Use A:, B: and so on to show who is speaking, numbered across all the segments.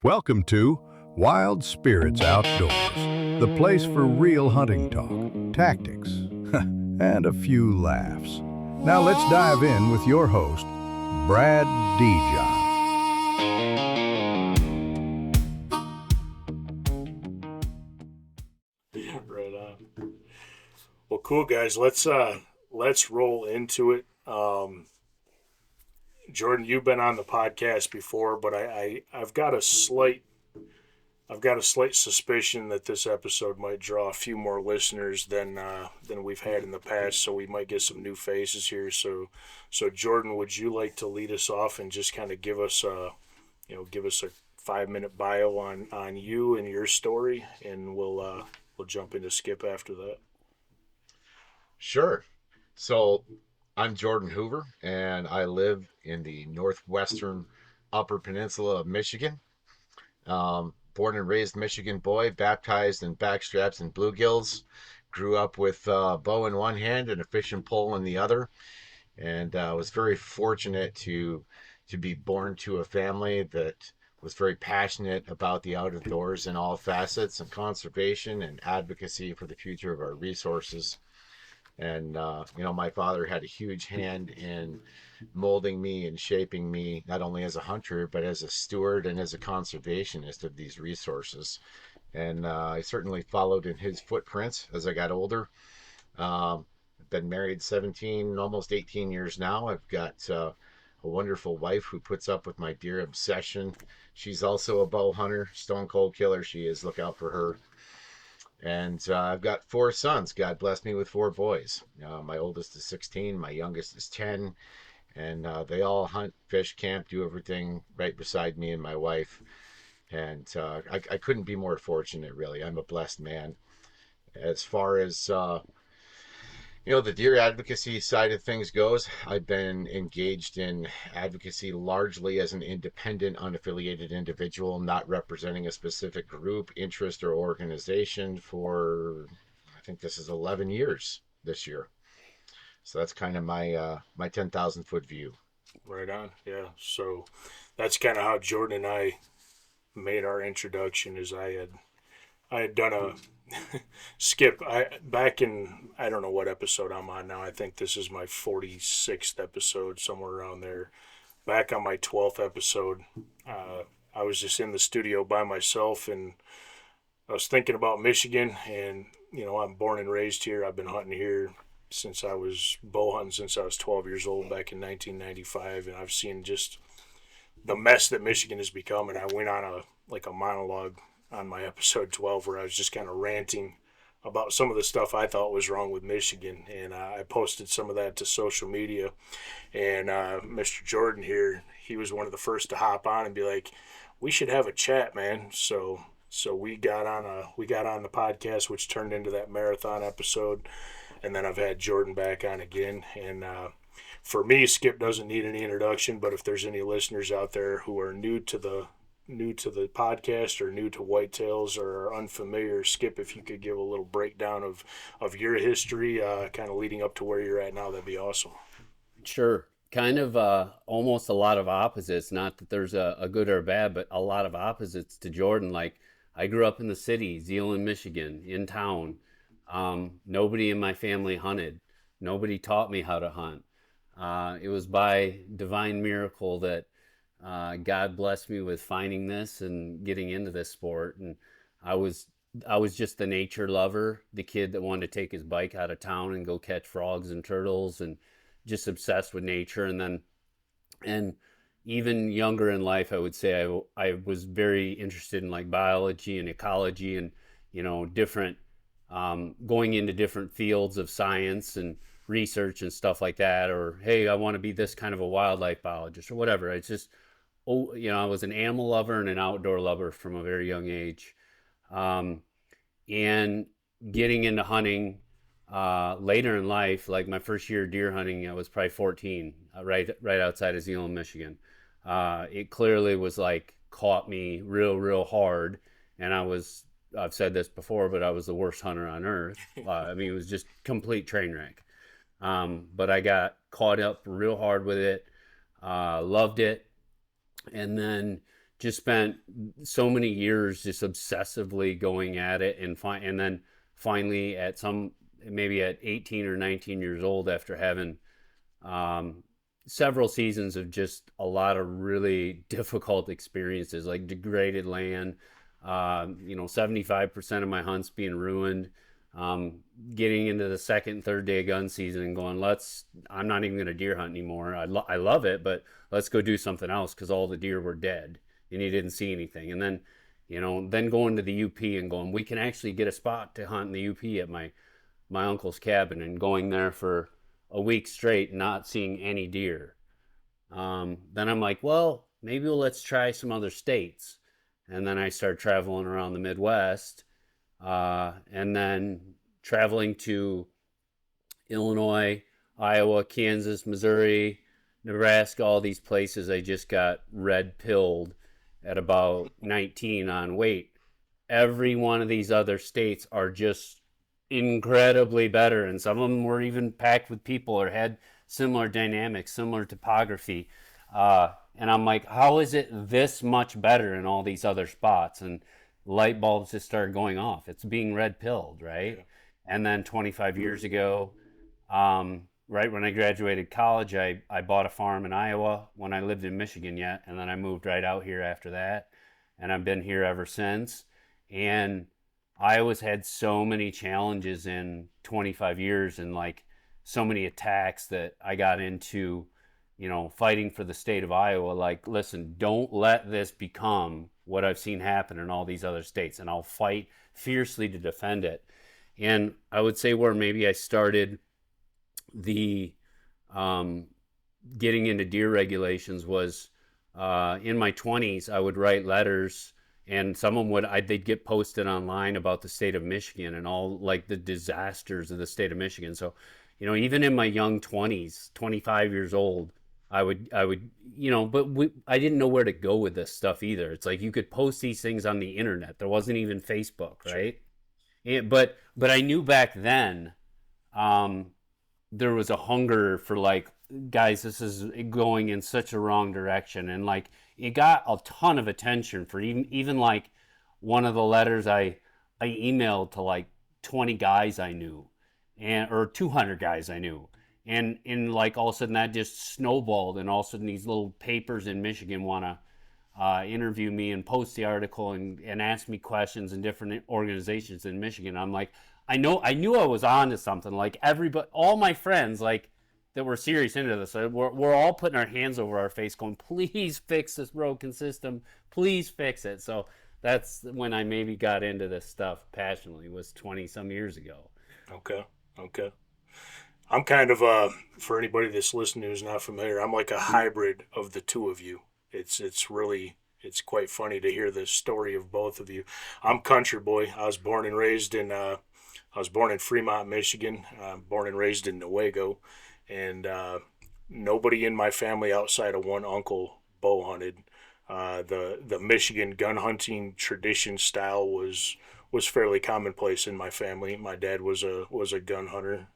A: Welcome to Wild Spirits Outdoors, the place for real hunting talk, tactics, and a few laughs. Now let's dive in with your host, Brad Dijon.
B: Yeah, right on. Well, cool guys. Let's roll into it. Jordan, you've been on the podcast before, but I've got a slight suspicion that this episode might draw a few more listeners than we've had in the past. So we might get some new faces here. So Jordan, would you like to lead us off and just kind of give us a 5-minute bio on you and your story, and we'll jump into Skip after that.
C: Sure. So I'm Jordan Hoover, and I live in the northwestern Upper Peninsula of Michigan. Born and raised Michigan boy, baptized in backstraps and bluegills. Grew up with a bow in one hand and a fishing pole in the other, and was very fortunate to be born to a family that was very passionate about the outdoors in all facets and conservation and advocacy for the future of our resources. And my father had a huge hand in molding me and shaping me, not only as a hunter but as a steward and as a conservationist of these resources. And I certainly followed in his footprints as I got older. I've been married 17, almost 18 years now. I've got a wonderful wife who puts up with my deer obsession. She's also a bow hunter, stone cold killer she is. Look out for her. And I've got 4 sons. God blessed me with 4 boys. My oldest is 16, my youngest is 10, and they all hunt, fish, camp, do everything right beside me and my wife. And I couldn't be more fortunate, really. I'm a blessed man. As far as the deer advocacy side of things goes, I've been engaged in advocacy largely as an independent, unaffiliated individual, not representing a specific group, interest, or organization for, I think this is 11 years this year. So that's kind of my 10,000-foot view.
B: Right on. Yeah. So that's kind of how Jordan and I made our introduction. Is I had done a Skip. Back in, I don't know what episode I'm on now. I think this is my 46th episode, somewhere around there. Back on my 12th episode, I was just in the studio by myself, and I was thinking about Michigan. And I'm born and raised here. I've been hunting here since I was bow hunting since I was 12 years old back in 1995, and I've seen just the mess that Michigan has become. And I went on a monologue on my episode 12 where I was just kind of ranting about some of the stuff I thought was wrong with Michigan, and I posted some of that to social media. And Mr. Jordan here, he was one of the first to hop on and be like, "We should have a chat, man." So we got on the podcast, which turned into that marathon episode, and then I've had Jordan back on again. And for me, Skip doesn't need any introduction, but if there's any listeners out there who are new to the podcast or new to whitetails or are unfamiliar, Skip, if you could give a little breakdown of your history, kind of leading up to where you're at now, that'd be awesome.
D: Sure. Kind of almost a lot of opposites. Not that there's a good or a bad, but a lot of opposites to Jordan. Like, I grew up in the city, Zeeland, Michigan, in town. Nobody in my family hunted. Nobody taught me how to hunt. It was by divine miracle that God blessed me with finding this and getting into this sport. And I was just the nature lover, the kid that wanted to take his bike out of town and go catch frogs and turtles, and just obsessed with nature. And even younger in life, I would say I was very interested in like biology and ecology, and different going into different fields of science and research and stuff like that. Or, hey, I want to be this kind of a wildlife biologist or whatever. It's just, I was an animal lover and an outdoor lover from a very young age. And getting into hunting later in life, like my first year deer hunting, I was probably 14, right outside of Zeeland, Michigan. It clearly was like caught me real hard, and I've said this before, but I was the worst hunter on earth. I mean, it was just complete train wreck. But I got caught up real hard with it, loved it. And then just spent so many years just obsessively going at it, and then finally maybe at 18 or 19 years old, after having um, several seasons of just a lot of really difficult experiences, like degraded land, 75% of my hunts being ruined, um, getting into the second and third day of gun season and going, I'm not even going to deer hunt anymore. I love it, but let's go do something else because all the deer were dead and you didn't see anything. And then, then going to the UP and going, we can actually get a spot to hunt in the UP at my uncle's cabin, and going there for a week straight, not seeing any deer. Then I'm like, well, maybe let's try some other states. And then I started traveling around the Midwest, and then traveling to Illinois, Iowa, Kansas, Missouri, Nebraska, all these places. I just got red pilled at about 19 on weight. Every one of these other states are just incredibly better, and some of them were even packed with people or had similar dynamics, similar topography. And I'm like, how is it this much better in all these other spots? And light bulbs just started going off. It's being red pilled, right? Yeah. And then 25 years ago, right when I graduated college, I bought a farm in Iowa when I lived in Michigan yet. And then I moved right out here after that. And I've been here ever since. And Iowa's had so many challenges in 25 years, and like so many attacks that I got into, fighting for the state of Iowa. Like, listen, don't let this become what I've seen happen in all these other states, and I'll fight fiercely to defend it. And I would say where maybe I started the getting into deer regulations was in my 20s. I would write letters, and some of them they'd get posted online about the state of Michigan and all like the disasters of the state of Michigan. So, even in my young 20s, 25 years old, I would, but I didn't know where to go with this stuff either. It's like you could post these things on the internet. There wasn't even Facebook, right? Sure. But I knew back then there was a hunger for like, guys, this is going in such a wrong direction. And like, it got a ton of attention for even like one of the letters I emailed to like 20 guys I knew, or 200 guys I knew. And like all of a sudden that just snowballed, and all of a sudden these little papers in Michigan want to interview me and post the article and ask me questions in different organizations in Michigan. I'm like, I knew I was on to something. Like all my friends, like, that were serious into this, we're all putting our hands over our face going, please fix this broken system, please fix it. So that's when I maybe got into this stuff passionately, was 20 some years ago.
B: Okay. I'm kind of for anybody that's listening who's not familiar, I'm like a hybrid of the two of you. It's quite funny to hear the story of both of you. I'm country boy. I was born in Fremont, Michigan. Born and raised in Newaygo. And nobody in my family outside of one uncle bow hunted. The Michigan gun hunting tradition style was fairly commonplace in my family. My dad was a gun hunter.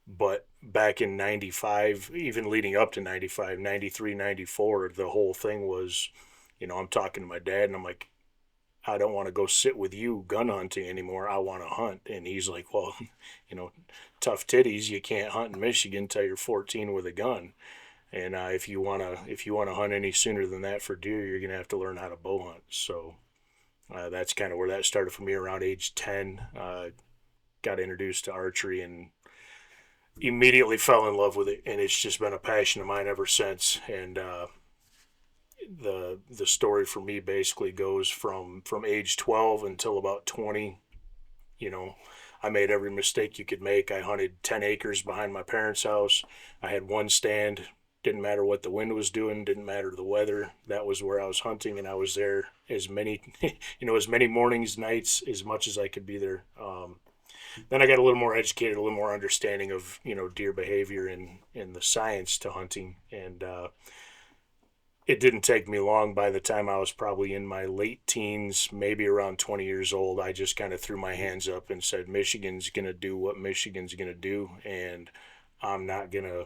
B: But back in 95, even leading up to 95, 93, 94, the whole thing was, I'm talking to my dad and I'm like, I don't want to go sit with you gun hunting anymore. I want to hunt. And he's like, well, tough titties. You can't hunt in Michigan till you're 14 with a gun. And if you want to hunt any sooner than that for deer, you're going to have to learn how to bow hunt. So that's kind of where that started for me around age 10. Got introduced to archery and immediately fell in love with it. And it's just been a passion of mine ever since. And the story for me basically goes from age 12 until about 20. I made every mistake you could make. I hunted 10 acres behind my parents' house. I had one stand. Didn't matter what the wind was doing. Didn't matter the weather. That was where I was hunting, and I was there as many mornings, nights, as much as I could be there. Then I got a little more educated, a little more understanding of deer behavior and the science to hunting, and it didn't take me long. By the time I was probably in my late teens, maybe around 20 years old, I just kind of threw my hands up and said, Michigan's going to do what Michigan's going to do, and I'm not going to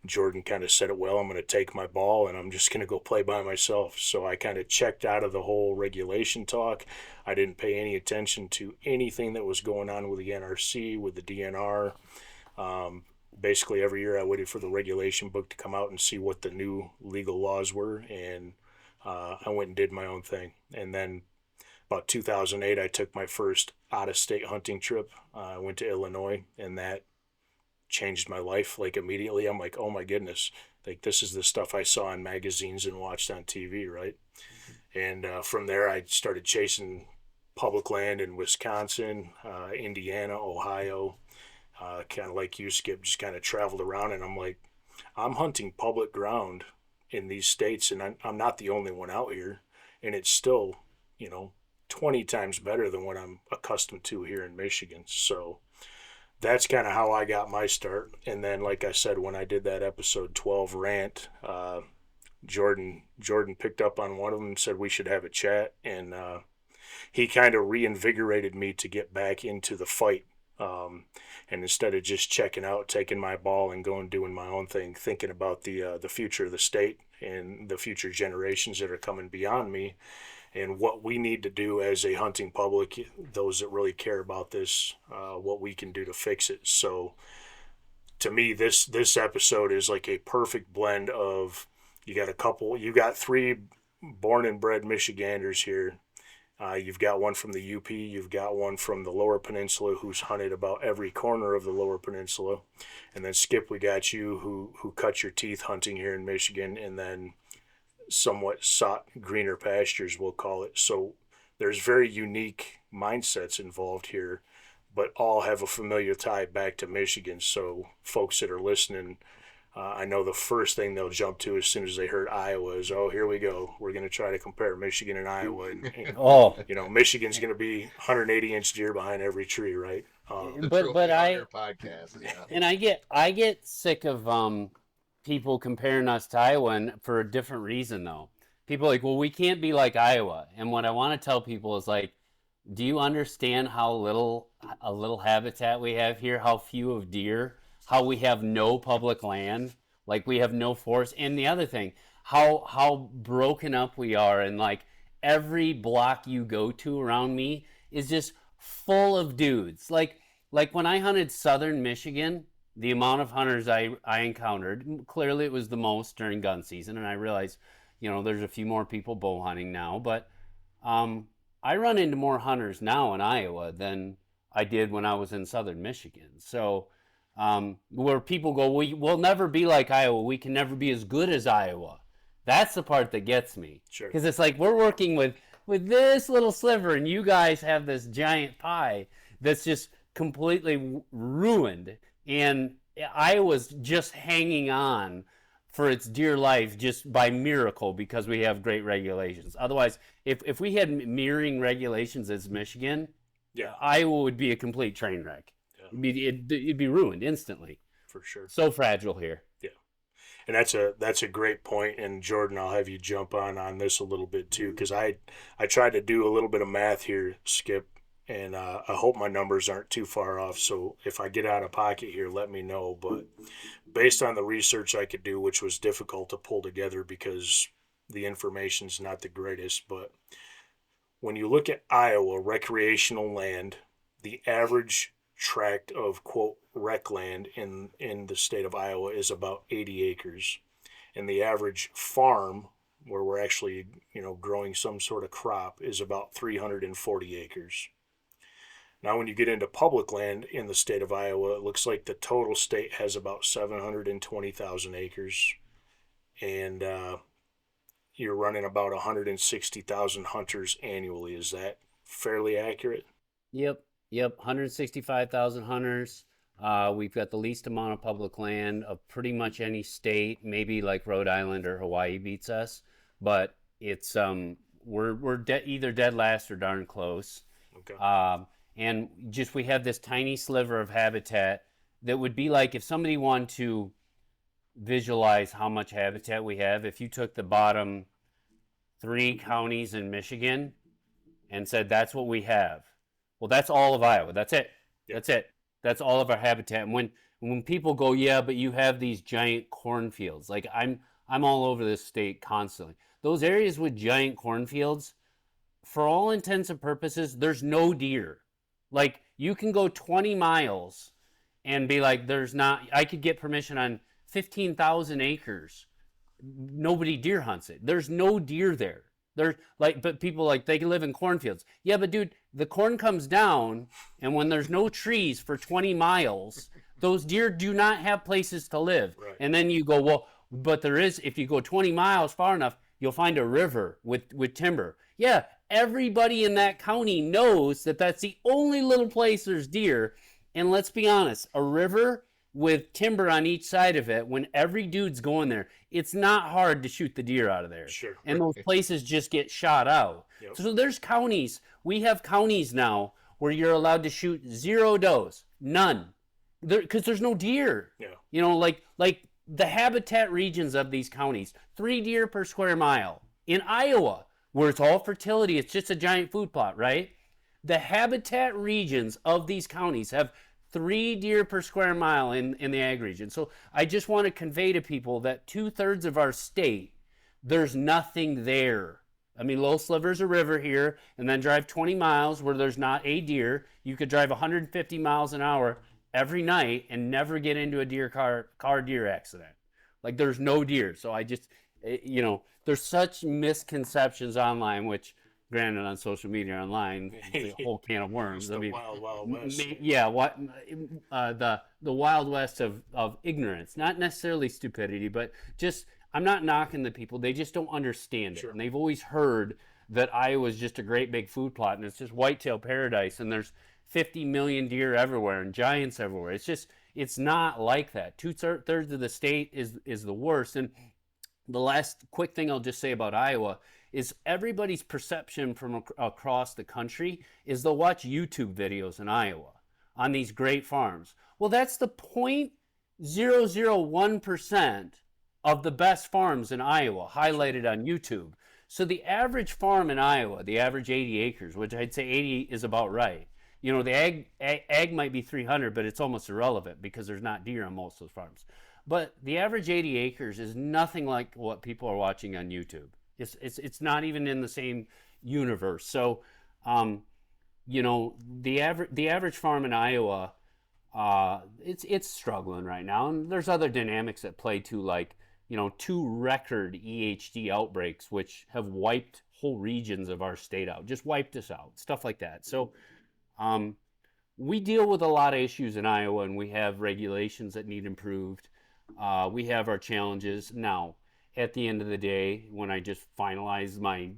B: Jordan kind of said it well, I'm going to take my ball and I'm just going to go play by myself. So I kind of checked out of the whole regulation talk. I didn't pay any attention to anything that was going on with the NRC, with the DNR. Basically, every year I waited for the regulation book to come out and see what the new legal laws were, and I went and did my own thing. And then about 2008, I took my first out-of-state hunting trip. I went to Illinois, and that changed my life like immediately. I'm like, oh my goodness, like this is the stuff I saw in magazines and watched on TV, right? And from there, I started chasing public land in Wisconsin, Indiana, Ohio, kind of like you, Skip, just kind of traveled around, and I'm like, I'm hunting public ground in these states, and I'm not the only one out here, and it's still, 20 times better than what I'm accustomed to here in Michigan. So that's kind of how I got my start. And then, like I said, when I did that episode 12 rant, Jordan picked up on one of them and said we should have a chat, and he kind of reinvigorated me to get back into the fight. And instead of just checking out, taking my ball and going doing my own thing, thinking about the future of the state and the future generations that are coming beyond me, and what we need to do as a hunting public, those that really care about this, what we can do to fix it. So to me, this episode is like a perfect blend of, you got 3 born and bred Michiganders here. You've got one from the UP, you've got one from the Lower Peninsula who's hunted about every corner of the Lower Peninsula. And then Skip, we got you who cut your teeth hunting here in Michigan, and then somewhat sought greener pastures, we'll call it. So there's very unique mindsets involved here, but all have a familiar tie back to Michigan. So folks that are listening, I know the first thing they'll jump to as soon as they heard Iowa is, oh, here we go. We're going to try to compare Michigan and Iowa. And Michigan's going to be 180-inch deer behind every tree, right?
C: But I podcast, yeah.
D: And I get sick of people comparing us to Iowa, and for a different reason though. People are like, well, we can't be like Iowa. And what I want to tell people is like, do you understand how a little habitat we have here, how few of deer, how we have no public land, like we have no forest? And the other thing, how broken up we are, and like every block you go to around me is just full of dudes. Like when I hunted southern Michigan, the amount of hunters I encountered, clearly it was the most during gun season, and I realized, there's a few more people bow hunting now, but I run into more hunters now in Iowa than I did when I was in southern Michigan. So where people go, we'll never be like Iowa, we can never be as good as Iowa. That's the part that gets me.
B: Sure.
D: Because it's like we're working with this little sliver, and you guys have this giant pie that's just completely ruined. And Iowa's just hanging on for its dear life just by miracle because we have great regulations. Otherwise, if we had mirroring regulations as Michigan,
B: yeah,
D: Iowa would be a complete train wreck. Yeah. It'd be ruined instantly.
B: For sure.
D: So fragile here.
B: Yeah. And that's a great point. And Jordan, I'll have you jump on this a little bit too, because I tried to do a little bit of math here, Skip, and I hope my numbers aren't too far off. So if I get out of pocket here, let me know. But based on the research I could do, which was difficult to pull together because the information's not the greatest, but when you look at Iowa recreational land, the average tract of, quote, rec land in the state of Iowa is about 80 acres. And the average farm, where we're actually, growing some sort of crop, is about 340 acres. Now, when you get into public land in the state of Iowa, it looks like the total state has about 720,000 acres. And you're running about 160,000 hunters annually. Is that fairly accurate?
D: Yep. 165,000 hunters. We've got the least amount of public land of pretty much any state. Maybe like Rhode Island or Hawaii beats us, but it's we're either dead last or darn close.
B: Okay.
D: And just we have this tiny sliver of habitat that would be like if somebody wanted to visualize how much habitat we have. If you took the bottom 3 counties in Michigan and said that's what we have. Well, that's all of Iowa. That's it.
B: Yep.
D: That's it. That's all of our habitat. And when people go, yeah, but you have these giant cornfields. Like I'm all over this state constantly. Those areas with giant cornfields, for all intents and purposes, there's no deer. Like you can go 20 miles and be like, there's not, I could get permission on 15,000 acres. Nobody deer hunts it. There's no deer there. There's like, but people like, they can live in cornfields. Yeah, but dude, the corn comes down, and when there's no trees for 20 miles, those deer do not have places to live.
B: Right.
D: And then you go, well, but there is, if you go 20 miles far enough, you'll find a river with timber. Yeah, everybody in that county knows that that's the only little place there's deer. And let's be honest, a river with timber on each side of it, when every dude's going there, it's not hard to shoot the deer out of there.
B: Sure.
D: And those places just get shot out.
B: Yep.
D: So there's counties, we have counties now where you're allowed to shoot 0 does, none, because there's no deer.
B: Yeah.
D: You know, like the habitat regions of these counties, 3 deer per square mile. In Iowa, where it's all fertility, it's just a giant food plot, right? The habitat regions of these counties have 3 deer per square mile in the ag region. So I just want to convey to people that 2/3 of our state, there's nothing there. I mean, Little Sliver's a river here, and then drive 20 miles where there's not a deer. You could drive 150 miles an hour every night and never get into a car deer accident. Like there's no deer. So I just, you know, there's such misconceptions online, which granted on social media online, the whole can of worms.
B: It's the wild west.
D: Yeah, what the wild west of ignorance, not necessarily stupidity, but just I'm not knocking the people. They just don't understand it,
B: Sure.
D: and they've always heard that Iowa's just a great big food plot, and it's just whitetail paradise, and there's 50 million deer everywhere and giants everywhere. It's not like that. 2/3 of the state is the worst. And the last quick thing I'll just say about Iowa is everybody's perception from across the country is they'll watch YouTube videos in Iowa on these great farms. Well, that's the 0.001% of the best farms in Iowa highlighted on YouTube. So the average farm in Iowa, the average 80 acres, which I'd say 80 is about right. You know, the ag might be 300, but it's almost irrelevant because there's not deer on most of those farms. But the average 80 acres is nothing like what people are watching on YouTube. It's not even in the same universe. So, you know, the average farm in Iowa, it's struggling right now, and there's other dynamics at play too, like, you know, 2 record EHD outbreaks which have wiped whole regions of our state out, just wiped us out, stuff like that. So, we deal with a lot of issues in Iowa, and we have regulations that need improved. We have our challenges now. At the end of the day, when I just finalize my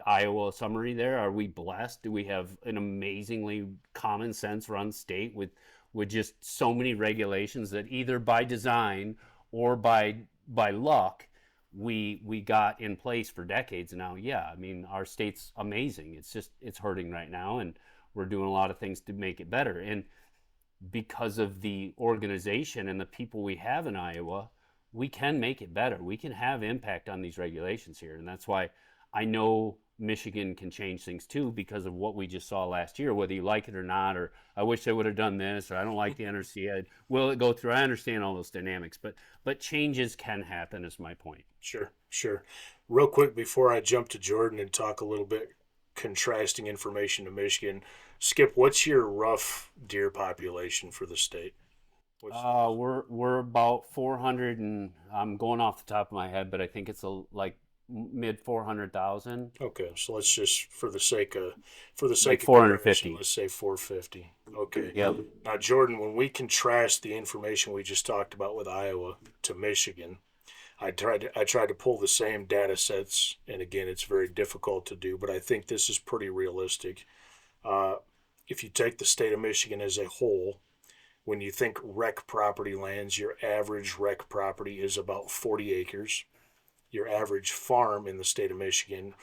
D: Iowa summary there, are we blessed? Do we have an amazingly common sense run state with just so many regulations that either by design or by luck we got in place for decades now? Yeah, I mean, our state's amazing. It's hurting right now, and we're doing a lot of things to make it better. And because of the organization and the people we have in Iowa, we can make it better. We can have impact on these regulations here. And that's why I know Michigan can change things too, because of what we just saw last year, whether you like it or not, or I wish they would have done this, or I don't like the NRC. Will it go through? I understand all those dynamics, but changes can happen is my point.
B: Sure. Real quick before I jump to Jordan and talk a little bit contrasting information to Michigan, Skip, what's your rough deer population for the state?
D: We're about 400, and I'm going off the top of my head, but I think it's like mid 400,000.
B: Okay, so let's just for the sake of
D: 450.
B: let's say 450. Okay.
D: Yep.
B: Now, Jordan, when we contrast the information we just talked about with Iowa to Michigan, I tried to pull the same data sets, and again, it's very difficult to do, but I think this is pretty realistic. If you take the state of Michigan as a whole, when you think rec property lands, your average rec property is about 40 acres. Your average farm in the state of Michigan,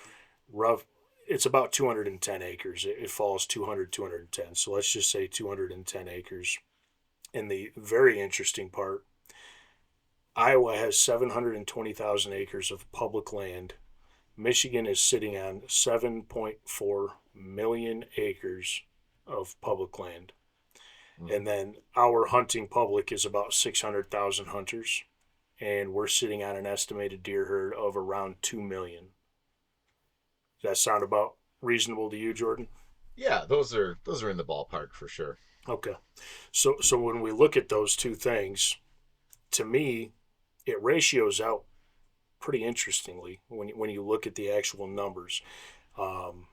B: it's about 210 acres. It falls 200, 210. So let's just say 210 acres. And the very interesting part, Iowa has 720,000 acres of public land. Michigan is sitting on 7.4 million acres of public land. And then our hunting public is about 600,000 hunters, and we're sitting on an estimated deer herd of around 2 million. Does that sound about reasonable to you, Jordan?
C: Yeah, those are in the ballpark for sure.
B: Okay. So when we look at those two things, to me, it ratios out pretty interestingly when you look at the actual numbers. Um,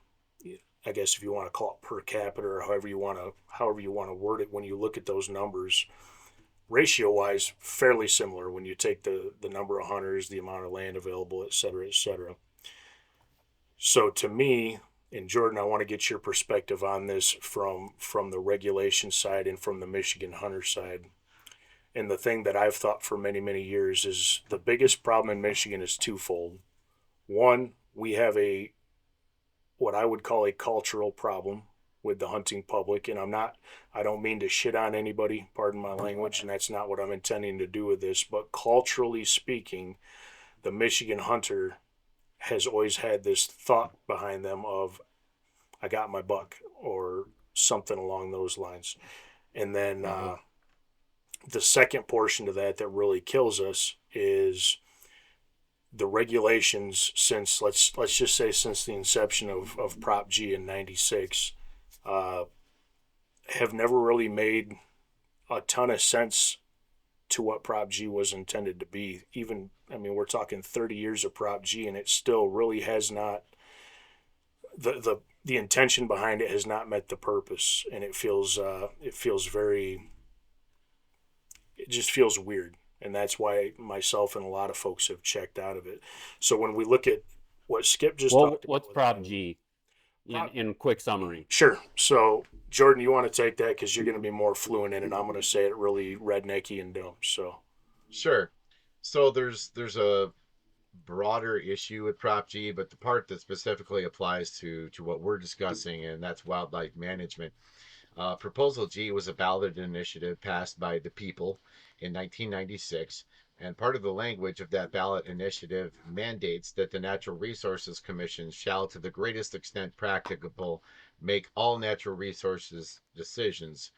B: I guess if you want to call it per capita or however you want to word it, when you look at those numbers, ratio wise, fairly similar when you take the number of hunters, the amount of land available, et cetera, et cetera. So to me, and Jordan, I want to get your perspective on this from the regulation side and from the Michigan hunter side. And the thing that I've thought for many, many years is the biggest problem in Michigan is twofold. One, we have what I would call a cultural problem with the hunting public. And I don't mean to shit on anybody, pardon my language, and that's not what I'm intending to do with this. But culturally speaking, the Michigan hunter has always had this thought behind them of, I got my buck, or something along those lines. And then the second portion to that really kills us is the regulations since, let's just say, since the inception of Prop G in 96, have never really made a ton of sense to what Prop G was intended to be. Even, I mean, we're talking 30 years of Prop G, and it still really has not, the intention behind it has not met the purpose, and it just feels weird. And that's why myself and a lot of folks have checked out of it. So when we look at what Skip just talked about.
D: What's Prop G in quick summary?
B: Sure. So Jordan, you want to take that because you're going to be more fluent in it. I'm going to say it really rednecky and dumb. So
C: Sure. So there's a broader issue with Prop G, but the part that specifically applies to what we're discussing, and that's wildlife management. Proposal G was a ballot initiative passed by the people in 1996, and part of the language of that ballot initiative mandates that the Natural Resources Commission shall, to the greatest extent practicable, make all natural resources decisions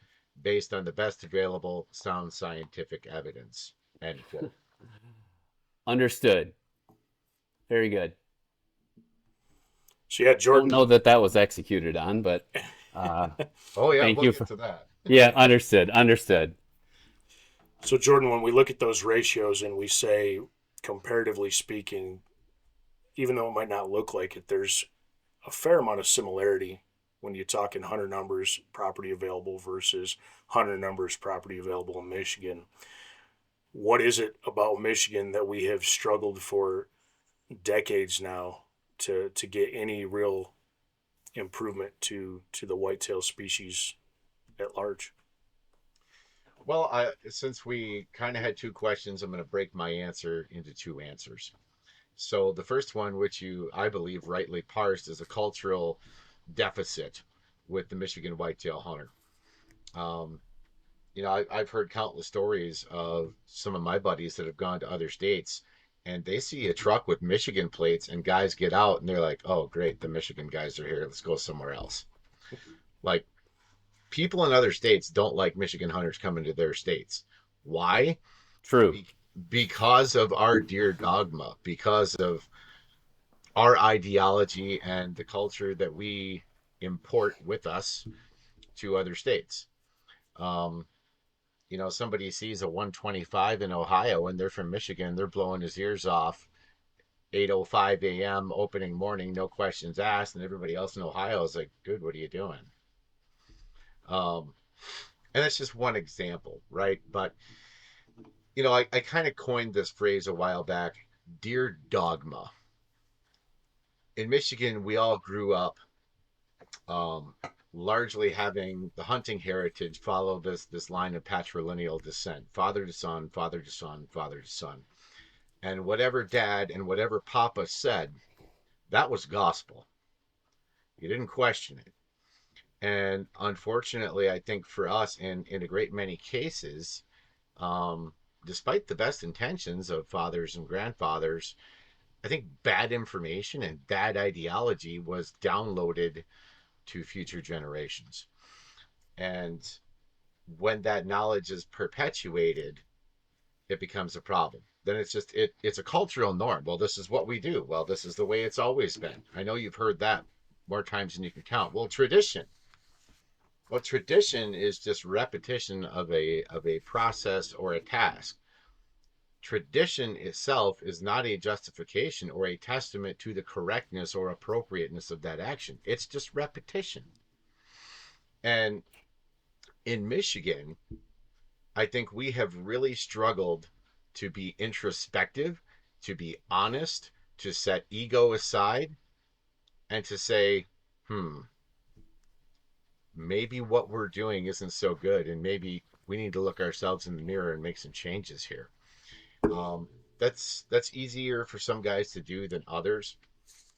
C: based on the best available sound scientific evidence. End quote.
D: Understood. Very good.
B: yeah, Jordan.
D: Don't know that was executed on, but
C: Oh yeah,
D: thank
C: we'll
D: you
C: get to that.
D: yeah, understood.
B: So Jordan, when we look at those ratios and we say, comparatively speaking, even though it might not look like it, there's a fair amount of similarity when you're talking hunter numbers, property available versus hunter numbers, property available in Michigan. What is it about Michigan that we have struggled for decades now to get any real improvement to the whitetail species at large?
C: Well, since we kind of had two questions, I'm going to break my answer into two answers. So the first one, which you, I believe, rightly parsed, is a cultural deficit with the Michigan whitetail hunter. I've heard countless stories of some of my buddies that have gone to other states, and they see a truck with Michigan plates, and guys get out, and they're like, "Oh, great, the Michigan guys are here. Let's go somewhere else." Like, people in other states don't like Michigan hunters coming to their states. Why?
D: True.
C: Because of our deer dogma, because of our ideology and the culture that we import with us to other states. Somebody sees a 125 in Ohio and they're from Michigan, they're blowing his ears off 8:05 a.m. opening morning, no questions asked, and everybody else in Ohio is like, "Dude, what are you doing?" And that's just one example, right? But I kind of coined this phrase a while back, deer dogma. In Michigan, we all grew up largely having the hunting heritage follow this line of patrilineal descent, father to son, father to son, father to son. And whatever dad and whatever papa said, that was gospel. You didn't question it. And unfortunately, I think for us, in a great many cases, despite the best intentions of fathers and grandfathers, I think bad information and bad ideology was downloaded to future generations. And when that knowledge is perpetuated, it becomes a problem. Then it's a cultural norm. Well, this is what we do. Well, this is the way it's always been. I know you've heard that more times than you can count. Well, tradition. Well, tradition is just repetition of a process or a task. Tradition itself is not a justification or a testament to the correctness or appropriateness of that action. It's just repetition. And in Michigan, I think we have really struggled to be introspective, to be honest, to set ego aside, and to say, maybe what we're doing isn't so good, and maybe we need to look ourselves in the mirror and make some changes here. That's easier for some guys to do than others.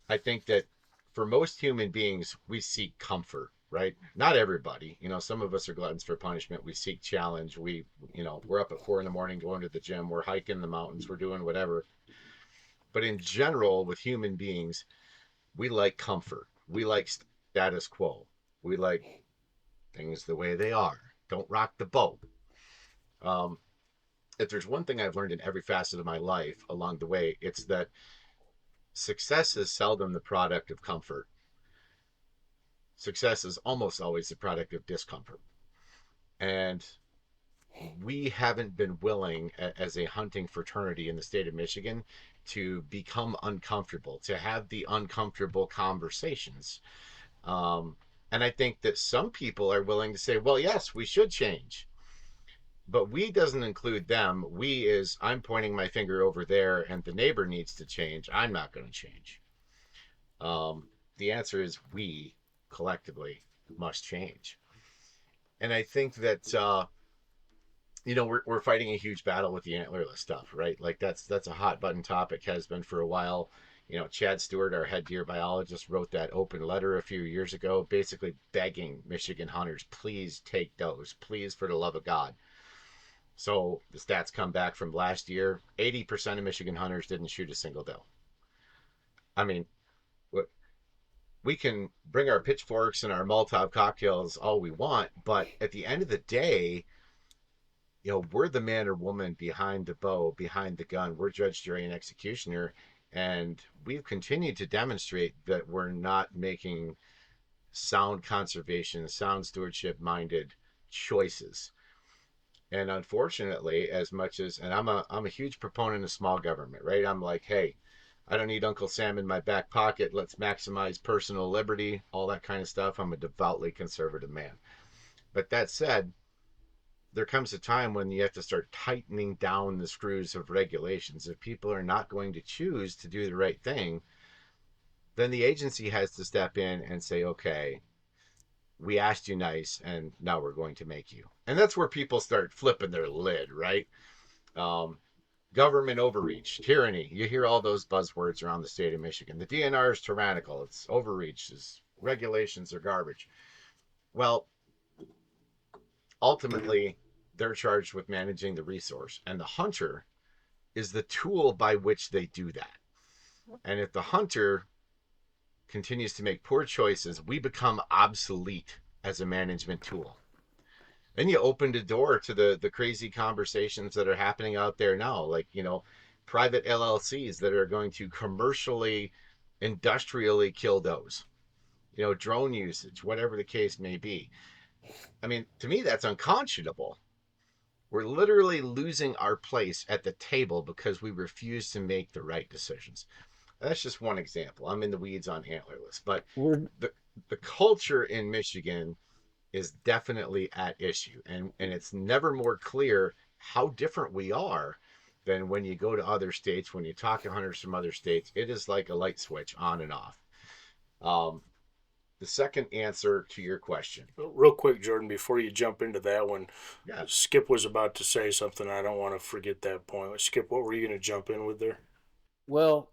C: I think that for most human beings, we seek comfort, right? Not everybody. Some of us are gluttons for punishment. We seek challenge. We're up at 4 a.m. going to the gym. We're hiking the mountains. We're doing whatever. But in general, with human beings, we like comfort. We like status quo. We like things the way they are. Don't rock the boat. If there's one thing I've learned in every facet of my life along the way, it's that success is seldom the product of comfort. Success is almost always the product of discomfort. And we haven't been willing, as a hunting fraternity in the state of Michigan, to become uncomfortable, to have the uncomfortable conversations. And I think that some people are willing to say, well, yes, we should change. But we doesn't include them. We is, I'm pointing my finger over there and the neighbor needs to change. I'm not going to change. The answer is we collectively must change. And I think that, we're fighting a huge battle with the antlerless stuff, right? Like that's a hot button topic, has been for a while. Chad Stewart, our head deer biologist, wrote that open letter a few years ago, basically begging Michigan hunters, please take those, please, for the love of God. So the stats come back from last year, 80% of Michigan hunters didn't shoot a single doe. I mean, we can bring our pitchforks and our Molotov cocktails all we want, but at the end of the day, we're the man or woman behind the bow, behind the gun. We're judge, jury, and executioner. And we've continued to demonstrate that we're not making sound conservation, sound stewardship minded choices. And unfortunately, as much as, and I'm a huge proponent of small government, right? I'm like, hey, I don't need Uncle Sam in my back pocket. Let's maximize personal liberty, all that kind of stuff. I'm a devoutly conservative man. But that said, there comes a time when you have to start tightening down the screws of regulations. If people are not going to choose to do the right thing, then the agency has to step in and say, okay, we asked you nice, and now we're going to make you. And that's where people start flipping their lid, right? Government overreach, tyranny. You hear all those buzzwords around the state of Michigan. The DNR is tyrannical. It's overreach. Regulations are garbage. Well, ultimately, they're charged with managing the resource, and the hunter is the tool by which they do that. And if the hunter continues to make poor choices, we become obsolete as a management tool. Then you open the door to the crazy conversations that are happening out there now, like, private LLCs that are going to commercially, industrially kill does, drone usage, whatever the case may be. I mean, to me, that's unconscionable. We're literally losing our place at the table because we refuse to make the right decisions. That's just one example. I'm in the weeds on antlerless, but the culture in Michigan is definitely at issue, and it's never more clear how different we are than when you go to other states. When you talk to hunters from other states, it is like a light switch on and off. The second answer to your question.
B: Real quick, Jordan, before you jump into that one,
C: Yeah.
B: Skip was about to say something. I don't want to forget that point. Skip, what were you going to jump in with there?
D: Well,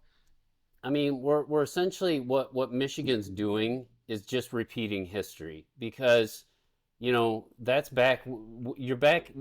D: I mean, we're essentially what Michigan's doing is just repeating history, because that's back. You're back,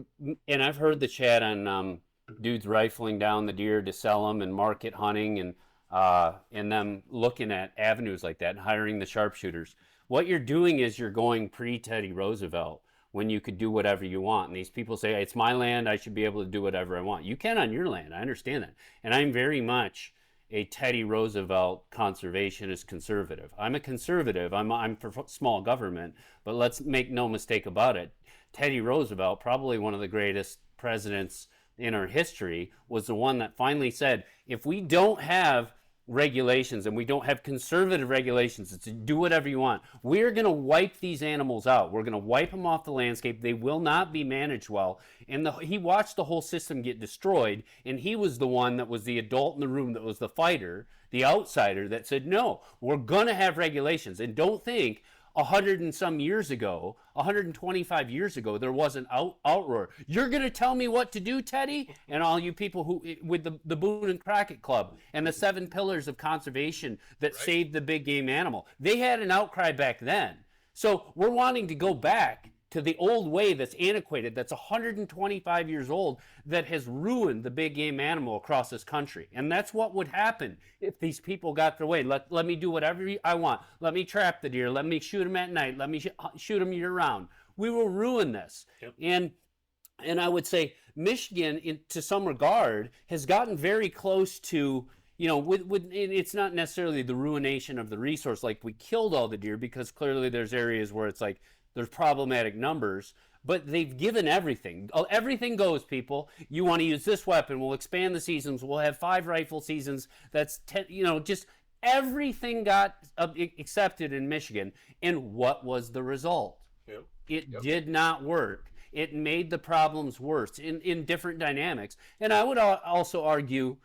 D: and I've heard the chat on dudes rifling down the deer to sell them, and market hunting, and them looking at avenues like that and hiring the sharpshooters. What you're doing is you're going pre-Teddy Roosevelt, when you could do whatever you want. And these people say, it's my land, I should be able to do whatever I want. You can on your land, I understand that. And I'm very much a Teddy Roosevelt conservationist conservative. I'm a conservative, I'm for small government, but let's make no mistake about it. Teddy Roosevelt, probably one of the greatest presidents in our history, was the one that finally said, if we don't have regulations and we don't have conservative regulations to do whatever you want, we're going to wipe these animals out. We're going to wipe them off the landscape. They will not be managed well. And he watched the whole system get destroyed, and he was the one that was the adult in the room, that was the fighter, the outsider, that said, no, we're going to have regulations. And don't think 100 and some years ago, 125 years ago, there was an outroar. You're going to tell me what to do, Teddy? And all you people who, with the Boone and Crockett Club and the 7 pillars of conservation that saved the big game animal. They had an outcry back then. So we're wanting to go back to the old way that's antiquated, that's 125 years old, that has ruined the big game animal across this country. And that's what would happen if these people got their way. Let me do whatever I want. Let me trap the deer. Let me shoot them at night. Let me shoot them year round. We will ruin this. Yep. And I would say Michigan, to some regard, has gotten very close to, it's not necessarily the ruination of the resource, like we killed all the deer, because clearly there's areas where it's like, there's problematic numbers, but they've given everything. Everything goes, people. You want to use this weapon, we'll expand the seasons. We'll have 5 rifle seasons. That's 10, just everything got accepted in Michigan. And what was the result? Yep. It did not work. It made the problems worse in different dynamics. And I would also argue,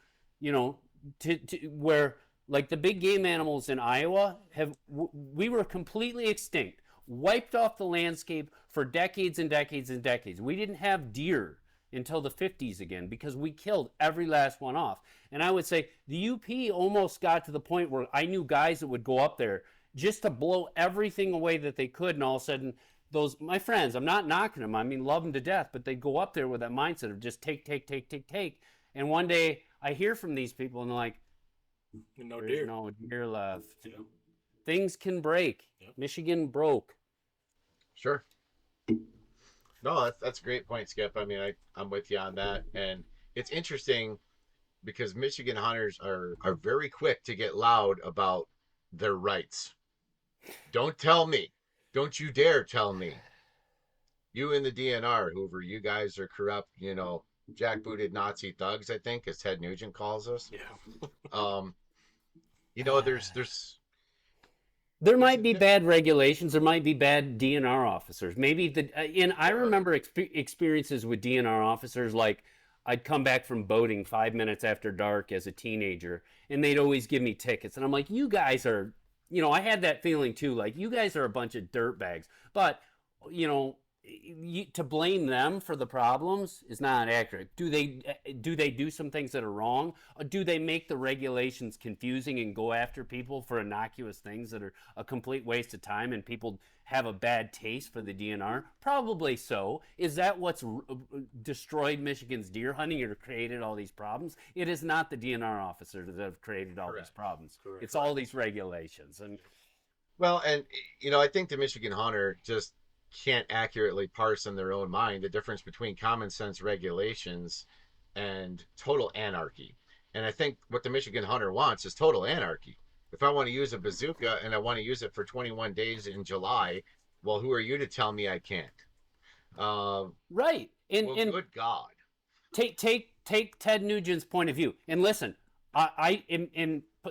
D: where like the big game animals in Iowa we were completely extinct. Wiped off the landscape for decades and decades and decades. We didn't have deer until the 50s again because we killed every last one off. And I would say the UP almost got to the point where I knew guys that would go up there just to blow everything away that they could, and all of a sudden my friends, I'm not knocking them, I mean love them to death, but they go up there with that mindset of just take. And one day I hear from these people and they're like, there's no deer left. Yeah. Things can break. Yep. Michigan broke.
C: Sure. No, that's a great point, Skip. I mean, I'm with you on that. And it's interesting because Michigan hunters are very quick to get loud about their rights. Don't tell me. Don't you dare tell me. You in the DNR, Hoover, you guys are corrupt, jackbooted Nazi thugs, I think, as Ted Nugent calls us. Yeah.
D: There might be bad regulations. There might be bad DNR officers. Maybe I remember experiences with DNR officers, like I'd come back from boating 5 minutes after dark as a teenager, and they'd always give me tickets. And I'm like, you guys are, I had that feeling too, like you guys are a bunch of dirtbags. But, to blame them for the problems is not accurate. Do they do some things that are wrong? Or do they make the regulations confusing and go after people for innocuous things that are a complete waste of time, and people have a bad taste for the DNR? Probably so. Is that what's destroyed Michigan's deer hunting or created all these problems? It is not the DNR officers that have created all these problems. Correct. It's all these regulations. And
C: I think the Michigan hunter just can't accurately parse in their own mind the difference between common sense regulations and total anarchy. And I think what the Michigan hunter wants is total anarchy. If I want to use a bazooka and I want to use it for 21 days in July, well, who are you to tell me I can't?
D: Right. And
C: good God.
D: Take Ted Nugent's point of view. And listen, I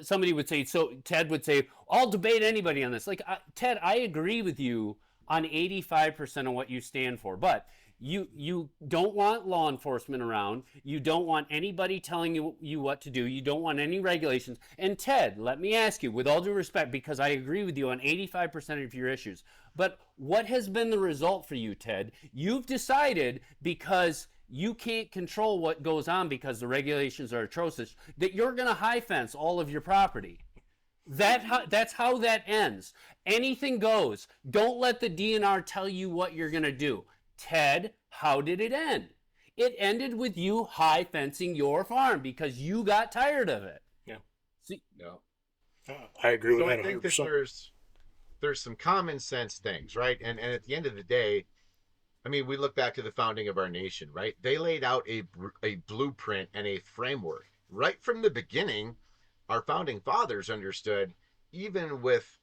D: somebody would say, so Ted would say, I'll debate anybody on this. Like, Ted, I agree with you on 85% of what you stand for, but you don't want law enforcement around. You don't want anybody telling you what to do. You don't want any regulations. And Ted, let me ask you, with all due respect, because I agree with you on 85% of your issues, but what has been the result for you, Ted? You've decided, because you can't control what goes on because the regulations are atrocious, that you're going to high fence all of your property. That's how that ends. Anything goes. Don't let the DNR tell you what you're going to do. Ted, how did it end? It ended with you high fencing your farm because you got tired of it.
B: Yeah.
D: See?
C: No.
B: I agree with that.
C: I think that there's some common sense things, right? And at the end of the day, I mean, we look back to the founding of our nation, right? They laid out a blueprint and a framework. Right from the beginning, our founding fathers understood, even with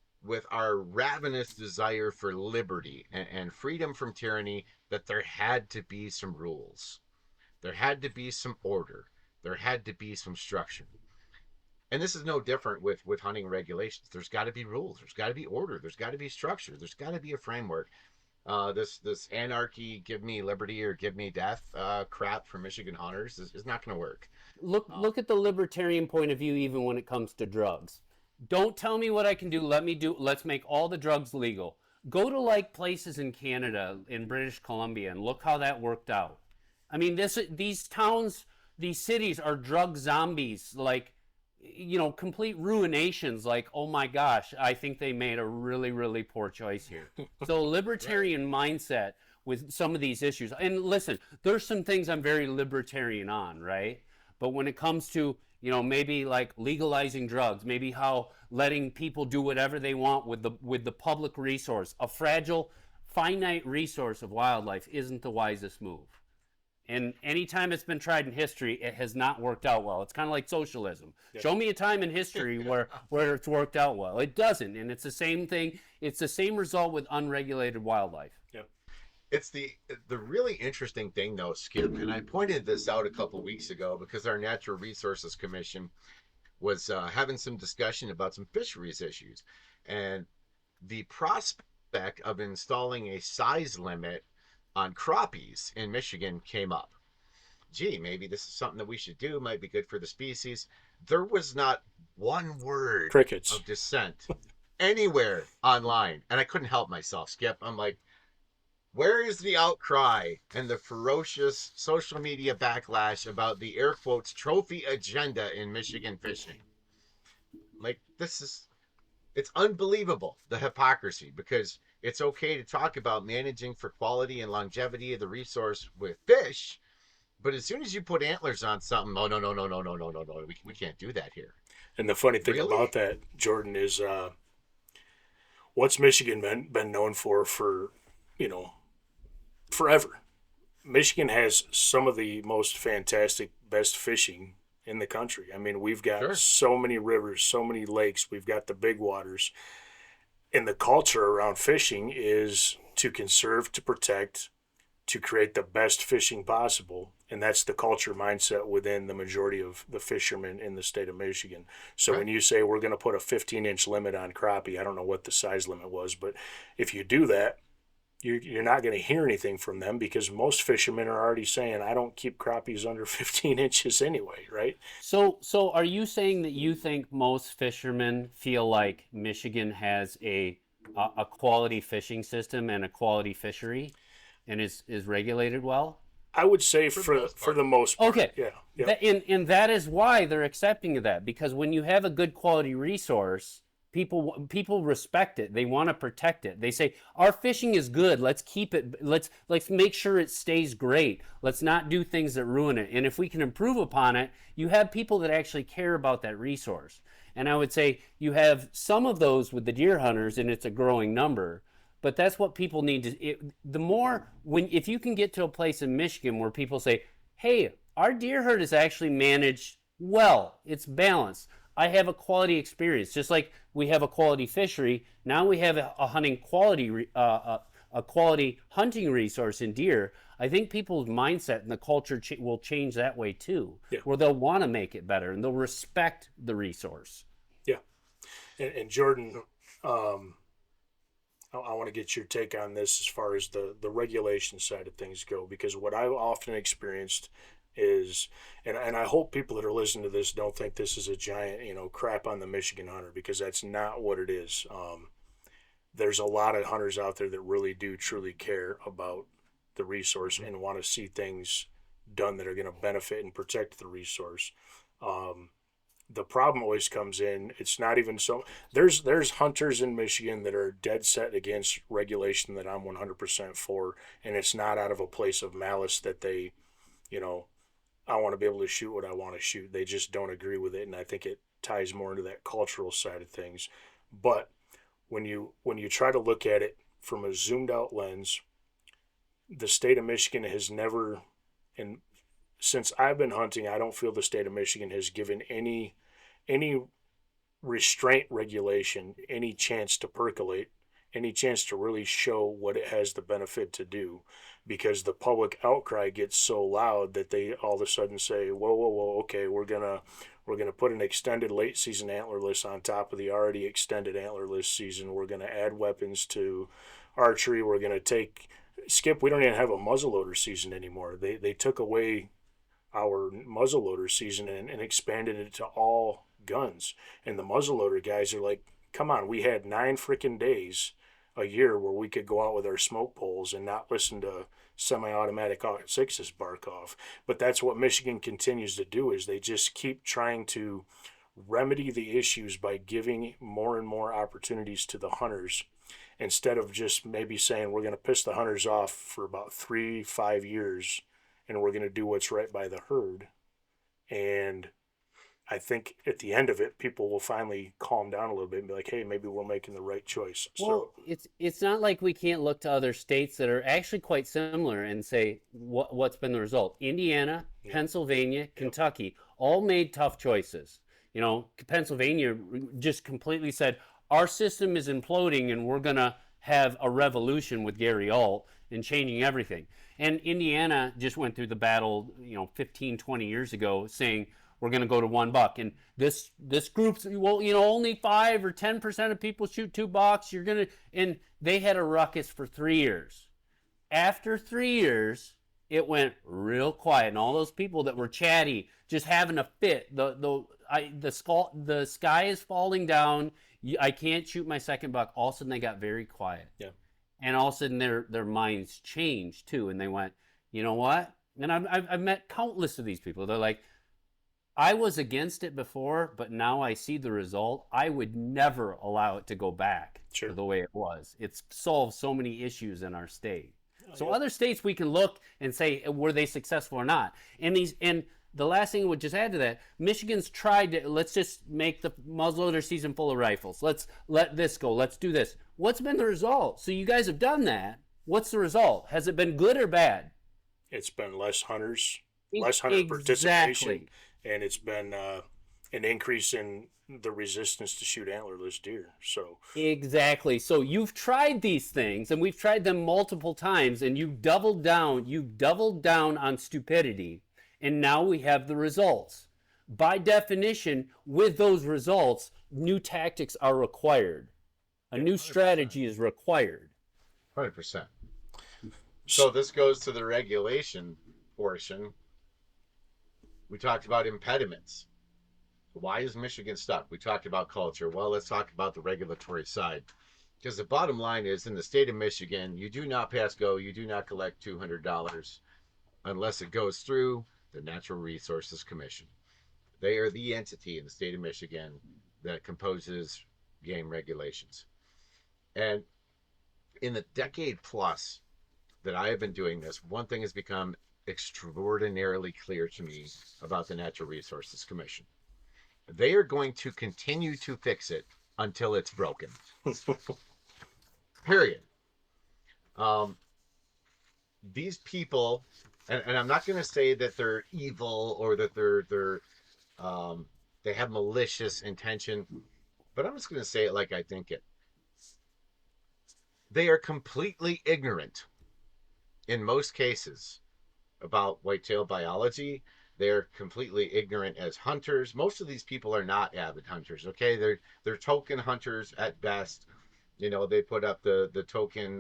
C: our ravenous desire for liberty and freedom from tyranny, that there had to be some rules. There had to be some order. There had to be some structure. And this is no different with hunting regulations. There's got to be rules. There's got to be order. There's got to be structure. There's got to be a framework. This anarchy, give me liberty or give me death crap for Michigan hunters is not going to work.
D: Look at the libertarian point of view, even when it comes to drugs. Don't tell me what I can do. Let's make all the drugs legal. Go to like places in Canada, in British Columbia, and look how that worked out. I mean, these towns, these cities are drug zombies, like, complete ruinations. Like, oh my gosh, I think they made a really, really poor choice here. So libertarian mindset with some of these issues. And listen, there's some things I'm very libertarian on, right? But when it comes to, maybe like legalizing drugs, maybe how letting people do whatever they want with the public resource, a fragile, finite resource of wildlife isn't the wisest move. And anytime it's been tried in history, it has not worked out well. It's kind of like socialism. Yep. Show me a time in history where it's worked out well. It doesn't. And it's the same thing. It's the same result with unregulated wildlife.
C: Yep. It's the really interesting thing, though, Skip, and I pointed this out a couple weeks ago because our Natural Resources Commission was having some discussion about some fisheries issues. And the prospect of installing a size limit on crappies in Michigan came up. Gee, maybe this is something that we should do, might be good for the species. There was not one word
B: Crickets.
C: of dissent anywhere online. And I couldn't help myself, Skip. I'm like, where is the outcry and the ferocious social media backlash about the air quotes trophy agenda in Michigan fishing? Like, it's unbelievable, the hypocrisy, because it's okay to talk about managing for quality and longevity of the resource with fish, but as soon as you put antlers on something, oh, no, we can't do that here.
B: And the funny thing about that, Jordan, is what's Michigan been known for forever? Michigan has some of the most fantastic, best fishing in the country. I mean, we've got so many rivers, so many lakes. We've got the big waters. And the culture around fishing is to conserve, to protect, to create the best fishing possible. And that's the culture mindset within the majority of the fishermen in the state of Michigan. So when you say we're going to put a 15-inch limit on crappie, I don't know what the size limit was, but if you do that, you're not going to hear anything from them because most fishermen are already saying, I don't keep crappies under 15 inches anyway, right?
D: So are you saying that you think most fishermen feel like Michigan has a quality fishing system and a quality fishery and is regulated well?
B: I would say for the most part.
D: Okay.
B: Yeah.
D: And that is why they're accepting of that, because when you have a good quality resource, people respect it. They want to protect it. They say our fishing is good. Let's keep it. Let's make sure it stays great. Let's not do things that ruin it. And if we can improve upon it, you have people that actually care about that resource. And I would say you have some of those with the deer hunters, and it's a growing number. But that's what people need to. If you can get to a place in Michigan where people say, "Hey, our deer herd is actually managed well. It's balanced. I have a quality experience," just like we have a quality fishery. Now we have a quality hunting resource in deer. I think people's mindset and the culture will change that way too, where they'll want to make it better and they'll respect the resource.
B: Yeah, and Jordan, I want to get your take on this as far as the regulation side of things go, because what I've often experienced is, and I hope people that are listening to this don't think this is a giant, crap on the Michigan hunter, because that's not what it is. There's a lot of hunters out there that really do truly care about the resource and want to see things done that are going to benefit and protect the resource. The problem always comes in, it's not even so, there's hunters in Michigan that are dead set against regulation that I'm 100% for, and it's not out of a place of malice that they, I want to be able to shoot what I want to shoot. They just don't agree with it, and I think it ties more into that cultural side of things. But when you try to look at it from a zoomed out lens, the state of Michigan has never, and since I've been hunting, I don't feel the state of Michigan has given any restraint regulation any chance to percolate, any chance to really show what it has the benefit to do, because the public outcry gets so loud that they all of a sudden say, whoa, whoa, whoa, okay, we're gonna put an extended late season antlerless on top of the already extended antlerless season. We're gonna add weapons to archery. We're gonna take Skip. We don't even have a muzzleloader season anymore. They took away our muzzleloader season and expanded it to all guns. And the muzzleloader guys are like, come on, we had 9 freaking days a year where we could go out with our smoke poles and not listen to semi-automatic sixes bark off. But that's what Michigan continues to do, is they just keep trying to remedy the issues by giving more and more opportunities to the hunters, instead of just maybe saying we're going to piss the hunters off for about 3-5 years and we're going to do what's right by the herd. And I think at the end of it, people will finally calm down a little bit and be like, hey, maybe we're making the right choice.
D: Well, it's not like we can't look to other states that are actually quite similar and say what's been the result. Indiana,
B: Yeah.
D: Pennsylvania, Kentucky all made tough choices. You know, Pennsylvania just completely said, our system is imploding and we're going to have a revolution with Gary Alt and changing everything. And Indiana just went through the battle, 15, 20 years ago, saying we're going to go to $1. And this group's, well, only 5 or 10% of people shoot 2 bucks. You're going to, and they had a ruckus for 3 years. After 3 years, it went real quiet, and all those people that were chatty, just having a fit, the sky is falling down. I can't shoot my second buck. All of a sudden, they got very quiet.
B: Yeah.
D: And all of a sudden, their minds changed too, and they went, you know what? And I've met countless of these people. They're like, I was against it before, but now I see the result. I would never allow it to go back to the way it was. It's solved so many issues in our state. So other states, we can look and say, were they successful or not? And the last thing I would just add to that, Michigan's tried to, let's just make the muzzleloader season full of rifles. Let's let this go. Let's do this. What's been the result? So you guys have done that. What's the result? Has it been good or bad?
B: It's been less hunters, less hunter participation, and it's been an increase in the resistance to shoot antlerless deer. So
D: exactly. So you've tried these things, and we've tried them multiple times, and you've doubled down on stupidity, and now we have the results. By definition, with those results, new tactics are required. A new strategy is required.
C: 100%. So this goes to the regulation portion. We talked about impediments. Why is Michigan stuck? We talked about culture. Well, let's talk about the regulatory side. Because the bottom line is, in the state of Michigan, you do not pass go, you do not collect $200 unless it goes through the Natural Resources Commission. They are the entity in the state of Michigan that composes game regulations. And in the decade plus that I have been doing this, one thing has become extraordinarily clear to me about the Natural Resources Commission. They are going to continue to fix it until it's broken. Period. These people, and I'm not going to say that they're evil or that they have malicious intention, but I'm just going to say it like I think it. They are completely ignorant in most cases about whitetail biology. They're completely ignorant as hunters. Most of these people are not avid hunters, okay? They're token hunters at best. They put up the token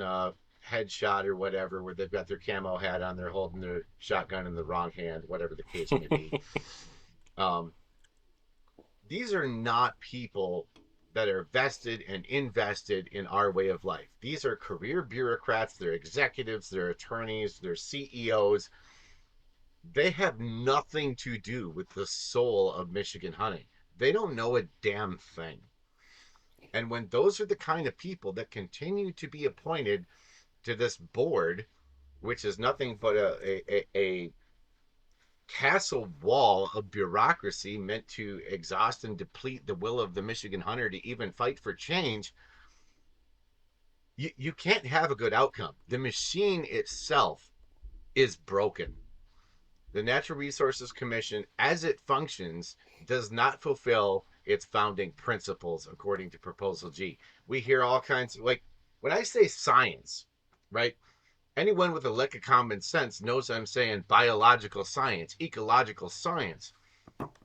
C: headshot or whatever, where they've got their camo hat on, they're holding their shotgun in the wrong hand, whatever the case may be. These are not people that are vested and invested in our way of life. These are career bureaucrats, they're executives, they're attorneys, they're CEOs. They have nothing to do with the soul of Michigan hunting. They don't know a damn thing. And when those are the kind of people that continue to be appointed to this board, which is nothing but a castle wall of bureaucracy meant to exhaust and deplete the will of the Michigan hunter to even fight for change, you can't have a good outcome. The machine itself is broken. The Natural Resources Commission, as it functions, does not fulfill its founding principles according to Proposal G. We hear all kinds of, like, when I say science, right? Anyone with a lick of common sense knows I'm saying biological science, ecological science.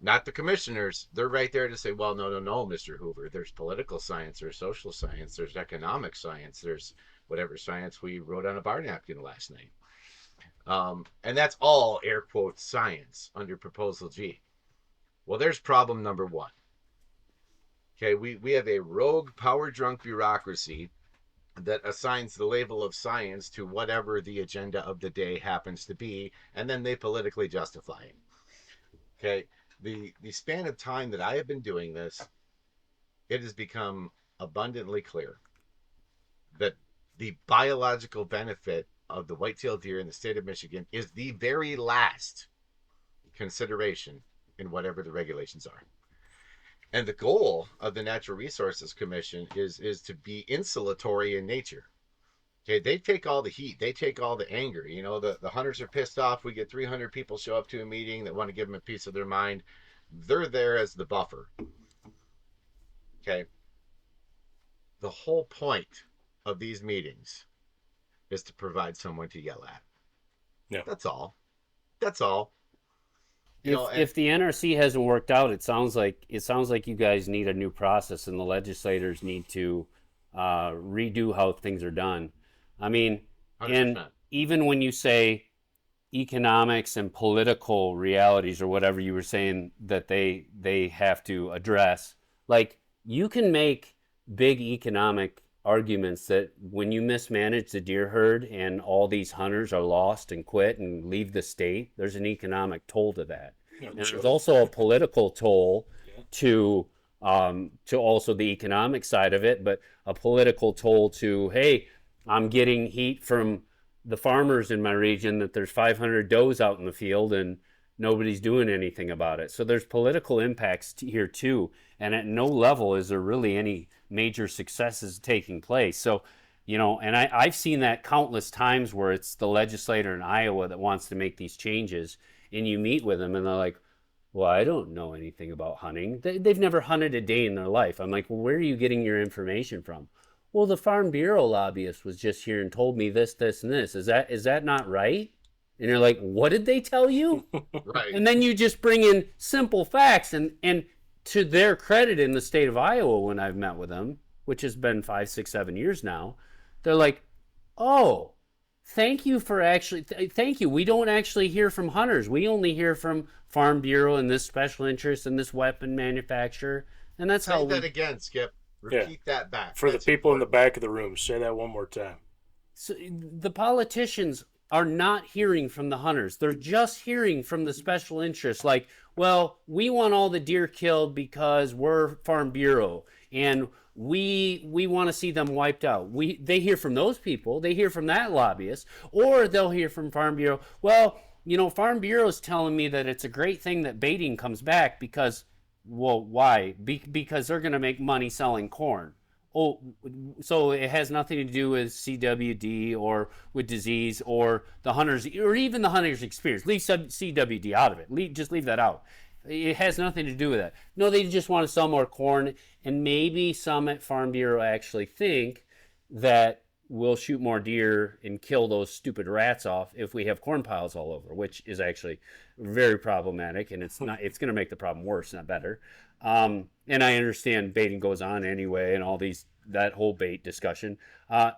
C: Not the commissioners. They're right there to say, well, no, Mr. Hoover. There's political science, there's social science, there's economic science, there's whatever science we wrote on a bar napkin last night. And that's all air quotes science under Proposal G. Well, there's problem number one. Okay, we have a rogue, power-drunk bureaucracy that assigns the label of science to whatever the agenda of the day happens to be, and then they politically justify it. Okay, the span of time that I have been doing this, it has become abundantly clear that the biological benefit of the whitetail deer in the state of Michigan is the very last consideration in whatever the regulations are. And the goal of the Natural Resources Commission is to be insulatory in nature. Okay, they take all the heat, they take all the anger. You know, the hunters are pissed off. We get 300 people show up to a meeting that want to give them a piece of their mind. They're there as the buffer. Okay. The whole point of these meetings is to provide someone to yell at.
B: Yeah.
C: That's all. That's all.
D: If the NRC hasn't worked out, it sounds like you guys need a new process, and the legislators need to redo how things are done. I mean,
C: 100%.
D: and even when you say economics and political realities or whatever you were saying that they have to address, like, you can make big economic arguments that when you mismanage the deer herd and all these hunters are lost and quit and leave the state, there's an economic toll to that.
B: Yeah,
D: and
B: sure.
D: there's also a political toll to also the economic side of it, but a political toll to, hey, I'm getting heat from the farmers in my region that there's 500 does out in the field and nobody's doing anything about it. So there's political impacts here too. And at no level is there really any major successes taking place. So, and I've seen that countless times where it's the legislator in Iowa that wants to make these changes, and you meet with them and they're like, well, I don't know anything about hunting. They've never hunted a day in their life. I'm like, well, where are you getting your information from? Well, the Farm Bureau lobbyist was just here and told me this, and this. Is that not right? And you're like, what did they tell you?
C: Right.
D: And then you just bring in simple facts. And to their credit, in the state of Iowa, when I've met with them, which has been 5, 6, 7 years now, they're like, oh, thank you. We don't actually hear from hunters. We only hear from Farm Bureau and this special interest and this weapon manufacturer. And that's
C: Say that again, Skip. Repeat that back.
B: For
C: That's
B: the people in the
C: important.
B: back of the room, say that one more time.
D: So the politicians are not hearing from the hunters. They're just hearing from the special interests. Like, well, we want all the deer killed because we're Farm Bureau and we want to see them wiped out. They hear from those people. They hear from that lobbyist, or they'll hear from Farm Bureau. Well, Farm Bureau is telling me that it's a great thing that baiting comes back because, well, why? Because they're going to make money selling corn. Oh, so it has nothing to do with CWD or with disease or the hunters, or even the hunters' experience. Leave CWD out of it. Just leave that out. It has nothing to do with that. No, they just want to sell more corn, and maybe some at Farm Bureau actually think that we'll shoot more deer and kill those stupid rats off if we have corn piles all over, which is actually very problematic, and it's going to make the problem worse, not better. And I understand baiting goes on anyway, and that whole bait discussion.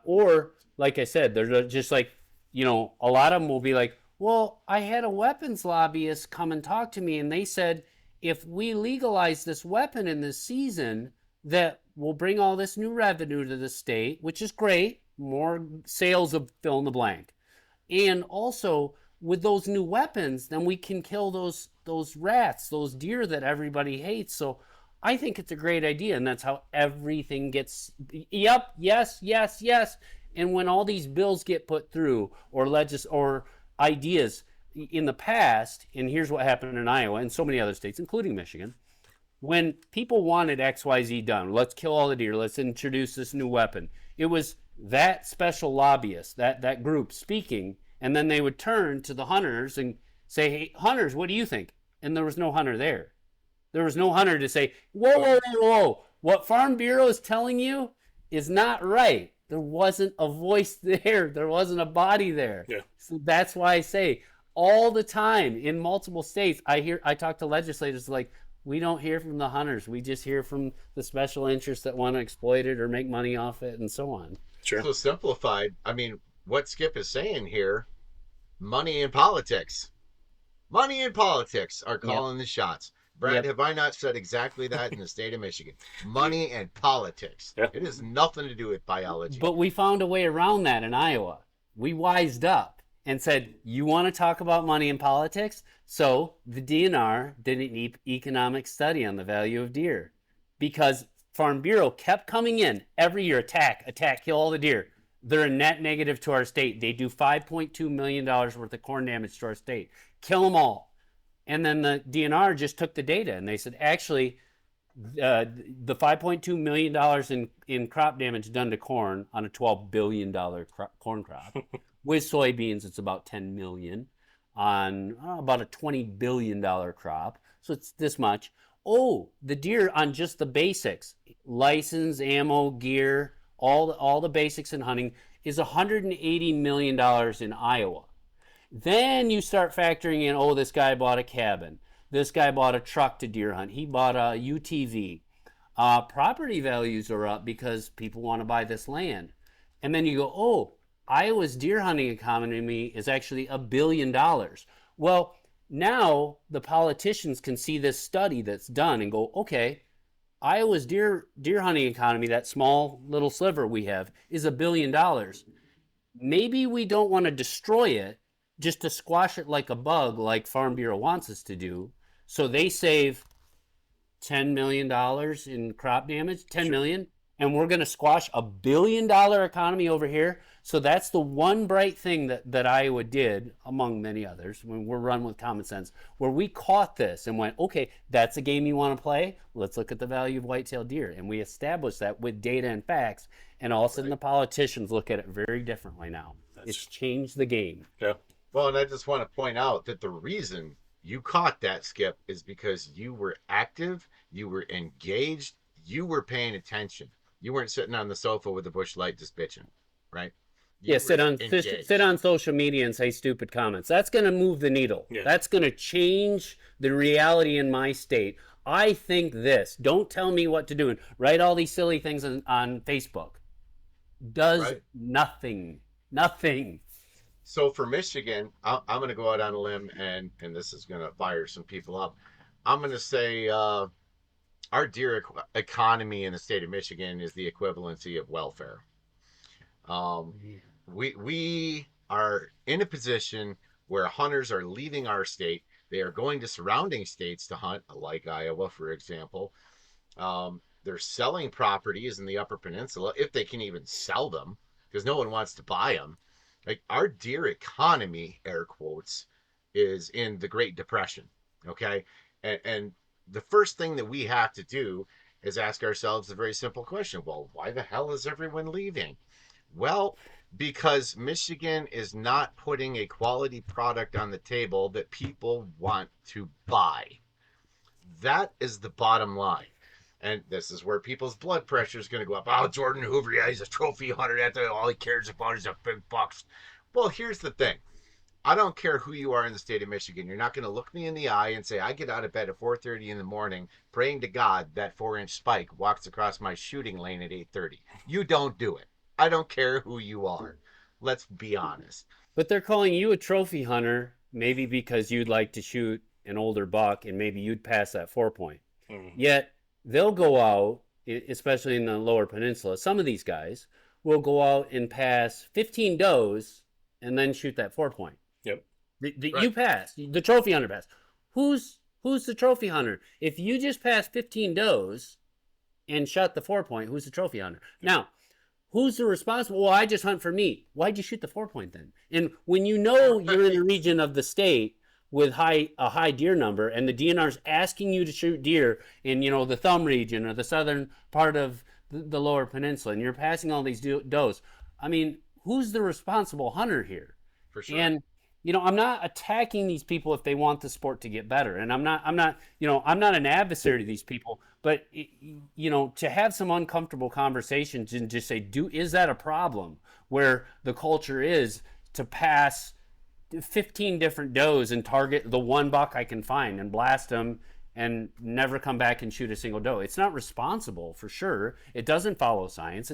D: Or, like I said, they're just like, a lot of them will be like, well, I had a weapons lobbyist come and talk to me, and they said, if we legalize this weapon in this season, that will bring all this new revenue to the state, which is great, more sales of fill in the blank. And also, with those new weapons, then we can kill those rats, those deer that everybody hates. So I think it's a great idea, and that's how everything gets, yep, yes. And when all these bills get put through, or ideas in the past, and here's what happened in Iowa and so many other states, including Michigan, when people wanted XYZ done, let's kill all the deer, let's introduce this new weapon, it was that special lobbyist, that group speaking, and then they would turn to the hunters and say, hey, hunters, what do you think? And there was no hunter there. There was no hunter to say, whoa, whoa, whoa, whoa, what Farm Bureau is telling you is not right. There wasn't a voice there. There wasn't a body there.
B: Yeah.
D: So that's why I say all the time in multiple states, I talk to legislators like, we don't hear from the hunters. We just hear from the special interests that want to exploit it or make money off it and so on.
B: Sure.
C: So simplified, I mean, what Skip is saying here, money and politics. Money and politics are calling the shots. Brad, have I not said exactly that in the state of Michigan? Money and politics.
B: Yeah.
C: It has nothing to do with biology.
D: But we found a way around that in Iowa. We wised up and said, you want to talk about money and politics? So the DNR did an economic study on the value of deer because Farm Bureau kept coming in every year, attack, kill all the deer. They're a net negative to our state. They do $5.2 million worth of corn damage to our state. Kill them all. And then the DNR just took the data and they said, actually, the $5.2 million in crop damage done to corn on a $12 billion corn crop. With soybeans, it's about $10 million on about a $20 billion crop. So it's this much. Oh, the deer on just the basics, license, ammo, gear, all the basics in hunting is $180 million in Iowa. Then you start factoring in, oh, this guy bought a cabin. This guy bought a truck to deer hunt. He bought a UTV. Property values are up because people want to buy this land. And then you go, oh, Iowa's deer hunting economy is actually $1 billion. Well, now the politicians can see this study that's done and go, okay, Iowa's deer hunting economy, that small little sliver we have, is $1 billion. Maybe we don't want to destroy it just to squash it like a bug, like Farm Bureau wants us to do. So they save $10 million in crop damage, $10 million, and we're going to squash $1 billion economy over here. So that's the one bright thing that Iowa did, among many others, when we're run with common sense, where we caught this and went, okay, that's a game you want to play? Let's look at the value of whitetail deer. And we established that with data and facts, and all of a sudden the politicians look at it very differently now. It's changed the game.
B: Yeah.
C: Well, and I just want to point out that the reason you caught that, Skip, is because you were active, you were engaged, you were paying attention. You weren't sitting on the sofa with a bush light just bitching, right?
D: Sit on social media and say stupid comments. That's going to move the needle.
B: Yeah.
D: That's going to change the reality in my state. I think this. Don't tell me what to do. And write all these silly things on Facebook. Does nothing. Nothing.
C: So for Michigan, I'm going to go out on a limb, and this is going to fire some people up. I'm going to say our deer economy in the state of Michigan is the equivalency of welfare. We are in a position where hunters are leaving our state. They are going to surrounding states to hunt, like Iowa, for example. They're selling properties in the Upper Peninsula, if they can even sell them, because no one wants to buy them. Like, our deer economy, air quotes, is in the Great Depression, okay? And the first thing that we have to do is ask ourselves the very simple question, well, why the hell is everyone leaving? Well, because Michigan is not putting a quality product on the table that people want to buy. That is the bottom line. And this is where people's blood pressure is going to go up. Oh, Jordan Hoover, yeah, he's a trophy hunter. That's all he cares about is a big bucks. Well, here's the thing. I don't care who you are in the state of Michigan. You're not going to look me in the eye and say, I get out of bed at 4:30 in the morning praying to God that 4-inch spike walks across my shooting lane at 8:30. You don't do it. I don't care who you are. Let's be honest.
D: But they're calling you a trophy hunter, maybe because you'd like to shoot an older buck and maybe you'd pass that 4-point. Yet they'll go out, especially in the Lower Peninsula, some of these guys will go out and pass 15 does and then shoot that 4-point.
B: Yep.
C: Right.
D: You pass. The trophy hunter pass. Who's the trophy hunter? If you just passed 15 does and shot the 4-point, who's the trophy hunter? Now, who's the responsible? Well, I just hunt for meat. Why'd you shoot the 4-point then? And when you know you're in a region of the state with a high deer number, and the DNR's asking you to shoot deer in, the thumb region or the southern part of the Lower Peninsula, and you're passing all these does, I mean, who's the responsible hunter here?
C: For sure.
D: And I'm not attacking these people if they want the sport to get better, and I'm not, I'm not an adversary to these people. But to have some uncomfortable conversations and just say, is that a problem? Where the culture is to pass 15 different does and target the one buck I can find and blast them and never come back and shoot a single doe. It's not responsible, for sure. It doesn't follow science.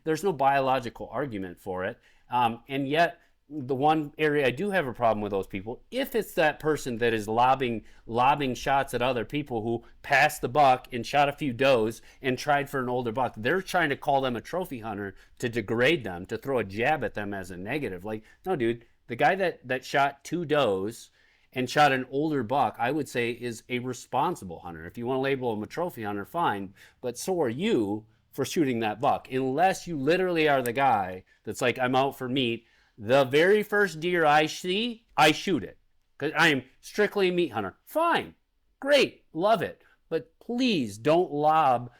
D: There's no biological argument for it. And yet, the one area I do have a problem with those people, if it's that person that is lobbing shots at other people who passed the buck and shot a few does and tried for an older buck, they're trying to call them a trophy hunter to degrade them, to throw a jab at them as a negative. Like, no, dude, the guy that shot 2 does and shot an older buck, I would say is a responsible hunter. If you want to label him a trophy hunter, fine, but so are you for shooting that buck, unless you literally are the guy that's like, I'm out for meat. The very first deer I see, I shoot it, because I am strictly a meat hunter. Fine, great, love it, but please don't lob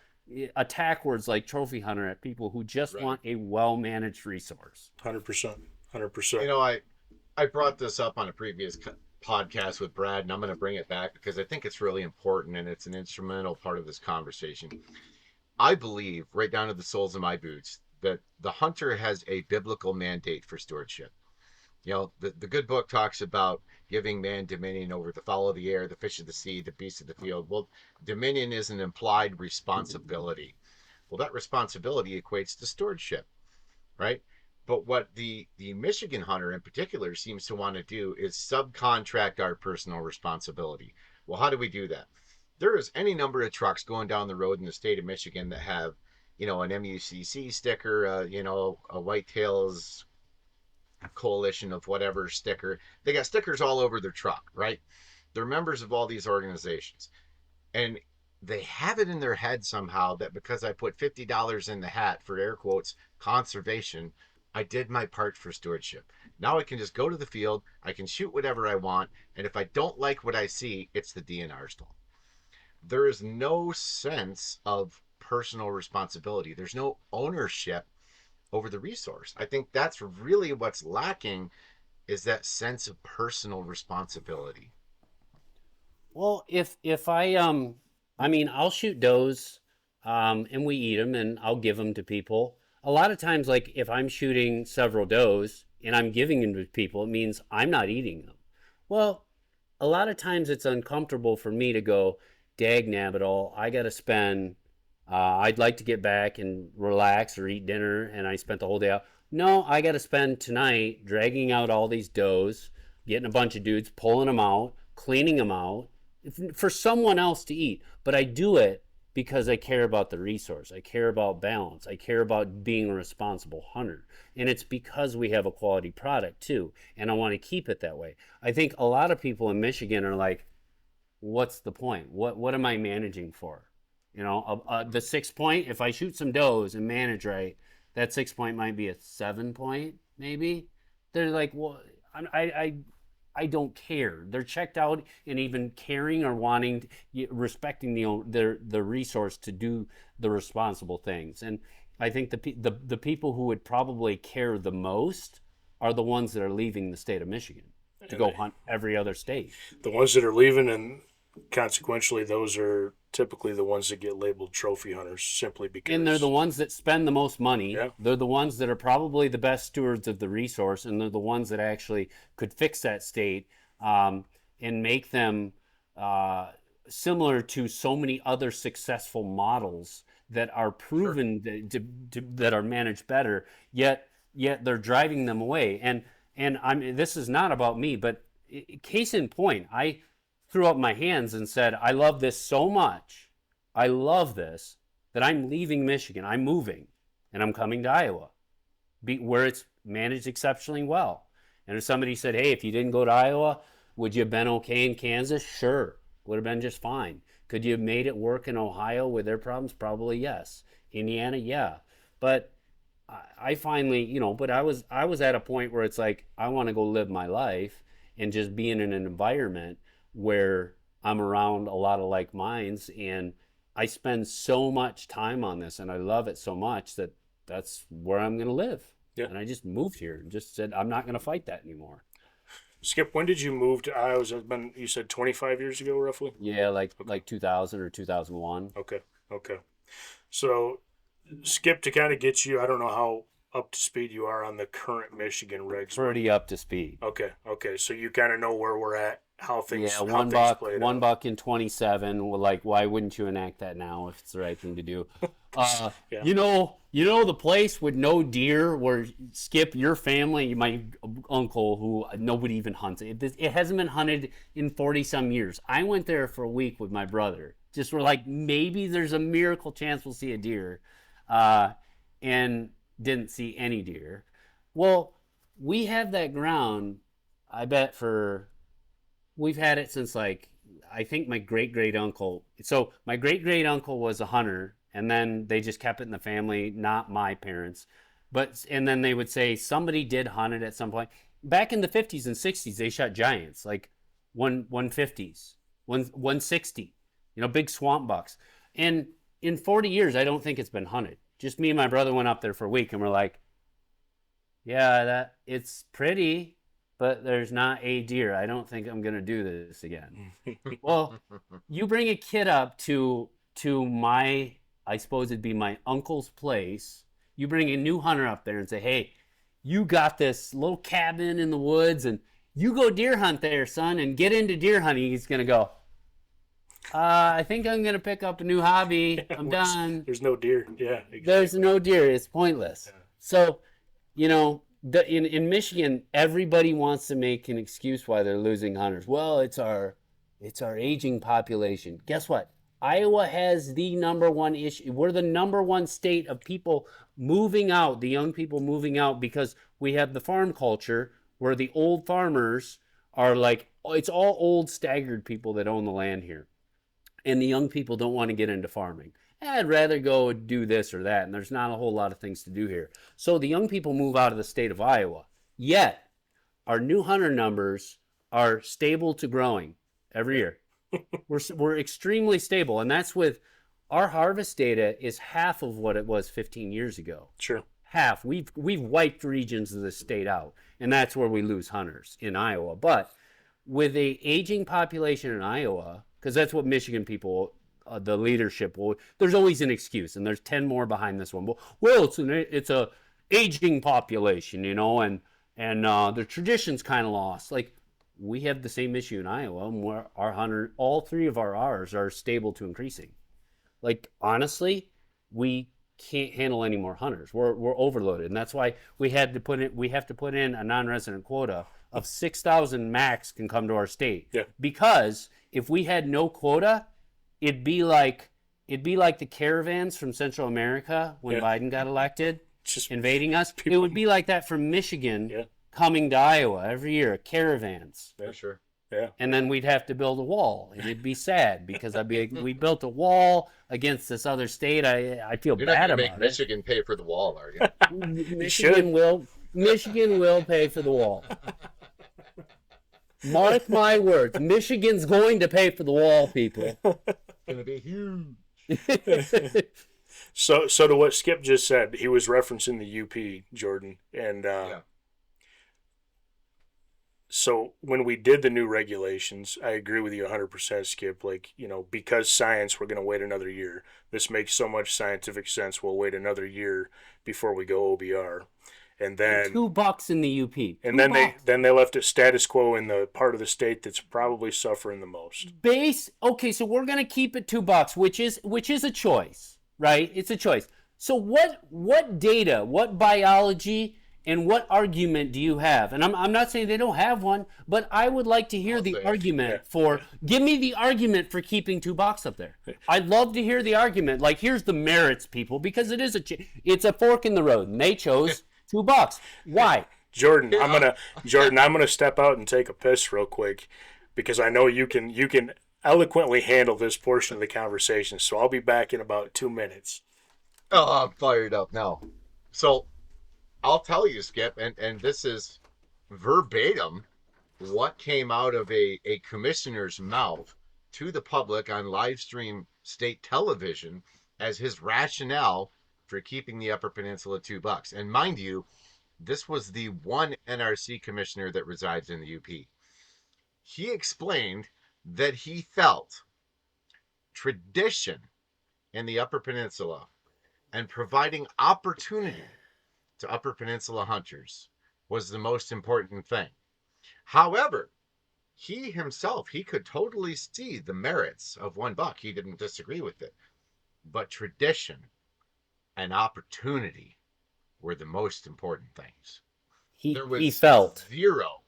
D: attack words like trophy hunter at people who just want a well-managed resource.
B: 100%. 100%.
C: You know, I brought this up on a previous podcast with Brad, and I'm going to bring it back because I think it's really important and it's an instrumental part of this conversation. I believe, right down to the soles of my boots, that the hunter has a biblical mandate for stewardship. You know, the good book talks about giving man dominion over the fowl of the air, the fish of the sea, the beasts of the field. Well, dominion is an implied responsibility. Well, that responsibility equates to stewardship, right? But what the Michigan hunter in particular seems to want to do is subcontract our personal responsibility. Well, how do we do that? There is any number of trucks going down the road in the state of Michigan that have, an MUCC sticker, a Whitetail's coalition of whatever sticker. They got stickers all over their truck, right? They're members of all these organizations. And they have it in their head somehow that because I put $50 in the hat for air quotes conservation, I did my part for stewardship. Now I can just go to the field, I can shoot whatever I want, and if I don't like what I see, it's the DNR stall. There is no sense of personal responsibility. There's no ownership over the resource. I think that's really what's lacking, is that sense of personal responsibility.
D: Well, if I'll shoot does, and we eat them, and I'll give them to people. A lot of times, like if I'm shooting several does and I'm giving them to people, it means I'm not eating them. Well, a lot of times it's uncomfortable for me to go, dag nabbit all, I got to spend, I'd like to get back and relax or eat dinner, and I spent the whole day out. No, I got to spend tonight dragging out all these does, getting a bunch of dudes, pulling them out, cleaning them out for someone else to eat. But I do it because I care about the resource. I care about balance. I care about being a responsible hunter. And it's because we have a quality product too. And I want to keep it that way. I think a lot of people in Michigan are like, what's the point? What am I managing for? The 6 point, if I shoot some does and manage right, that 6 point might be a 7 point, maybe. They're like, well, I don't care. They're checked out in even caring or wanting, respecting the resource to do the responsible things. And I think the people who would probably care the most are the ones that are leaving the state of Michigan to go hunt every other state.
B: The ones that are leaving, and consequentially, those are typically the ones that get labeled trophy hunters, simply because.
D: And they're the ones that spend the most money.
B: Yeah.
D: They're the ones that are probably the best stewards of the resource, and they're the ones that actually could fix that state and make them similar to so many other successful models that are proven that are managed better. Yet they're driving them away. And this is not about me, but case in point, I threw up my hands and said, I love this so much. I love this that I'm leaving Michigan. I'm moving and I'm coming to Iowa, where it's managed exceptionally well. And if somebody said, hey, if you didn't go to Iowa, would you have been okay in Kansas? Sure. Would have been just fine. Could you have made it work in Ohio with their problems? Probably yes. Indiana, yeah. But I finally, but I was at a point where it's like, I want to go live my life and just be in an environment where I'm around a lot of like minds, and I spend so much time on this and I love it so much that that's where I'm going to live.
B: Yeah.
D: And I just moved here and just said, I'm not going to fight that anymore.
B: Skip, when did you move to Iowa? Has it been, you said 25 years ago, roughly?
D: Yeah, like 2000 or 2001.
B: Okay. Okay. So, Skip, to kind of get you, I don't know how up to speed you are on the current Michigan regs.
D: Pretty up to speed.
B: Okay. Okay. So you kind of know where we're at, how things,
D: Yeah,
B: how things played out.
D: $1 in 27. Well, like, why wouldn't you enact that now if it's the right thing to do?
B: Yeah.
D: You know the place with no deer where Skip, your family, my uncle, who nobody even hunts. It hasn't been hunted in 40 some years. I went there for a week with my brother. Just we're like, maybe there's a miracle chance we'll see a deer, and didn't see any deer. Well, we have that ground, I bet we've had it since like, I think my great uncle. So my great uncle was a hunter, and then they just kept it in the family, not my parents. And then they would say somebody did hunt it at some point. Back in the 50s and 60s, they shot giants, like 150s, 160, big swamp bucks. And in 40 years, I don't think it's been hunted. Just me and my brother went up there for a week, and we're like, yeah, it's pretty, but there's not a deer. I don't think I'm going to do this again. Well, you bring a kid up to my, I suppose it'd be my uncle's place. You bring a new hunter up there and say, hey, you got this little cabin in the woods, and you go deer hunt there, son, and get into deer hunting. He's going to go, I think I'm going to pick up a new hobby. I'm done.
B: There's no deer. Yeah. Exactly.
D: There's no deer. It's pointless. Yeah. So, in Michigan, everybody wants to make an excuse why they're losing hunters. Well, it's our aging population. Guess what? Iowa has the number one issue. We're the number one state of people moving out, the young people moving out, because we have the farm culture where the old farmers are like, it's all old staggered people that own the land here. And the young people don't want to get into farming. I'd rather go do this or that, and there's not a whole lot of things to do here. So the young people move out of the state of Iowa. Yet, our new hunter numbers are stable to growing every year. We're extremely stable, and that's with our harvest data is half of what it was 15 years ago.
B: Sure.
D: Half. We've wiped regions of the state out, and that's where we lose hunters in Iowa. But with a aging population in Iowa, because that's what Michigan people, the leadership will. There's always an excuse, and there's 10 more behind this one. Well, it's a aging population, and the tradition's kind of lost. Like, we have the same issue in Iowa, where all three of our R's are stable to increasing. Like, honestly, we can't handle any more hunters. We're overloaded, and that's why we have to put in a non-resident quota of 6,000 max can come to our state.
B: Yeah. Because
D: if we had no quota, it'd be like the caravans from Central America when Biden got elected, just invading us. It would be like that from Michigan coming to Iowa every year, caravans.
C: Yeah, sure.
B: Yeah.
D: And then we'd have to build a wall, and it'd be sad because we built a wall against this other state. I feel
C: You're
D: bad
C: not
D: about
C: make
D: it.
C: Michigan pay for the wall, are you?
D: Michigan will pay for the wall. Mark my words, Michigan's going to pay for the wall, people.
C: Gonna be huge.
B: So to what Skip just said, he was referencing the UP, Jordan, and so when we did the new regulations, I agree with you 100%, Skip. Like, because science, we're going to wait another year. This makes so much scientific sense. We'll wait another year before we go OBR. And then
D: $2 in the UP.
B: And then they left it status quo in the part of the state that's probably suffering the most.
D: Okay, so we're going to keep it $2, which is a choice, right? It's a choice. So what data, what biology, and what argument do you have? And I'm not saying they don't have one, but I would like to hear the argument give me the argument for keeping $2 up there. I'd love to hear the argument. Like, here's the merits, people, because it's a fork in the road, and they chose $2. Why?
B: Jordan, I'm gonna step out and take a piss real quick, because I know you can eloquently handle this portion of the conversation. So I'll be back in about 2 minutes.
C: Oh, I'm fired up now. So I'll tell you, Skip, and this is verbatim what came out of a commissioner's mouth to the public on live stream state television as his rationale for keeping the Upper Peninsula $2. And mind you, This was the one NRC commissioner that resides in the UP. He explained that he felt tradition in the Upper Peninsula and providing opportunity to Upper Peninsula hunters was the most important thing. However, he himself, he could totally see the merits of one buck. He didn't disagree with it. But tradition and opportunity were the most important things. There was
D: He felt.
C: zero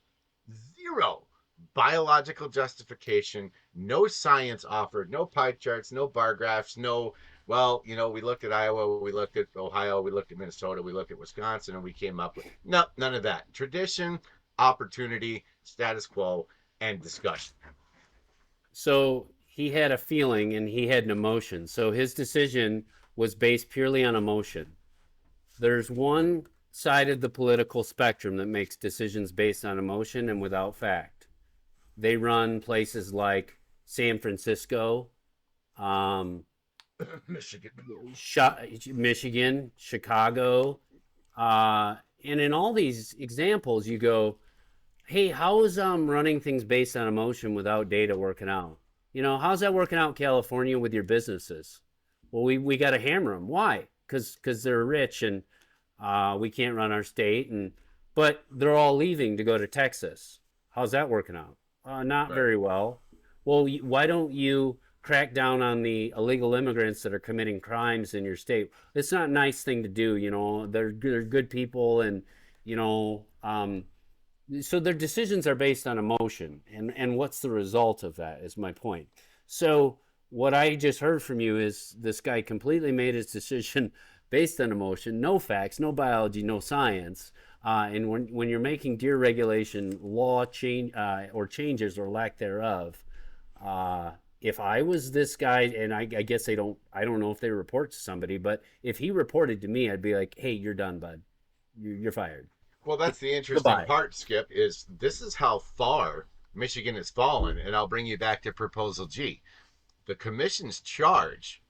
C: biological justification, no science offered, no pie charts, no bar graphs, no, well, we looked at Iowa, we looked at Ohio, we looked at Minnesota, we looked at Wisconsin, and we came up with, no, none of that. Tradition, opportunity, status quo, and discussion.
D: So he had a feeling and he had an emotion. So his decision was based purely on emotion. There's one side of the political spectrum that makes decisions based on emotion and without fact. They run places like San Francisco, Michigan, Chicago. And in all these examples, you go, hey, how is running things based on emotion without data working out? How's that working out in California with your businesses? Well, we got to hammer them. Why? Because they're rich and we can't run our state, but they're all leaving to go to Texas. How's that working out? Not
C: Right.
D: very well. Well, why don't you crack down on the illegal immigrants that are committing crimes in your state? It's not a nice thing to do. They're good people, and so their decisions are based on emotion, and what's the result of that is my point. So what I just heard from you is this guy completely made his decision based on emotion, no facts, no biology, no science. And when you're making deer regulation law change or changes or lack thereof, if I was this guy, and I guess I don't know if they report to somebody, but if he reported to me, I'd be like, hey, you're done, bud. You're fired.
C: Well, that's the interesting
D: Goodbye.
C: part, Skip, is this is how far Michigan has fallen. And I'll bring you back to Proposal G. The commission's charge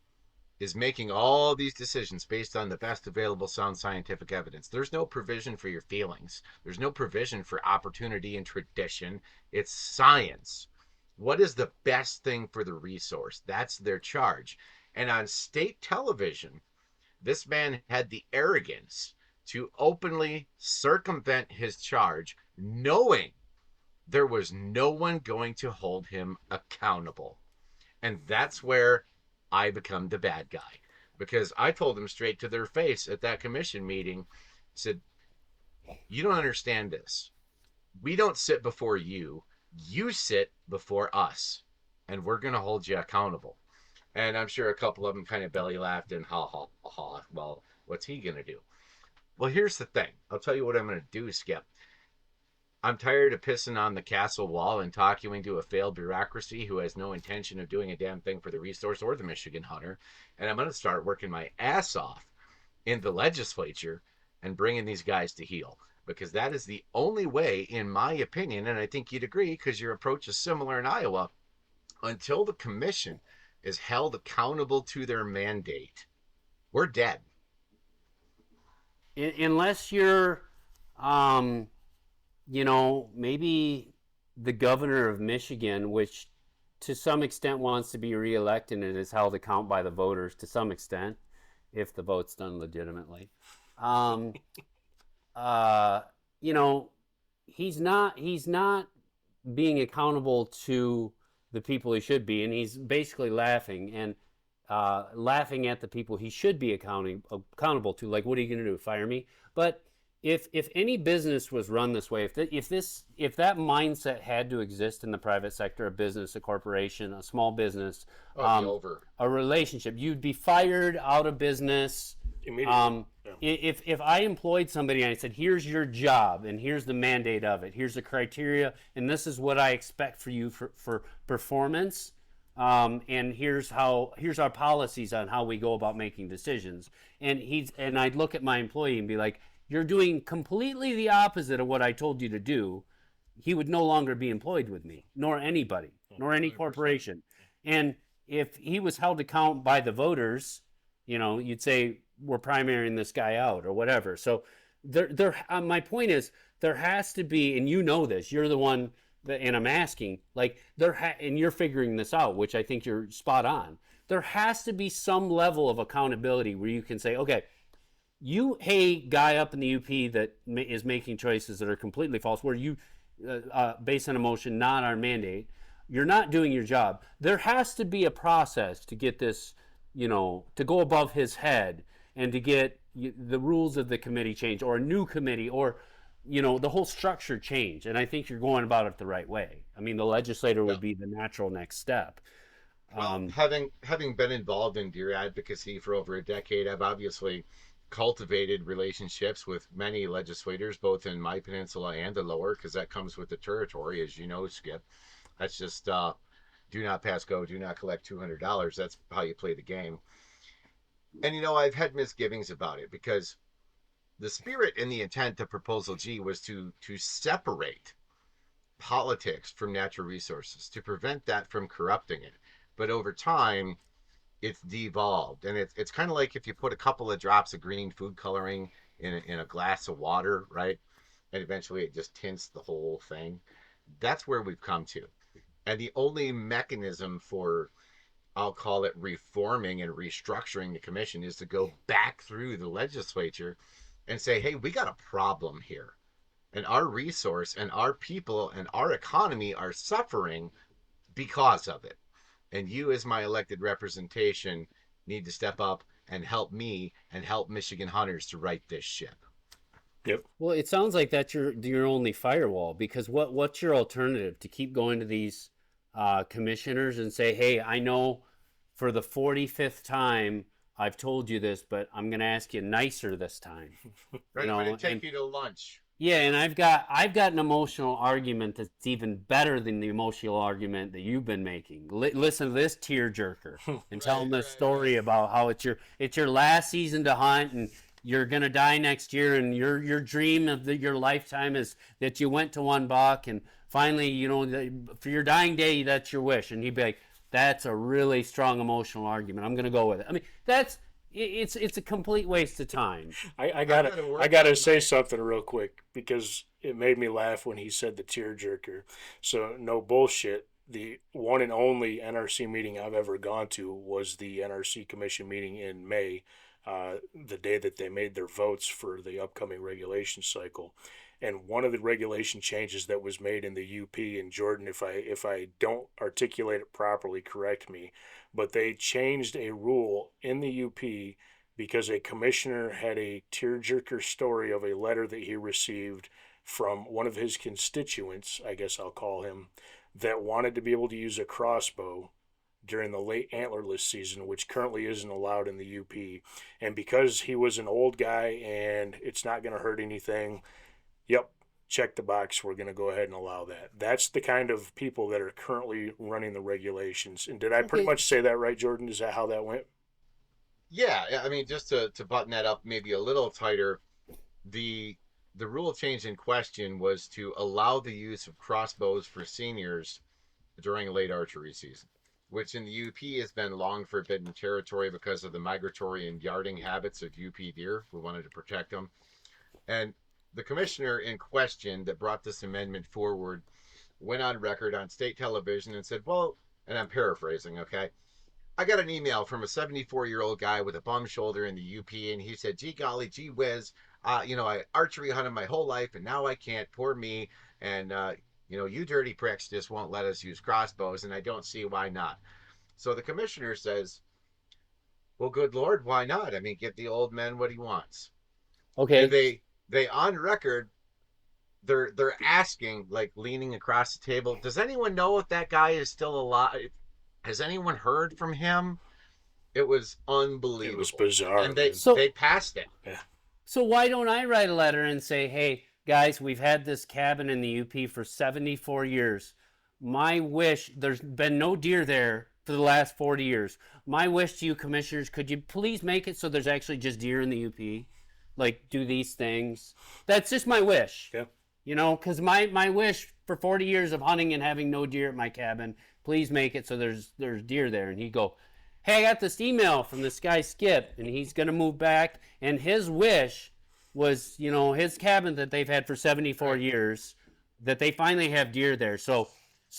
C: is making all these decisions based on the best available sound scientific evidence. There's no provision for your feelings. There's no provision for opportunity and tradition. It's science. What is the best thing for the resource? That's their charge. And on state television, this man had the arrogance to openly circumvent his charge, knowing there was no one going to hold him accountable. And that's where I become the bad guy, because I told them straight to their face at that commission meeting, said, you don't understand this. We don't sit before you. You sit before us, and we're going to hold you accountable. And I'm sure a couple of them kind of belly laughed and ha, ha, ha. Well, what's he going to do? Well, here's the thing. I'll tell you what I'm going to do, Skip. I'm tired of pissing on the castle wall and talking to a failed bureaucracy who has no intention of doing a damn thing for the resource or the Michigan hunter. And I'm going to start working my ass off in the legislature and bringing these guys to heel, because that is the only way, in my opinion, and I think you'd agree because your approach is similar in Iowa, until the commission is held accountable to their mandate, we're dead.
D: Unless you're maybe the governor of Michigan, which to some extent wants to be reelected and is held account by the voters to some extent, if the vote's done legitimately. He's not being accountable to the people he should be, and he's basically laughing at the people he should be accountable to. Like, what are you going to do? Fire me? But if any business was run this way, if that mindset had to exist in the private sector, a business, a corporation, a small business, a relationship, you'd be fired, out of business
B: immediately.
D: If I employed somebody and I said, here's your job and here's the mandate of it, here's the criteria, and this is what I expect for you for performance, and here's our policies on how we go about making decisions, and I'd look at my employee and be like, you're doing completely the opposite of what I told you to do, he would no longer be employed with me, nor anybody, nor any
B: 100%.
D: corporation. And if he was held to account by the voters, you'd say, we're primarying this guy out or whatever. So my point is there has to be, and you know this, you're the one that, and I'm asking, like and you're figuring this out, which I think you're spot on. There has to be some level of accountability where you can say, okay, hey, guy up in the UP that is making choices that are completely false, where you, based on emotion, not our mandate, you're not doing your job. There has to be a process to get this, to go above his head and to get the rules of the committee changed, or a new committee, or the whole structure change. And I think you're going about it the right way. I mean, the legislator would be the natural next step.
C: Well, having been involved in deer advocacy for over a decade, I've obviously cultivated relationships with many legislators, both in my peninsula and the lower, because that comes with the territory, as you know, Skip. That's just do not pass go, do not collect $200. That's how you play the game. And I've had misgivings about it, because the spirit and the intent of Proposal G was to separate politics from natural resources, to prevent that from corrupting it. But over time, it's devolved, and it's kind of like if you put a couple of drops of green food coloring in a glass of water, right? And eventually it just tints the whole thing. That's where we've come to. And the only mechanism for, I'll call it, reforming and restructuring the commission is to go back through the legislature and say, hey, we got a problem here. And our resource and our people and our economy are suffering because of it. And you, as my elected representation, need to step up and help me and help Michigan hunters to right this ship.
B: Yep.
D: Well, it sounds like that's your only firewall, because what's your alternative? To keep going to these commissioners and say, hey, I know for the 45th time I've told you this, but I'm going to ask you nicer this time.
C: Right, I'm going to take you to lunch. Yeah,
D: and I've got an emotional argument that's even better than the emotional argument that you've been making. Listen to this tearjerker and tell them the story about how it's your last season to hunt, and you're gonna die next year, and your dream of your lifetime is that you went to one buck, and finally, for your dying day, that's your wish. And he'd be like, "That's a really strong emotional argument. I'm gonna go with it." I mean, it's a complete waste of time.
B: I gotta say something real quick, because it made me laugh when he said the tearjerker. So no bullshit. The one and only NRC meeting I've ever gone to was the NRC Commission meeting in May, the day that they made their votes for the upcoming regulation cycle. And one of the regulation changes that was made in the UP, and Jordan, if I don't articulate it properly, correct me, but they changed a rule in the UP because a commissioner had a tearjerker story of a letter that he received from one of his constituents, I guess I'll call him, that wanted to be able to use a crossbow during the late antlerless season, which currently isn't allowed in the UP. And because he was an old guy and it's not going to hurt anything, yep, check the box, we're going to go ahead and allow that. That's the kind of people that are currently running the regulations. And did I pretty much say that right, Jordan? Is that how that went?
C: Yeah, I mean, just to button that up maybe a little tighter, the rule change in question was to allow the use of crossbows for seniors during late archery season, which in the UP has been long forbidden territory because of the migratory and yarding habits of UP deer. We wanted to protect them. And the commissioner in question that brought this amendment forward went on record on state television and said, well, and I'm paraphrasing, okay, I got an email from a 74-year-old guy with a bum shoulder in the UP, and he said, gee golly, gee whiz, I archery hunted my whole life, and now I can't, poor me, and, you dirty pricks just won't let us use crossbows, and I don't see why not. So the commissioner says, well, good Lord, why not? I mean, give the old man what he wants.
D: Okay.
C: And they on record, they're asking, like leaning across the table, does anyone know if that guy is still alive? Has anyone heard from him? It was unbelievable.
B: It was bizarre.
C: And they passed it.
B: Yeah.
D: So why don't I write a letter and say, hey, guys, we've had this cabin in the UP for 74 years. My wish, there's been no deer there for the last 40 years. My wish to you, commissioners, could you please make it so there's actually just deer in the UP? Like, do these things. That's just my wish.
B: Yeah.
D: Because my wish for 40 years of hunting and having no deer at my cabin, please make it so there's deer there. And he'd go, hey, I got this email from this guy Skip, and he's going to move back, and his wish was, his cabin that they've had for 74 years, that they finally have deer there. So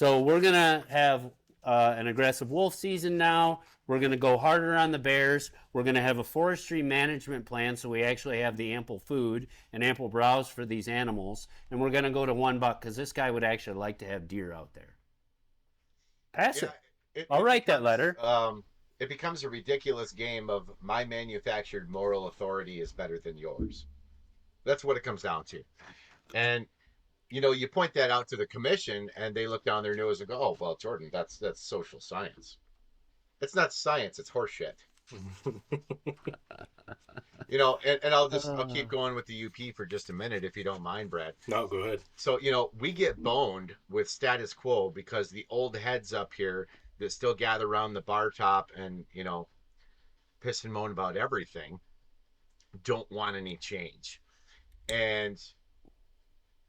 D: we're going to have an aggressive wolf season now. We're going to go harder on the bears. We're going to have a forestry management plan so we actually have the ample food and ample browse for these animals. And we're going to go to 1 buck because this guy would actually like to have deer out there. Pass it. I'll write that letter.
C: It becomes a ridiculous game of my manufactured moral authority is better than yours. That's what it comes down to. And you point that out to the commission and they look down their nose and go, oh, well, Jordan, that's social science. It's not science, it's horseshit. And I'll keep going with the UP for just a minute if you don't mind, Brad.
B: No, go ahead.
C: So, we get boned with status quo because the old heads up here that still gather around the bar top and, piss and moan about everything don't want any change. And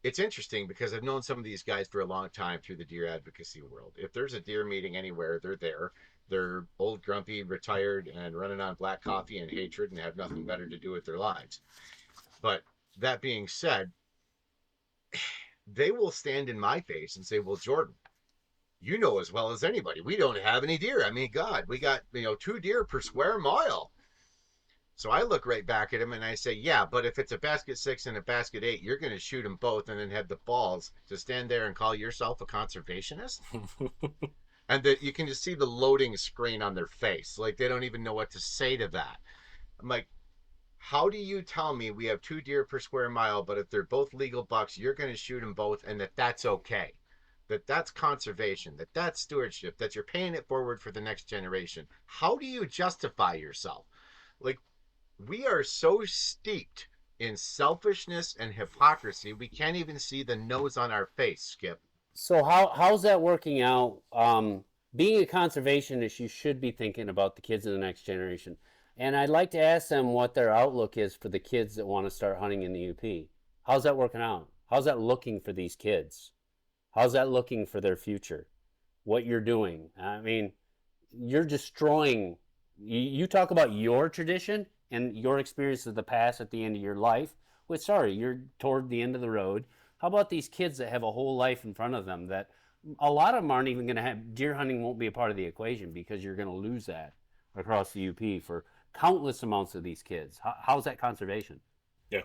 C: it's interesting because I've known some of these guys for a long time through the deer advocacy world. If there's a deer meeting anywhere, they're there. They're old, grumpy, retired, and running on black coffee and hatred and have nothing better to do with their lives. But that being said, they will stand in my face and say, well, Jordan, you know as well as anybody, we don't have any deer. I mean, God, we got, 2 deer per square mile. So I look right back at him and I say, yeah, but if it's a basket 6 and a basket 8, you're going to shoot them both and then have the balls to stand there and call yourself a conservationist? And that you can just see the loading screen on their face. Like they don't even know what to say to that. I'm like, how do you tell me we have 2 deer per square mile, but if they're both legal bucks, you're going to shoot them both and that's okay? That's conservation, that's stewardship, that you're paying it forward for the next generation. How do you justify yourself? Like, we are so steeped in selfishness and hypocrisy, we can't even see the nose on our face, Skip.
D: So how's that working out? Being a conservationist, you should be thinking about the kids of the next generation. And I'd like to ask them what their outlook is for the kids that want to start hunting in the UP. How's that working out? How's that looking for these kids? How's that looking for their future? What you're doing? I mean, you're destroying. You talk about your tradition and your experience of the past at the end of your life. Well, sorry, you're toward the end of the road. How about these kids that have a whole life in front of them that a lot of them aren't even going to have, deer hunting won't be a part of the equation because you're going to lose that across the UP for countless amounts of these kids. How's that conservation?
B: Yeah.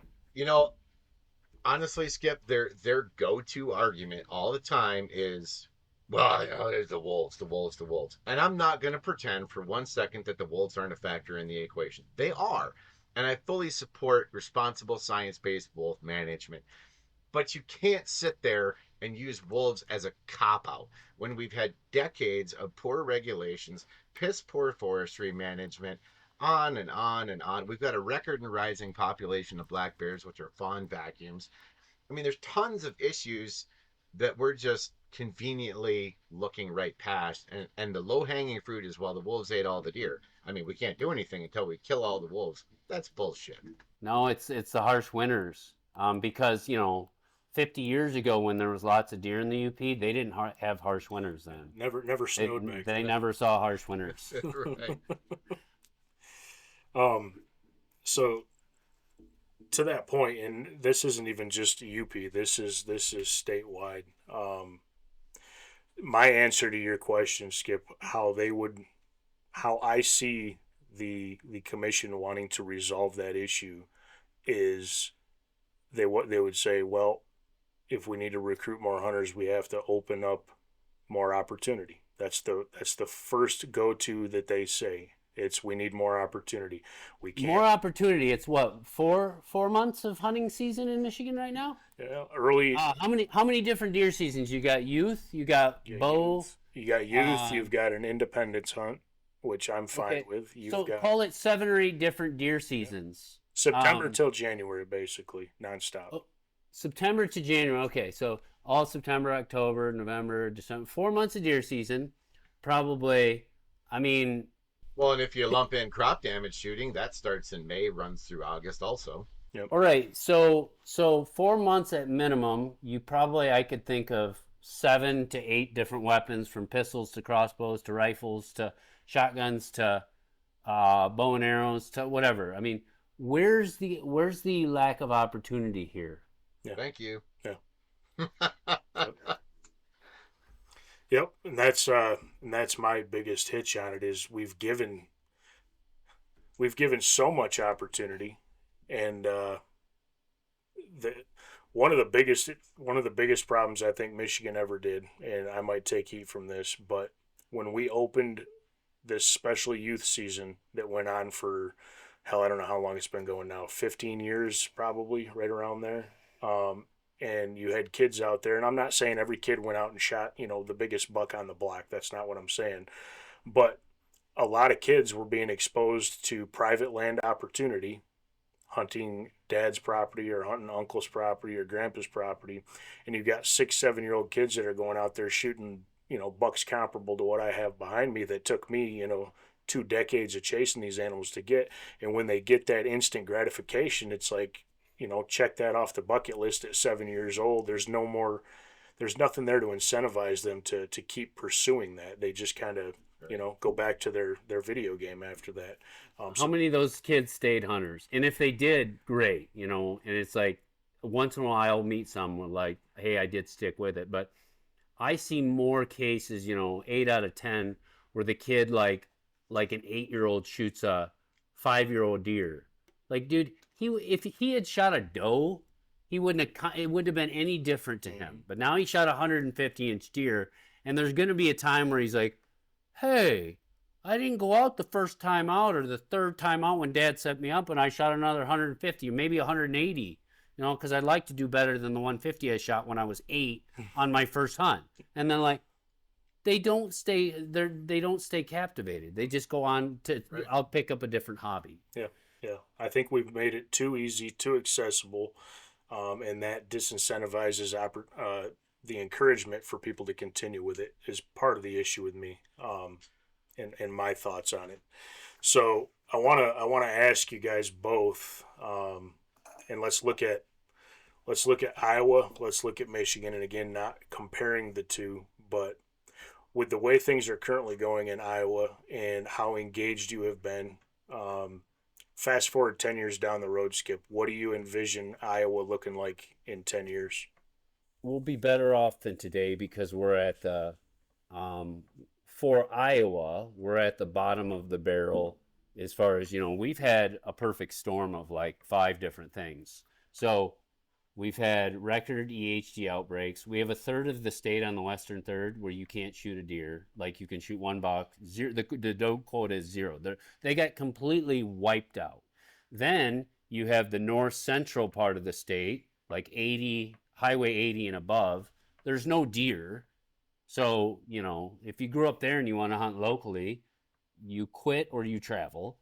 C: Honestly, Skip, their go-to argument all the time is, well, there's the wolves. And I'm not going to pretend for 1 second that the wolves aren't a factor in the equation. They are. And I fully support responsible science-based wolf management. But you can't sit there and use wolves as a cop-out when we've had decades of poor regulations, piss-poor forestry management, on and on and on. We've got a record and rising population of black bears, which are fawn vacuums. I mean, there's tons of issues that we're just conveniently looking right past. And the low-hanging fruit is, well, the wolves ate all the deer. I mean, we can't do anything until we kill all the wolves. That's bullshit.
D: No, it's the harsh winters. Because, 50 years ago when there was lots of deer in the UP, they didn't have harsh winters then.
B: Never snowed back then.
D: They never saw harsh winters.
C: Right.
B: So to that point, and this isn't even just UP, this is statewide. My answer to your question, Skip, how I see the commission wanting to resolve that issue is they would say, well, if we need to recruit more hunters, we have to open up more opportunity. That's the first go-to that they say. It's we need more opportunity. We can't.
D: More opportunity. It's what, 4 months of hunting season in Michigan right now?
B: Yeah, early.
D: How many different deer seasons? You got youth. You got bow.
B: You got youth. You've got an independence hunt, which I'm fine with.
D: Call it 7 or 8 different deer seasons.
B: September till January, basically, nonstop.
D: September to January. Okay, so all September, October, November, December. 4 months of deer season. Probably. I mean.
C: Well, and if you lump in crop damage shooting, that starts in May, runs through August also.
B: Yep.
D: All right. So 4 months at minimum, I could think of 7 to 8 different weapons, from pistols to crossbows to rifles to shotguns to bow and arrows to whatever. I mean, where's the lack of opportunity here?
B: Yeah.
C: Thank you.
B: Yeah. Yep, and that's my biggest hitch on it is we've given so much opportunity, and the one of the biggest problems I think Michigan ever did, and I might take heat from this, but when we opened this special youth season that went on for hell, I don't know how long it's been going now, 15 years probably, right around there. And you had kids out there, and I'm not saying every kid went out and shot, the biggest buck on the block. That's not what I'm saying. But a lot of kids were being exposed to private land opportunity, hunting dad's property or hunting uncle's property or grandpa's property. And you've got 6, 7-year-old kids that are going out there shooting, bucks comparable to what I have behind me that took me, 2 decades of chasing these animals to get. And when they get that instant gratification, it's like, check that off the bucket list at 7 years old. There's nothing there to incentivize them to keep pursuing that. They just kind of, go back to their video game after that.
D: How many of those kids stayed hunters? And if they did, great, and it's like once in a while I'll meet someone like, hey, I did stick with it. But I see more cases, 8 out of 10, where the kid like an 8-year-old shoots a 5-year-old deer. Like, dude, if he had shot a doe, it wouldn't have been any different to him. But now he shot a 150-inch deer, and there's going to be a time where he's like, hey, I didn't go out the first time out or the third time out when Dad set me up, and I shot another 150 or maybe 180, because I'd like to do better than the 150 I shot when I was 8 on my first hunt. And then they don't stay captivated. They just go on to, right. I'll pick up a different hobby.
B: Yeah. Yeah, I think we've made it too easy, too accessible, and that disincentivizes the encouragement for people to continue with it is part of the issue with me, and my thoughts on it. So I wanna ask you guys both, and let's look at Iowa, let's look at Michigan, and again, not comparing the two, but with the way things are currently going in Iowa and how engaged you have been. Fast forward 10 years down the road, Skip, what do you envision Iowa looking like in 10 years?
D: We'll be better off than today because we're at the, for Iowa, we're at the bottom of the barrel as far as, we've had a perfect storm of like 5 different things. So we've had record EHD outbreaks. We have a third of the state on the western third where you can't shoot a deer. Like you can shoot 1 buck. The doe quota is 0. They got completely wiped out. Then you have the north central part of the state, like Highway 80 and above. There's no deer. So, if you grew up there and you want to hunt locally, you quit or you travel.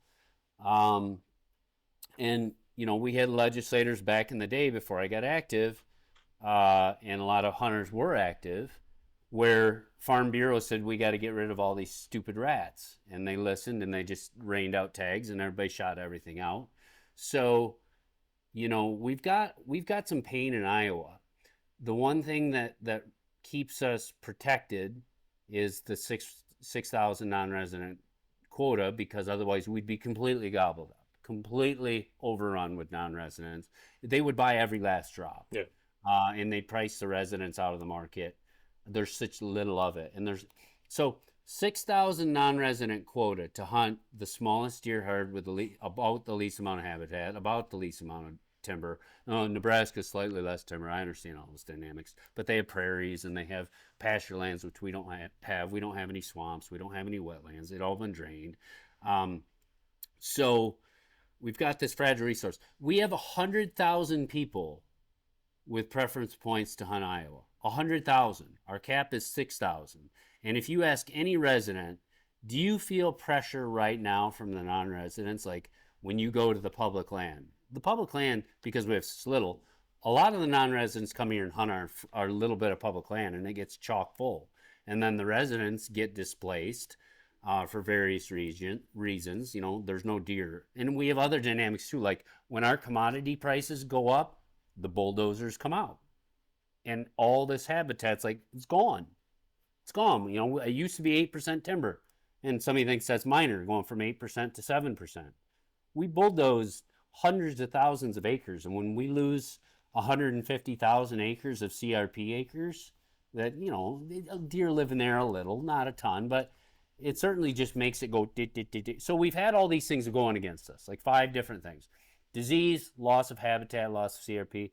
D: And we had legislators back in the day before I got active, and a lot of hunters were active, where Farm Bureau said, we got to get rid of all these stupid rats. And they listened and they just rained out tags and everybody shot everything out. So, we've got some pain in Iowa. The one thing that keeps us protected is the 6,000 non-resident quota, because otherwise we'd be completely gobbled up. Completely overrun with non-residents. They would buy every last drop.
B: Yeah.
D: And they price the residents out of the market. There's such little of it. And there's 6,000 non-resident quota to hunt the smallest deer herd with about the least amount of habitat, about the least amount of timber. Nebraska's slightly less timber. I understand all those dynamics, but they have prairies and they have pasture lands, which we don't have. We don't have any swamps. We don't have any wetlands. They've all been drained. So we've got this fragile resource. We have 100,000 people with preference points to hunt Iowa. 100,000. Our cap is 6,000. And if you ask any resident, do you feel pressure right now from the non-residents? Like when you go to the public land, because we have so little, a lot of the non-residents come here and hunt our little bit of public land, and it gets chock full. And then the residents get displaced for various reasons. There's no deer. And we have other dynamics too. Like when our commodity prices go up, the bulldozers come out. And all this habitat's it's gone. It's gone. It used to be 8% timber. And somebody thinks that's minor, going from 8% to 7%. We bulldozed hundreds of thousands of acres. And when we lose 150,000 acres of CRP acres, that, you know, deer live in there a little, not a ton, but it certainly just makes it go dit, dit, dit, dit. So we've had all these things going against us, like 5 different things. Disease, loss of habitat, loss of CRP,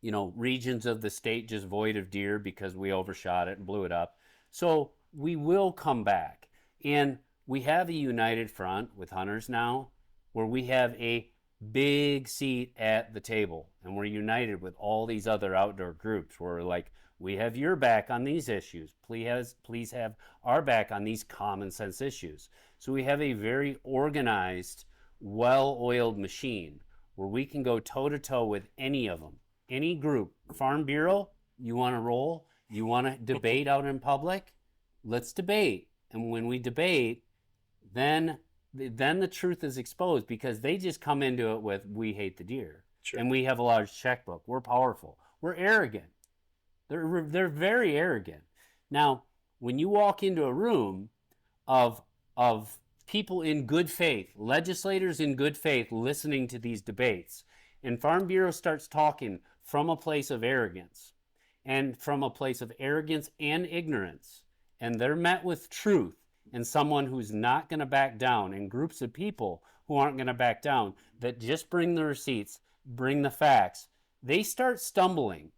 D: you know, regions of the state just void of deer because we overshot it and blew it up. So we will come back. And we have a united front with hunters now where we have a big seat at the table, and we're united with all these other outdoor groups. We're like, we have your back on these issues. Please have our back on these common sense issues. So we have a very organized, well-oiled machine where we can go toe-to-toe with any of them, any group. Farm Bureau, you want to roll? You want to debate out in public? Let's debate. And when we debate, then the truth is exposed, because they just come into it with, we hate the deer.
B: Sure.
D: And we have a large checkbook. We're powerful. We're arrogant. They're very arrogant. Now, when you walk into a room of people in good faith, legislators in good faith listening to these debates, and Farm Bureau starts talking from a place of arrogance, and from a place of arrogance and ignorance, and they're met with truth and someone who's not going to back down, and groups of people who aren't going to back down, that just bring the receipts, bring the facts, they start stumbling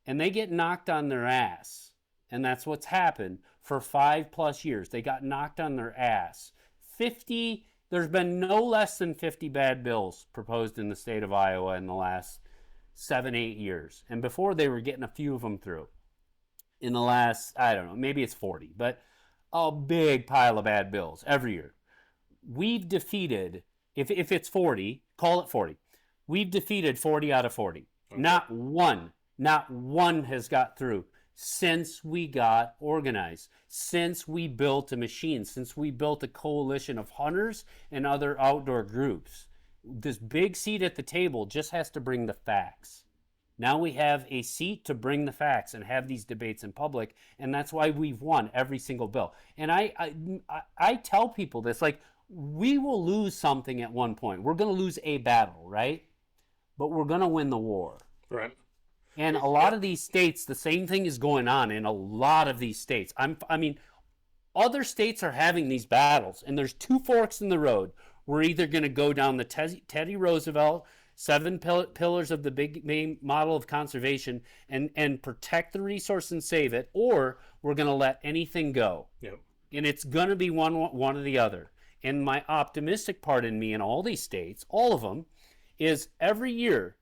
D: and they get knocked on their ass. And that's what's happened for 5+ years. They got knocked on their ass. There's been no less than 50 bad bills proposed in the state of Iowa in the last 7-8 years. And before, they were getting a few of them through. In the last, I don't know, maybe it's 40, but a big pile of bad bills every year. We've defeated, if it's 40, call it 40. We've defeated 40 out of 40. Okay. Not one has got through since we got organized, since we built a machine, since we built a coalition of hunters and other outdoor groups. This big seat at the table just has to bring the facts. Now we have a seat to bring the facts and have these debates in public, and that's why we've won every single bill. And I tell people this, like, we will lose something at one point. We're going to lose a battle, right? But we're going to win the war.
B: Right.
D: And a lot of these states, the same thing is going on in a lot of these states. I mean, other states are having these battles, and there's 2 forks in the road. We're either going to go down the Teddy Roosevelt 7 pillars of the big main model of conservation and protect the resource and save it, or we're going to let anything go.
B: Yep.
D: And it's going to be one or the other. And my optimistic part in me in all these states, all of them, is every year,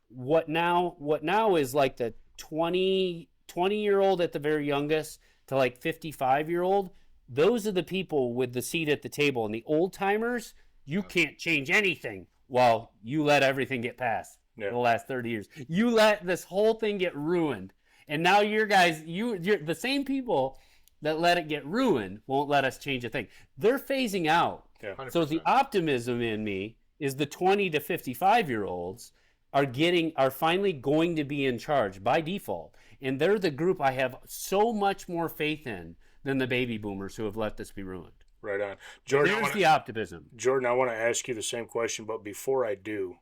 D: what now is like the 20-year-old at the very youngest to like 55-year-old, those are the people with the seat at the table. And the old timers, you can't change anything. Well, you let everything get passed for the last 30 years. You let this whole thing get ruined. And now you're the same people that let it get ruined won't let us change a thing. They're phasing out. Yeah. So the optimism in me is the 20 to 55-year-olds are finally going to be in charge by default. And they're the group I have so much more faith in than the baby boomers who have let this be ruined.
B: Right on. Jordan,
D: there's the optimism.
B: Jordan, I want to ask you the same question, but before I do,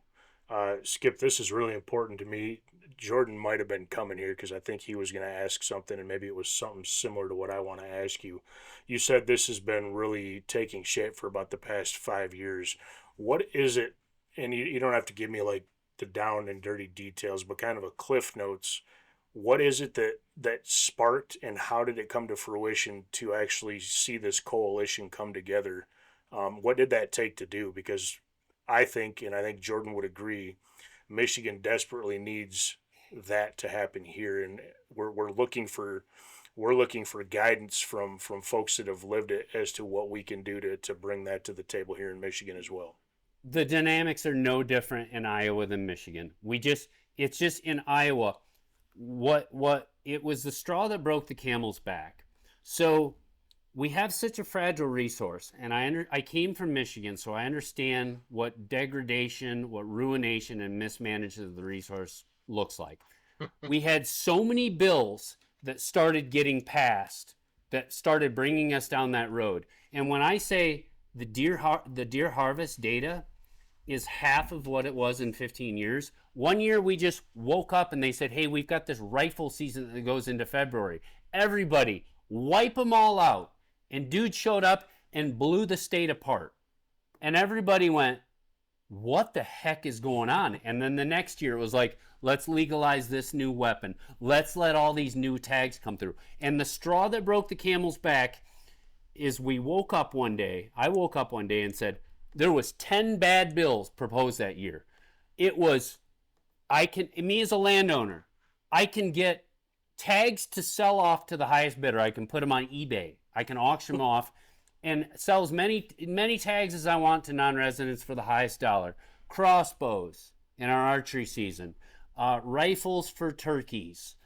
B: Skip, this is really important to me. Jordan might have been coming here because I think he was going to ask something, and maybe it was something similar to what I want to ask you. You said this has been really taking shape for about the past 5 years. What is it, and you don't have to give me like the down and dirty details, but kind of a cliff notes. What is it that sparked, and how did it come to fruition to actually see this coalition come together? What did that take to do? Because I think, and I think Jordan would agree, Michigan desperately needs that to happen here, and we're looking for guidance from folks that have lived it as to what we can do to bring that to the table here in Michigan as well.
D: The dynamics are no different in Iowa than Michigan. It's just in Iowa. What it was the straw that broke the camel's back. So we have such a fragile resource, and I came from Michigan, so I understand what degradation, what ruination and mismanagement of the resource looks like. We had so many bills that started getting passed that started bringing us down that road. And when I say the deer harvest data, is half of what it was in 15 years. One year we just woke up and they said, hey, we've got this rifle season that goes into February. Everybody, wipe them all out. And dude showed up and blew the state apart. And everybody went, what the heck is going on? And then the next year it was like, let's legalize this new weapon. Let's let all these new tags come through. And the straw that broke the camel's back is I woke up one day and said, there was 10 bad bills proposed that year. It was, me as a landowner, I can get tags to sell off to the highest bidder. I can put them on eBay. I can auction them off and sell as many tags as I want to non-residents for the highest dollar. Crossbows in our archery season, rifles for turkeys,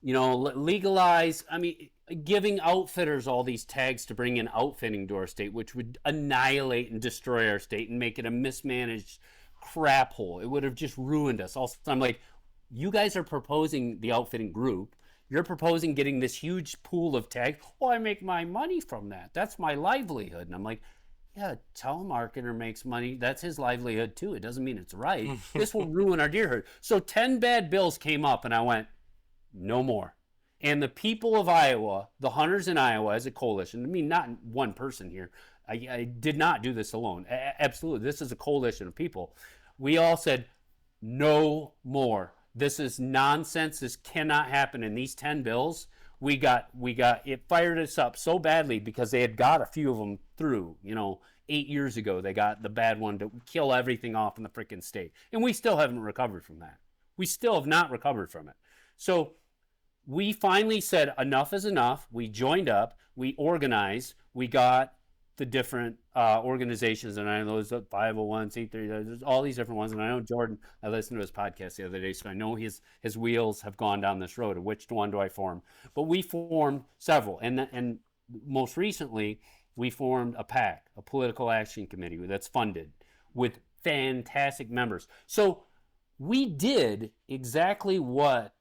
D: legalize, giving outfitters all these tags to bring in outfitting to our state, which would annihilate and destroy our state and make it a mismanaged crap hole. It would have just ruined us. Also, I'm like, you guys are proposing the outfitting group. You're proposing getting this huge pool of tags. Oh, I make my money from that. That's my livelihood. And I'm like, yeah, a telemarketer makes money. That's his livelihood too. It doesn't mean it's right. This will ruin our deer herd. So 10 bad bills came up and I went, no more. And the people of Iowa, the hunters in Iowa as a coalition, not one person here. I did not do this alone. Absolutely. This is a coalition of people. We all said, no more. This is nonsense. This cannot happen. In these 10 bills, it fired us up so badly because they had got a few of them through, 8 years ago. They got the bad one to kill everything off in the freaking state. And we still haven't recovered from that. We still have not recovered from it. So we finally said enough is enough. We joined up. We organized. We got the different organizations, and I know there's 501c3. There's all these different ones. And I know Jordan. I listened to his podcast the other day, so I know his wheels have gone down this road. Of which one do I form? But we formed several, and most recently we formed a PAC, a political action committee that's funded with fantastic members. So we did exactly what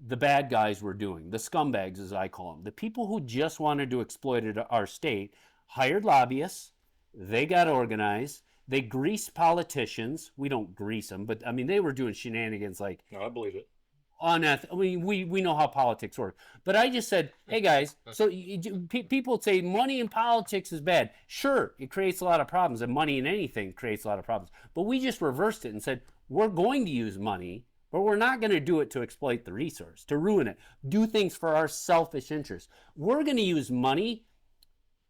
D: the bad guys were doing, the scumbags as I call them, the people who just wanted to exploit our state, hired lobbyists, they got organized, they greased politicians. We don't grease them, but they were doing shenanigans like,
B: no, I believe it.
D: We know how politics work. But I just said, hey guys, so people would say money in politics is bad. Sure, it creates a lot of problems, and money in anything creates a lot of problems. But we just reversed it and said, we're going to use money, but we're not going to do it to exploit the resource, to ruin it, do things for our selfish interests. We're going to use money,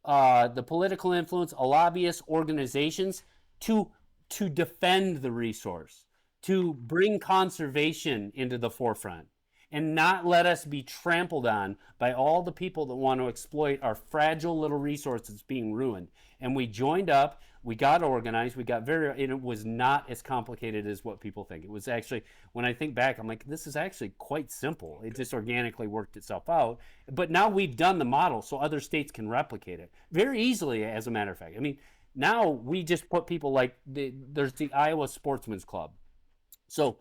D: the political influence, lobbyists, organizations, to defend the resource, to bring conservation into the forefront, and not let us be trampled on by all the people that want to exploit our fragile little resources being ruined. And we joined up. We got organized. And it was not as complicated as what people think. It was actually, when I think back, I'm like, this is actually quite simple. It just organically worked itself out. But now we've done the model so other states can replicate it very easily, as a matter of fact. Now we just put people like, there's the Iowa Sportsman's Club. So,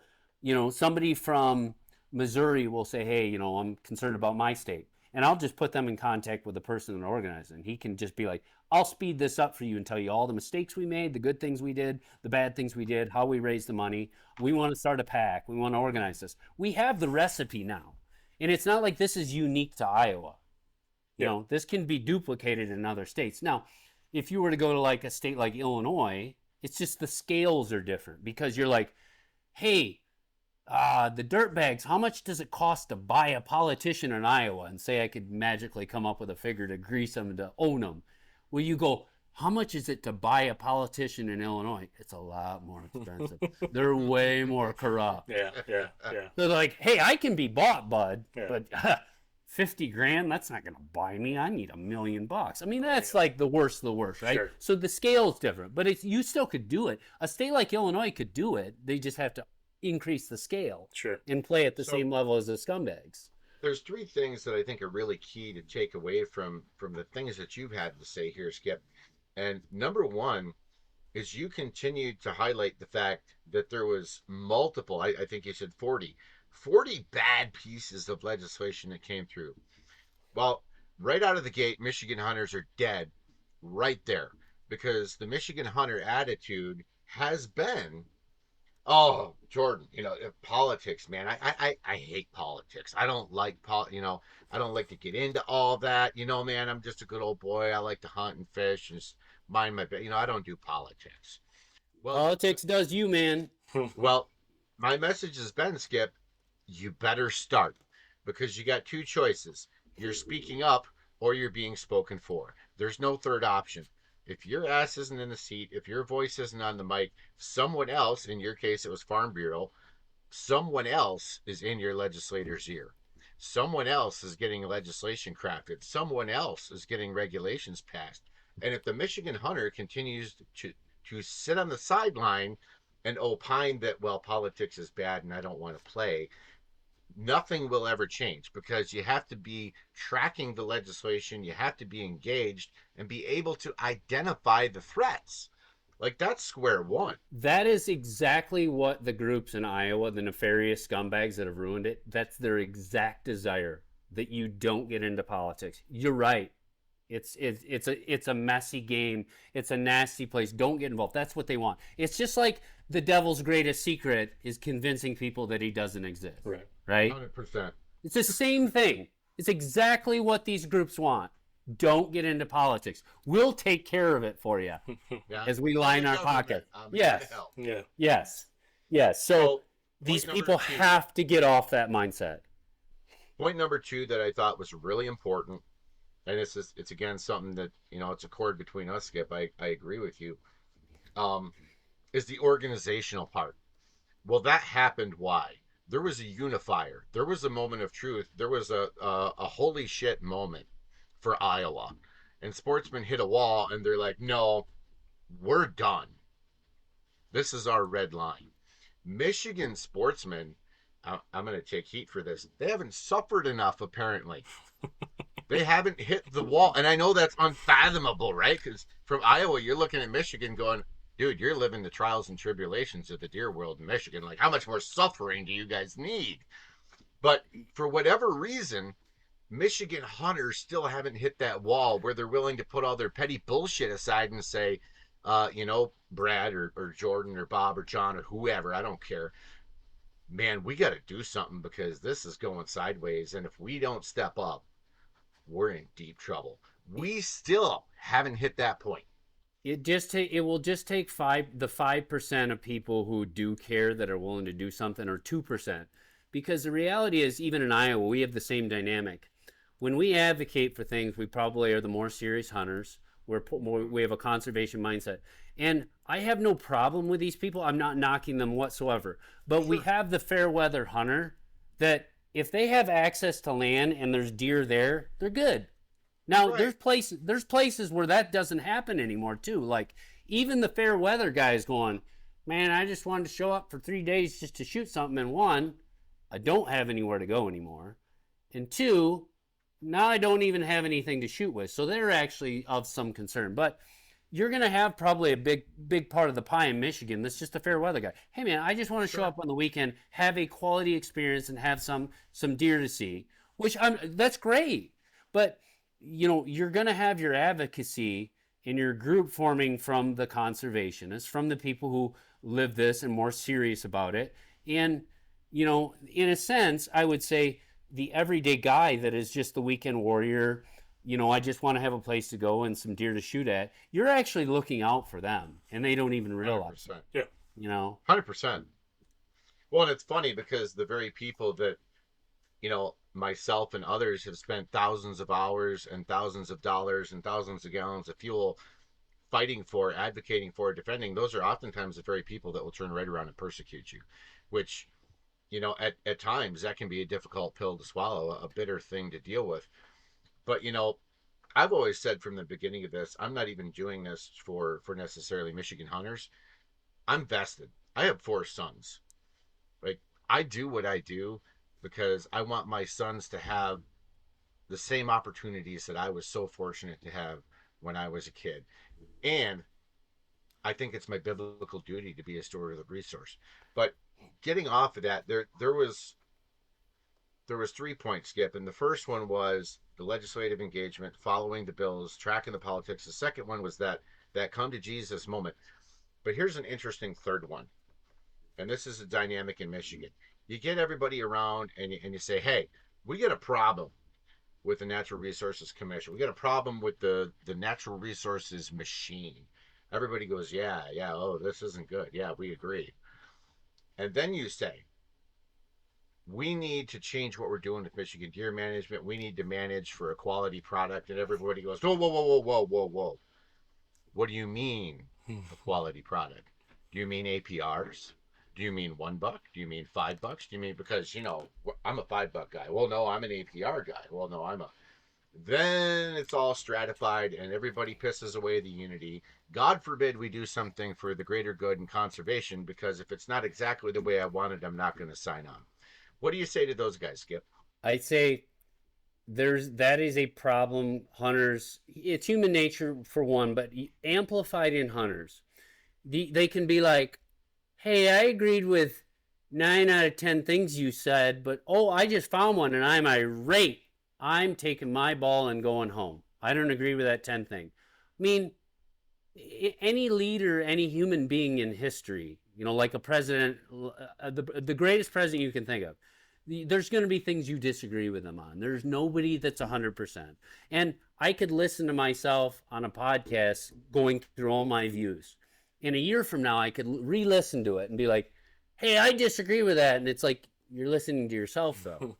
D: somebody from Missouri will say, hey, I'm concerned about my state. And I'll just put them in contact with the person that organized it. And he can just be like, I'll speed this up for you and tell you all the mistakes we made, the good things we did, the bad things we did, how we raised the money. We want to start a PAC. We want to organize this. We have the recipe now. And it's not like this is unique to Iowa. This can be duplicated in other states. Now, if you were to go to like a state like Illinois, it's just the scales are different because you're like, hey, the dirtbags, how much does it cost to buy a politician in Iowa? And say I could magically come up with a figure to grease them, to own them. Well, you go, how much is it to buy a politician in Illinois? It's a lot more expensive. They're way more corrupt.
B: Yeah.
D: They're like, hey, I can be bought, bud, but 50 grand, that's not going to buy me. I need $1 million. That's like the worst of the worst, right?
B: Sure.
D: So the scale is different, but you still could do it. A state like Illinois could do it. They just have to increase the scale and play at the same level as the scumbags.
C: There's three things that I think are really key to take away from the things that you've had to say here, Skip. And number one is you continued to highlight the fact that there was multiple, I think you said 40 bad pieces of legislation that came through. Well, right out of the gate, Michigan hunters are dead right there. because the Michigan hunter attitude has been, oh, Jordan, politics, man. I hate politics. I don't like I don't like to get into all that. Man, I'm just a good old boy. I like to hunt and fish and just mind my, I don't do politics. Well,
D: Politics does you, man.
C: well, my message has been, Skip, you better start, because you got two choices. You're speaking up or you're being spoken for. There's no third option. If your ass isn't in the seat, if your voice isn't on the mic, someone else, in your case it was Farm Bureau, someone else is in your legislator's ear. Someone else is getting legislation crafted. Someone else is getting regulations passed. And if the Michigan hunter continues to sit on the sideline and opine that, well, politics is bad and I don't want to play, nothing will ever change, because you have to be tracking the legislation, you have to be engaged and be able to identify the threats. Like, that's square one.
D: That is exactly what the groups in Iowa, the nefarious scumbags that have ruined it, that's their exact desire, that you don't get into politics. You're right. It's a messy game. It's a nasty place. Don't get involved. That's what they want. It's just like the devil's greatest secret is convincing people that he doesn't exist. Right?
C: 100%.
D: It's the same thing. It's exactly what these groups want. Don't get into politics. We'll take care of it for you
C: Yeah.
D: as we line our pocket. Yes.
B: Yeah.
D: Yes. So these
C: point number
D: people
C: 2.
D: have to get off that mindset.
C: Point number 2 that I thought was really important, and it's again something that, it's a chord between us, Skip. I agree with you. Is the organizational part. Well, that happened. Why? There was a unifier. There was a moment of truth. There was a holy shit moment for Iowa. And sportsmen hit a wall and they're like, no, we're done. This is our red line. Michigan sportsmen, I'm going to take heat for this, they haven't suffered enough, apparently. They haven't hit the wall. And I know that's unfathomable, right? Because from Iowa, you're looking at Michigan going, dude, you're living the trials and tribulations of the deer world in Michigan. Like, how much more suffering do you guys need? But for whatever reason, Michigan hunters still haven't hit that wall where they're willing to put all their petty bullshit aside and say, Brad or Jordan or Bob or John or whoever, I don't care. Man, we got to do something, because this is going sideways. And if we don't step up, we're in deep trouble. We still haven't hit that point.
D: It will just take 5% of people who do care, that are willing to do something, or 2%. Because the reality is, even in Iowa, we have the same dynamic. When we advocate for things, we probably are the more serious hunters. We have a conservation mindset. And I have no problem with these people. I'm not knocking them whatsoever. But we have the fair weather hunter that if they have access to land and there's deer there, they're good. Now, there's places where that doesn't happen anymore, too. Like, even the fair weather guy is going, man, I just wanted to show up for 3 days just to shoot something. And 1, I don't have anywhere to go anymore. And 2, now I don't even have anything to shoot with. So they're actually of some concern. But you're going to have probably a big part of the pie in Michigan that's just a fair weather guy. Hey, man, I just want to show up on the weekend, have a quality experience, and have some deer to see, that's great. But you're going to have your advocacy and your group forming from the conservationists, from the people who live this and more serious about it. And, in a sense, I would say the everyday guy that is just the weekend warrior, I just want to have a place to go and some deer to shoot at, you're actually looking out for them, and they don't even realize
C: 100%.
B: Yeah.
C: 100%. Well, and it's funny, because the very people that, myself and others have spent thousands of hours and thousands of dollars and thousands of gallons of fuel fighting for, advocating for, defending, those are oftentimes the very people that will turn right around and persecute you, which, at times that can be a difficult pill to swallow, a bitter thing to deal with. But, I've always said from the beginning of this, I'm not even doing this for necessarily Michigan hunters. I'm vested. I have 4 sons. Like, I do what I do because I want my sons to have the same opportunities that I was so fortunate to have when I was a kid. And I think it's my biblical duty to be a steward of the resource. But getting off of that, there was 3 points, Skip, and the first one was the legislative engagement, following the bills, tracking the politics. The second one was that that come to Jesus moment. But here's an interesting third one, and this is a dynamic in Michigan. You get everybody around and you say, hey, we got a problem with the Natural Resources Commission. We got a problem with the Natural Resources machine. Everybody goes, yeah, oh, this isn't good. Yeah, we agree. And then you say, we need to change what we're doing with Michigan deer management. We need to manage for a quality product. And everybody goes, whoa, whoa, whoa, whoa, whoa, whoa, whoa. What do you mean a quality product? Do you mean APRs? Do you mean $1? Do you mean $5? Do you mean, because, you know, I'm a $5 guy. Well, no, I'm an APR guy. Well, no, I'm a. Then it's all stratified and everybody pisses away the unity. God forbid we do something for the greater good and conservation, because if it's not exactly the way I wanted, I'm not going to sign on. What do you say to those guys, Skip?
D: I'd say that is a problem. Hunters, it's human nature for one, but amplified in hunters. They can be like, hey, I agreed with 9 out of 10 things you said, but I just found one and I'm irate. I'm taking my ball and going home. I don't agree with that 10 thing. I mean, any leader, any human being in history, you know, like a president, the greatest president you can think of, there's going to be things you disagree with them on. There's nobody that's 100%. And I could listen to myself on a podcast going through all my views. In a year from now, I could re-listen to it and be like, hey, I disagree with that. And it's like, you're listening to yourself, though.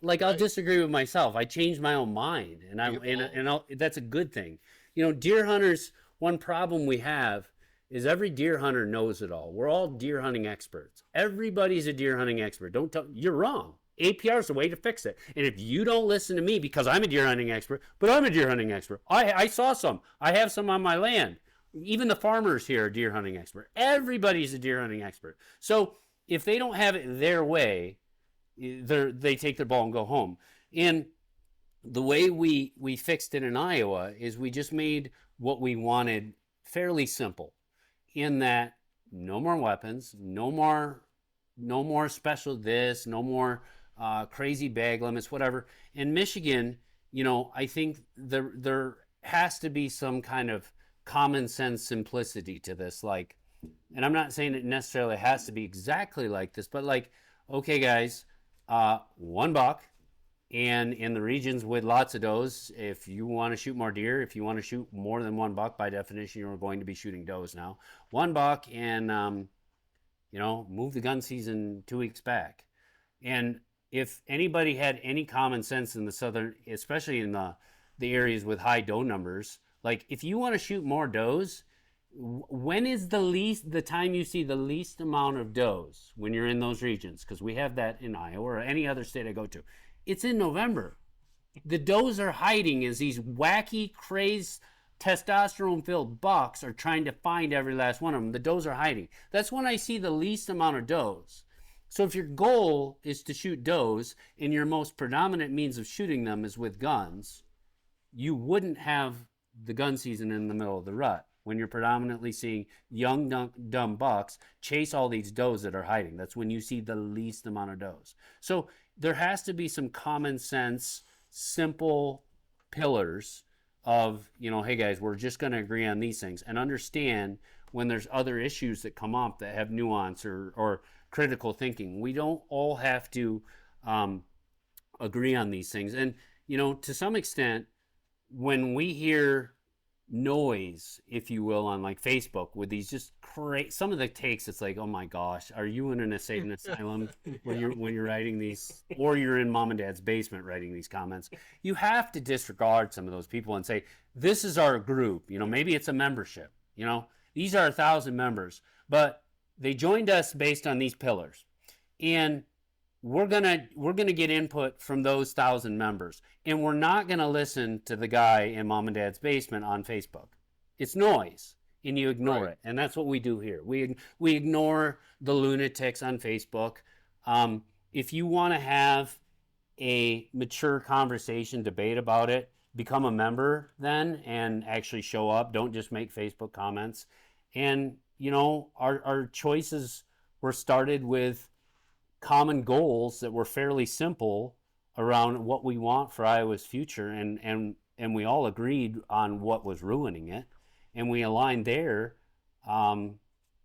D: Like, I'll disagree with myself. I changed my own mind, and that's a good thing. You know, deer hunters, one problem we have is every deer hunter knows it all. We're all deer hunting experts. Everybody's a deer hunting expert. You're wrong. APR is the way to fix it. And if you don't listen to me because I'm a deer hunting expert, but I'm a deer hunting expert. I saw some. I have some on my land. Even the farmers here are deer hunting expert. Everybody's a deer hunting expert. So if they don't have it their way, they take their ball and go home. And the way we fixed it in Iowa is we just made what we wanted fairly simple, in that no more weapons, no more special this, no more crazy bag limits, whatever. In Michigan, you know, I think there has to be some kind of common sense simplicity to this. Like, and I'm not saying it necessarily has to be exactly like this, but like, okay, guys, $1, and in the regions with lots of does, if you want to shoot more deer, if you want to shoot more than $1, by definition, you're going to be shooting does now. $1, and you know, move the gun season 2 weeks back. And if anybody had any common sense in the southern, especially in the areas with high doe numbers, like if you want to shoot more does, when is the time you see the least amount of does when you're in those regions? Because we have that in Iowa or any other state I go to. It's in November. The does are hiding as these wacky, crazed, testosterone-filled bucks are trying to find every last one of them. The does are hiding. That's when I see the least amount of does. So if your goal is to shoot does and your most predominant means of shooting them is with guns, you wouldn't have the gun season in the middle of the rut when you're predominantly seeing young, dumb bucks chase all these does that are hiding. That's when you see the least amount of does. So there has to be some common sense, simple pillars of, you know, hey guys, we're just going to agree on these things, and understand when there's other issues that come up that have nuance or critical thinking. We don't all have to agree on these things. And, you know, to some extent, when we hear noise, if you will, on like Facebook with these just some of the takes, it's like, oh my gosh, are you in an insane asylum when you're writing these, or you're in mom and dad's basement writing these comments? You have to disregard some of those people and say, this is our group. You know, maybe it's a membership. You know, these are 1,000 members, but they joined us based on these pillars, and we're gonna get input from those 1,000 members, and we're not gonna listen to the guy in mom and dad's basement on Facebook. It's noise, and you ignore it, and that's what we do here. We ignore the lunatics on Facebook. If you want to have a mature conversation, debate about it, become a member then, and actually show up. Don't just make Facebook comments. And you know, our choices were started with common goals that were fairly simple around what we want for Iowa's future, and we all agreed on what was ruining it. and we align there. Um,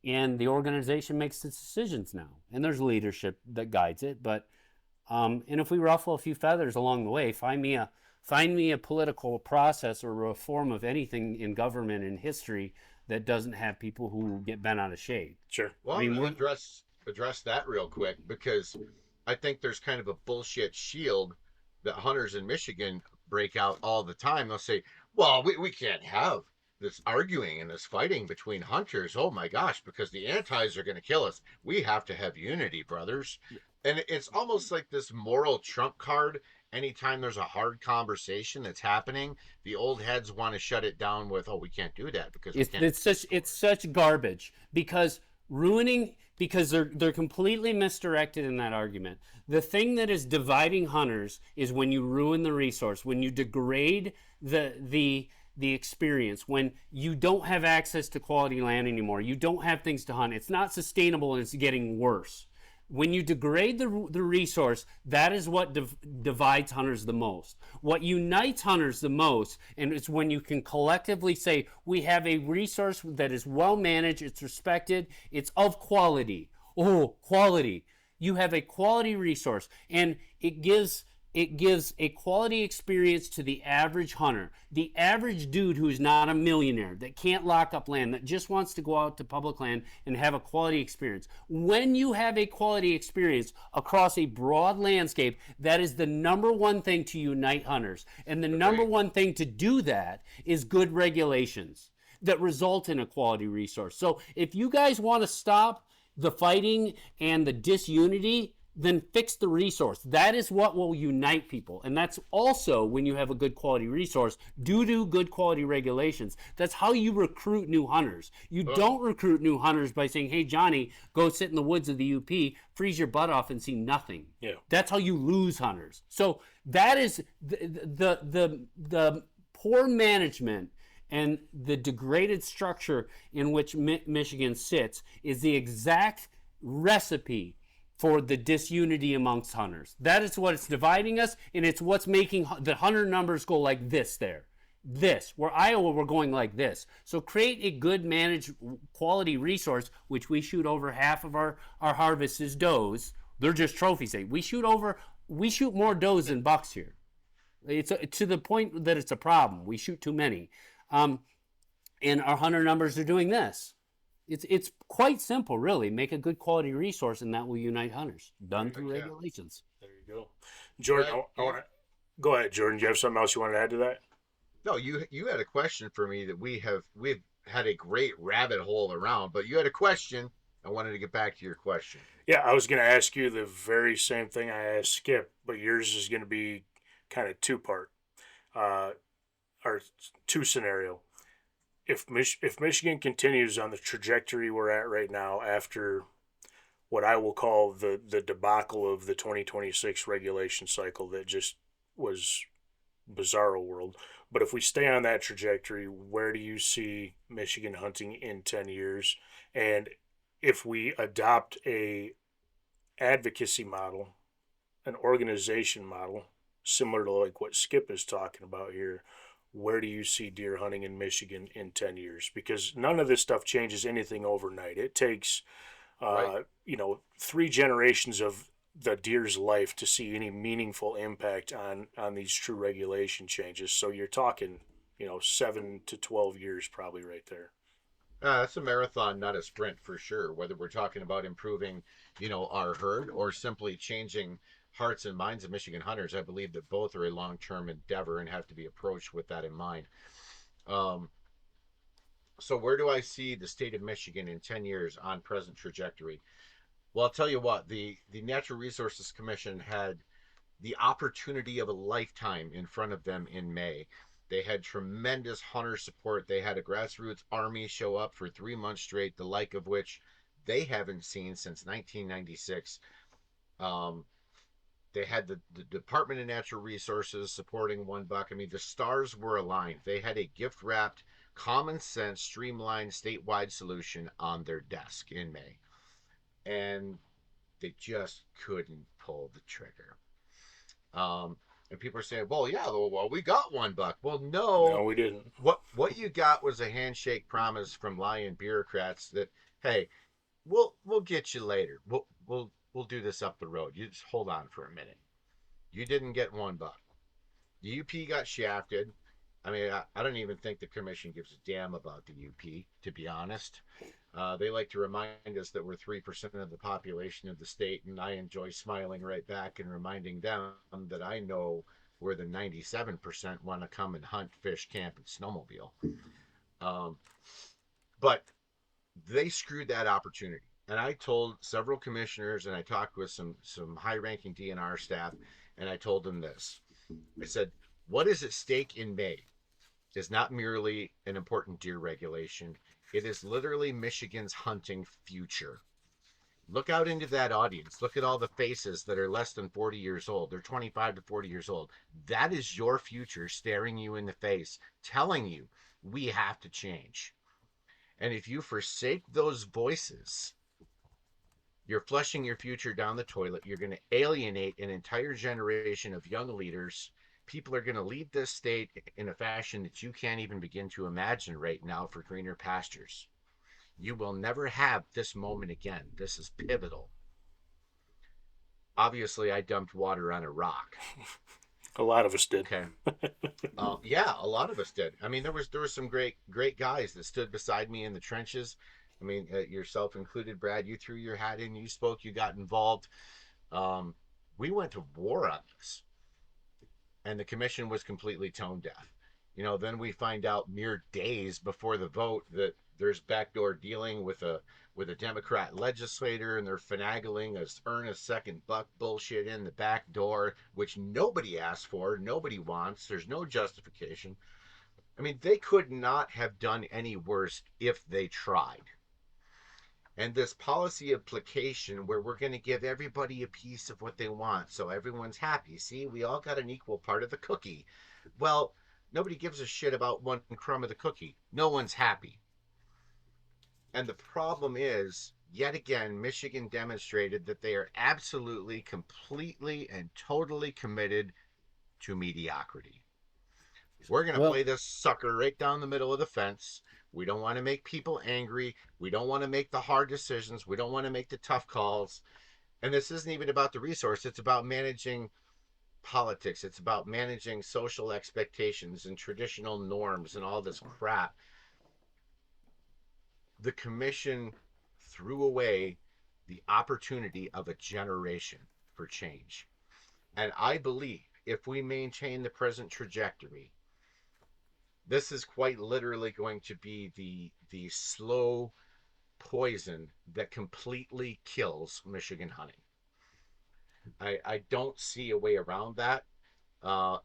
D: and the organization makes its decisions now, and there's leadership that guides it. But and if we ruffle a few feathers along the way, find me a political process or a reform of anything in government in history that doesn't have people who get bent out of shape.
B: Sure.
C: Well, I'm going to address that real quick, because I think there's kind of a bullshit shield that hunters in Michigan break out all the time. They'll say, well, we can't have this arguing and this fighting between hunters. Oh my gosh, because the antis are going to kill us. We have to have unity, brothers. And it's almost like this moral trump card. Anytime there's a hard conversation that's happening, the old heads want to shut it down with, "Oh, we can't do that because we can't."
D: It's such garbage, because they're completely misdirected in that argument. The thing that is dividing hunters is when you ruin the resource, when you degrade the experience, when you don't have access to quality land anymore, you don't have things to hunt. It's not sustainable, and it's getting worse. When you degrade the resource, that is what divides hunters the most. What unites hunters the most, and it's when you can collectively say, we have a resource that is well managed, it's respected, it's of quality. Oh, quality. You have a quality resource, and it gives a quality experience to the average hunter, the average dude who's not a millionaire, that can't lock up land, that just wants to go out to public land and have a quality experience. When you have a quality experience across a broad landscape, that is the number one thing to unite hunters. And the number one thing to do that is good regulations that result in a quality resource. So if you guys want to stop the fighting and the disunity, then fix the resource. That is what will unite people. And that's also when you have a good quality resource, due to good quality regulations. That's how you recruit new hunters. You don't recruit new hunters by saying, hey, Johnny, go sit in the woods of the UP, freeze your butt off and see nothing.
B: Yeah.
D: That's how you lose hunters. So that is the poor management and the degraded structure in which Michigan sits is the exact recipe for the disunity amongst hunters. That is what it's dividing us, and it's what's making the hunter numbers go like this there. This. Where Iowa, we're going like this. So create a good managed quality resource, which we shoot over half of our harvest is does. They're just trophies. We shoot more does than bucks here. It's to the point that it's a problem. We shoot too many. And our hunter numbers are doing this. It's quite simple, really. Make a good quality resource, and that will unite hunters. Done through regulations.
B: There you go. Jordan, go ahead, Jordan. Do you have something else you want to add to that?
C: No, you had a question for me that we've had a great rabbit hole around, but you had a question. I wanted to get back to your question.
B: Yeah, I was going to ask you the very same thing I asked Skip, but yours is going to be kind of two-part, or two scenario. If Michigan continues on the trajectory we're at right now, after what I will call the debacle of the 2026 regulation cycle that just was bizarro world, but if we stay on that trajectory, where do you see Michigan hunting in 10 years? And if we adopt a advocacy model, an organization model, similar to like what Skip is talking about here, where do you see deer hunting in Michigan in 10 years? Because none of this stuff changes anything overnight. It takes, 3 generations of the deer's life to see any meaningful impact on these true regulation changes. So you're talking, 7 to 12 years probably right there.
C: That's a marathon, not a sprint, for sure. Whether we're talking about improving, our herd, or simply changing hearts and minds of Michigan hunters, I believe that both are a long-term endeavor and have to be approached with that in mind. So where do I see the state of Michigan in 10 years on present trajectory? Well, I'll tell you what, the Natural Resources Commission had the opportunity of a lifetime in front of them in May. They had tremendous hunter support. They had a grassroots army show up for 3 months straight, the like of which they haven't seen since 1996. They had the Department of Natural Resources supporting one buck. I mean, the stars were aligned. They had a gift-wrapped, common sense, streamlined, statewide solution on their desk in May. And they just couldn't pull the trigger. And people are saying, well, yeah, well, we got $1. Well,
B: No,
C: no.
B: we didn't.
C: What you got was a handshake promise from lying bureaucrats that, hey, we'll get you later. We'll do this up the road. You just hold on for a minute. You didn't get $1. The UP got shafted. I mean, I don't even think the commission gives a damn about the UP, to be honest. They like to remind us that we're 3% of the population of the state, and I enjoy smiling right back and reminding them that I know where the 97% want to come and hunt, fish, camp, and snowmobile. Um, but they screwed that opportunity. And I told several commissioners, and I talked with some high-ranking DNR staff, and I told them this. I said, what is at stake in May is not merely an important deer regulation. It is literally Michigan's hunting future. Look out into that audience. Look at all the faces that are less than 40 years old. They're 25 to 40 years old. That is your future staring you in the face, telling you we have to change. And if you forsake those voices, you're flushing your future down the toilet. You're going to alienate an entire generation of young leaders. People are going to leave this state in a fashion that you can't even begin to imagine right now for greener pastures. You will never have this moment again. This is pivotal. Obviously, I dumped water on a rock.
B: A lot of us did.
C: Okay. Yeah, a lot of us did. I mean, there was some great guys that stood beside me in the trenches. I mean, yourself included, Brad. You threw your hat in. You spoke. You got involved. We went to war on this, and the commission was completely tone deaf. Then we find out mere days before the vote that there's backdoor dealing with a Democrat legislator, and they're finagling us earn a second buck bullshit in the back door, which nobody asked for, nobody wants. There's no justification. I mean, they could not have done any worse if they tried. And this policy of placation where we're going to give everybody a piece of what they want so everyone's happy. See, we all got an equal part of the cookie. Well, nobody gives a shit about one crumb of the cookie. No one's happy. And the problem is, yet again, Michigan demonstrated that they are absolutely, completely, and totally committed to mediocrity. We're going to play this sucker right down the middle of the fence. We don't want to make people angry. We don't want to make the hard decisions. We don't want to make the tough calls. And this isn't even about the resource. It's about managing politics. It's about managing social expectations and traditional norms and all this crap. The commission threw away the opportunity of a generation for change. And I believe if we maintain the present trajectory, this is quite literally going to be the slow poison that completely kills Michigan hunting. I don't see a way around that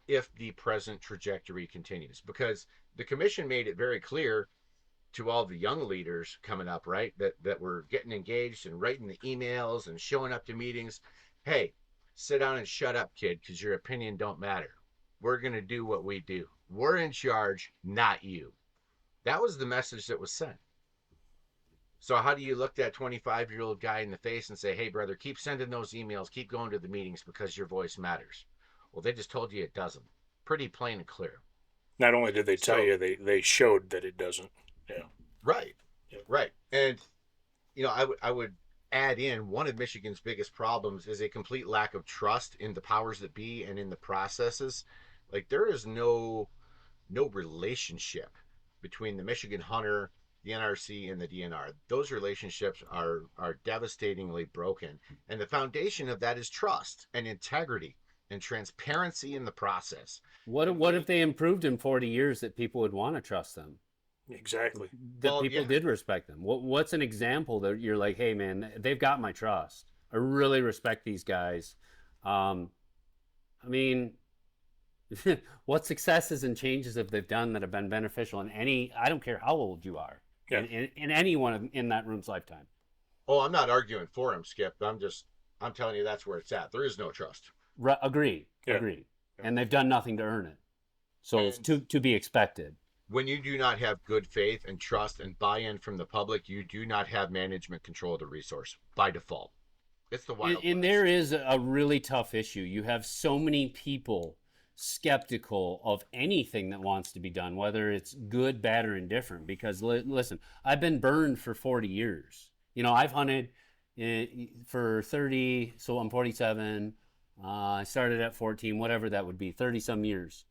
C: if the present trajectory continues, because the commission made it very clear to all the young leaders coming up, right, that were getting engaged and writing the emails and showing up to meetings. Hey, sit down and shut up, kid, because your opinion don't matter. We're going to do what we do. We're in charge, not you. That was the message that was sent. So how do you look that 25-year-old guy in the face and say, hey, brother, keep sending those emails, keep going to the meetings because your voice matters? Well, they just told you it doesn't. Pretty plain and clear.
B: Not only did they tell you, they showed that it doesn't. Yeah.
C: Right. Yeah. Right. And, I would add in one of Michigan's biggest problems is a complete lack of trust in the powers that be and in the processes. Like, there is no relationship between the Michigan hunter, the NRC, and the DNR. Those relationships are devastatingly broken. And the foundation of that is trust and integrity and transparency in the process.
D: What if they improved in 40 years that people would want to trust them?
B: Exactly.
D: That people did respect them. What's an example that you're like, hey, man, they've got my trust. I really respect these guys. I mean, what successes and changes have they done that have been beneficial in I don't care how old you are, in anyone in that room's lifetime?
C: Oh, I'm not arguing for him, Skip. I'm telling you that's where it's at. There is no trust.
D: Agreed. And they've done nothing to earn it. So it's to be expected.
C: When you do not have good faith and trust and buy-in from the public, you do not have management control of the resource by default. It's the wild
D: and there is a really tough issue. You have so many people skeptical of anything that wants to be done, whether it's good, bad, or indifferent. Because listen, I've been burned for 40 years. I've hunted for 30, so I'm 47. I started at 14, whatever that would be, 30 some years.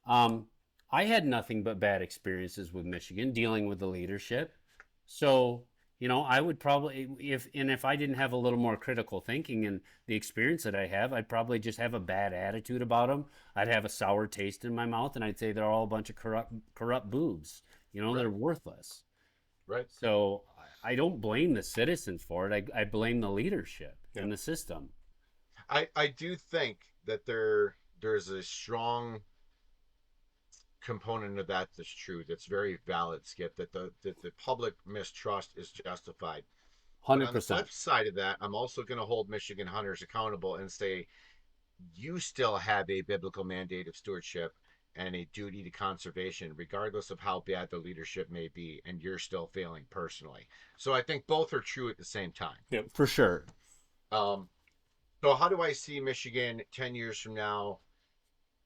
D: I had nothing but bad experiences with Michigan dealing with the leadership. So, I would probably, if I didn't have a little more critical thinking and the experience that I have, I'd probably just have a bad attitude about them. I'd have a sour taste in my mouth, and I'd say they're all a bunch of corrupt boobs.
C: Right.
D: They're worthless.
C: Right.
D: So I don't blame the citizens for it. I blame the leadership and the system.
C: I do think that there's a strong component of that's true. That's very valid, Skip. That the public mistrust is justified. But on the
D: 100%.
C: flip side of that, I'm also going to hold Michigan hunters accountable and say you still have a biblical mandate of stewardship and a duty to conservation, regardless of how bad the leadership may be, and you're still failing personally. So I think both are true at the same time.
B: Yep.
D: For sure.
C: So how do I see Michigan 10 years from now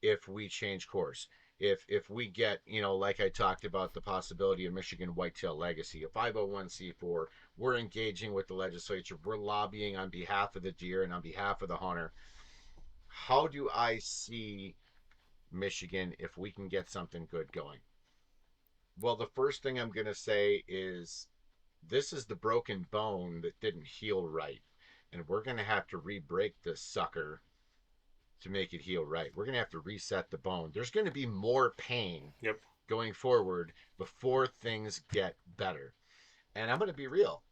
C: if we change course? If we get, like I talked about the possibility of Michigan Whitetail Legacy, a 501c4, we're engaging with the legislature, we're lobbying on behalf of the deer and on behalf of the hunter. How do I see Michigan if we can get something good going? Well, the first thing I'm going to say is this is the broken bone that didn't heal right. And we're going to have to re-break this sucker to make it heal right. We're going to have to reset the bone. There's going to be more pain going forward before things get better. And I'm going to be real.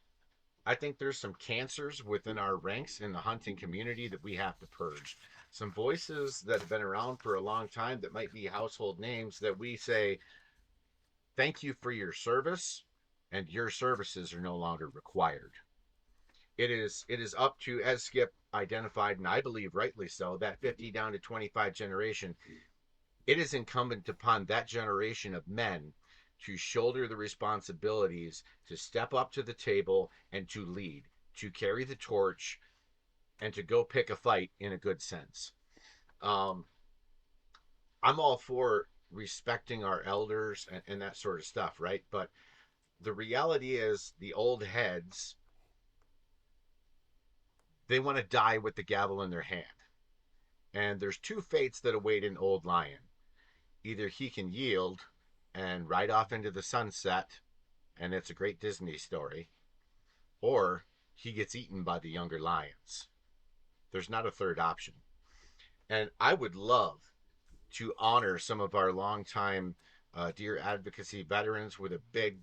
C: I think there's some cancers within our ranks in the hunting community that we have to purge. Some voices that have been around for a long time that might be household names that we say, thank you for your service, and your services are no longer required. It is up to, as Skip identified, and I believe rightly so, that 50 down to 25 generation. It is incumbent upon that generation of men to shoulder the responsibilities, to step up to the table and to lead, to carry the torch, and to go pick a fight in a good sense. I'm all for respecting our elders and that sort of stuff, right? But the reality is the old heads, they want to die with the gavel in their hand. And there's two fates that await an old lion. Either he can yield and ride off into the sunset, and it's a great Disney story, or he gets eaten by the younger lions. There's not a third option. And I would love to honor some of our longtime deer advocacy veterans with a big,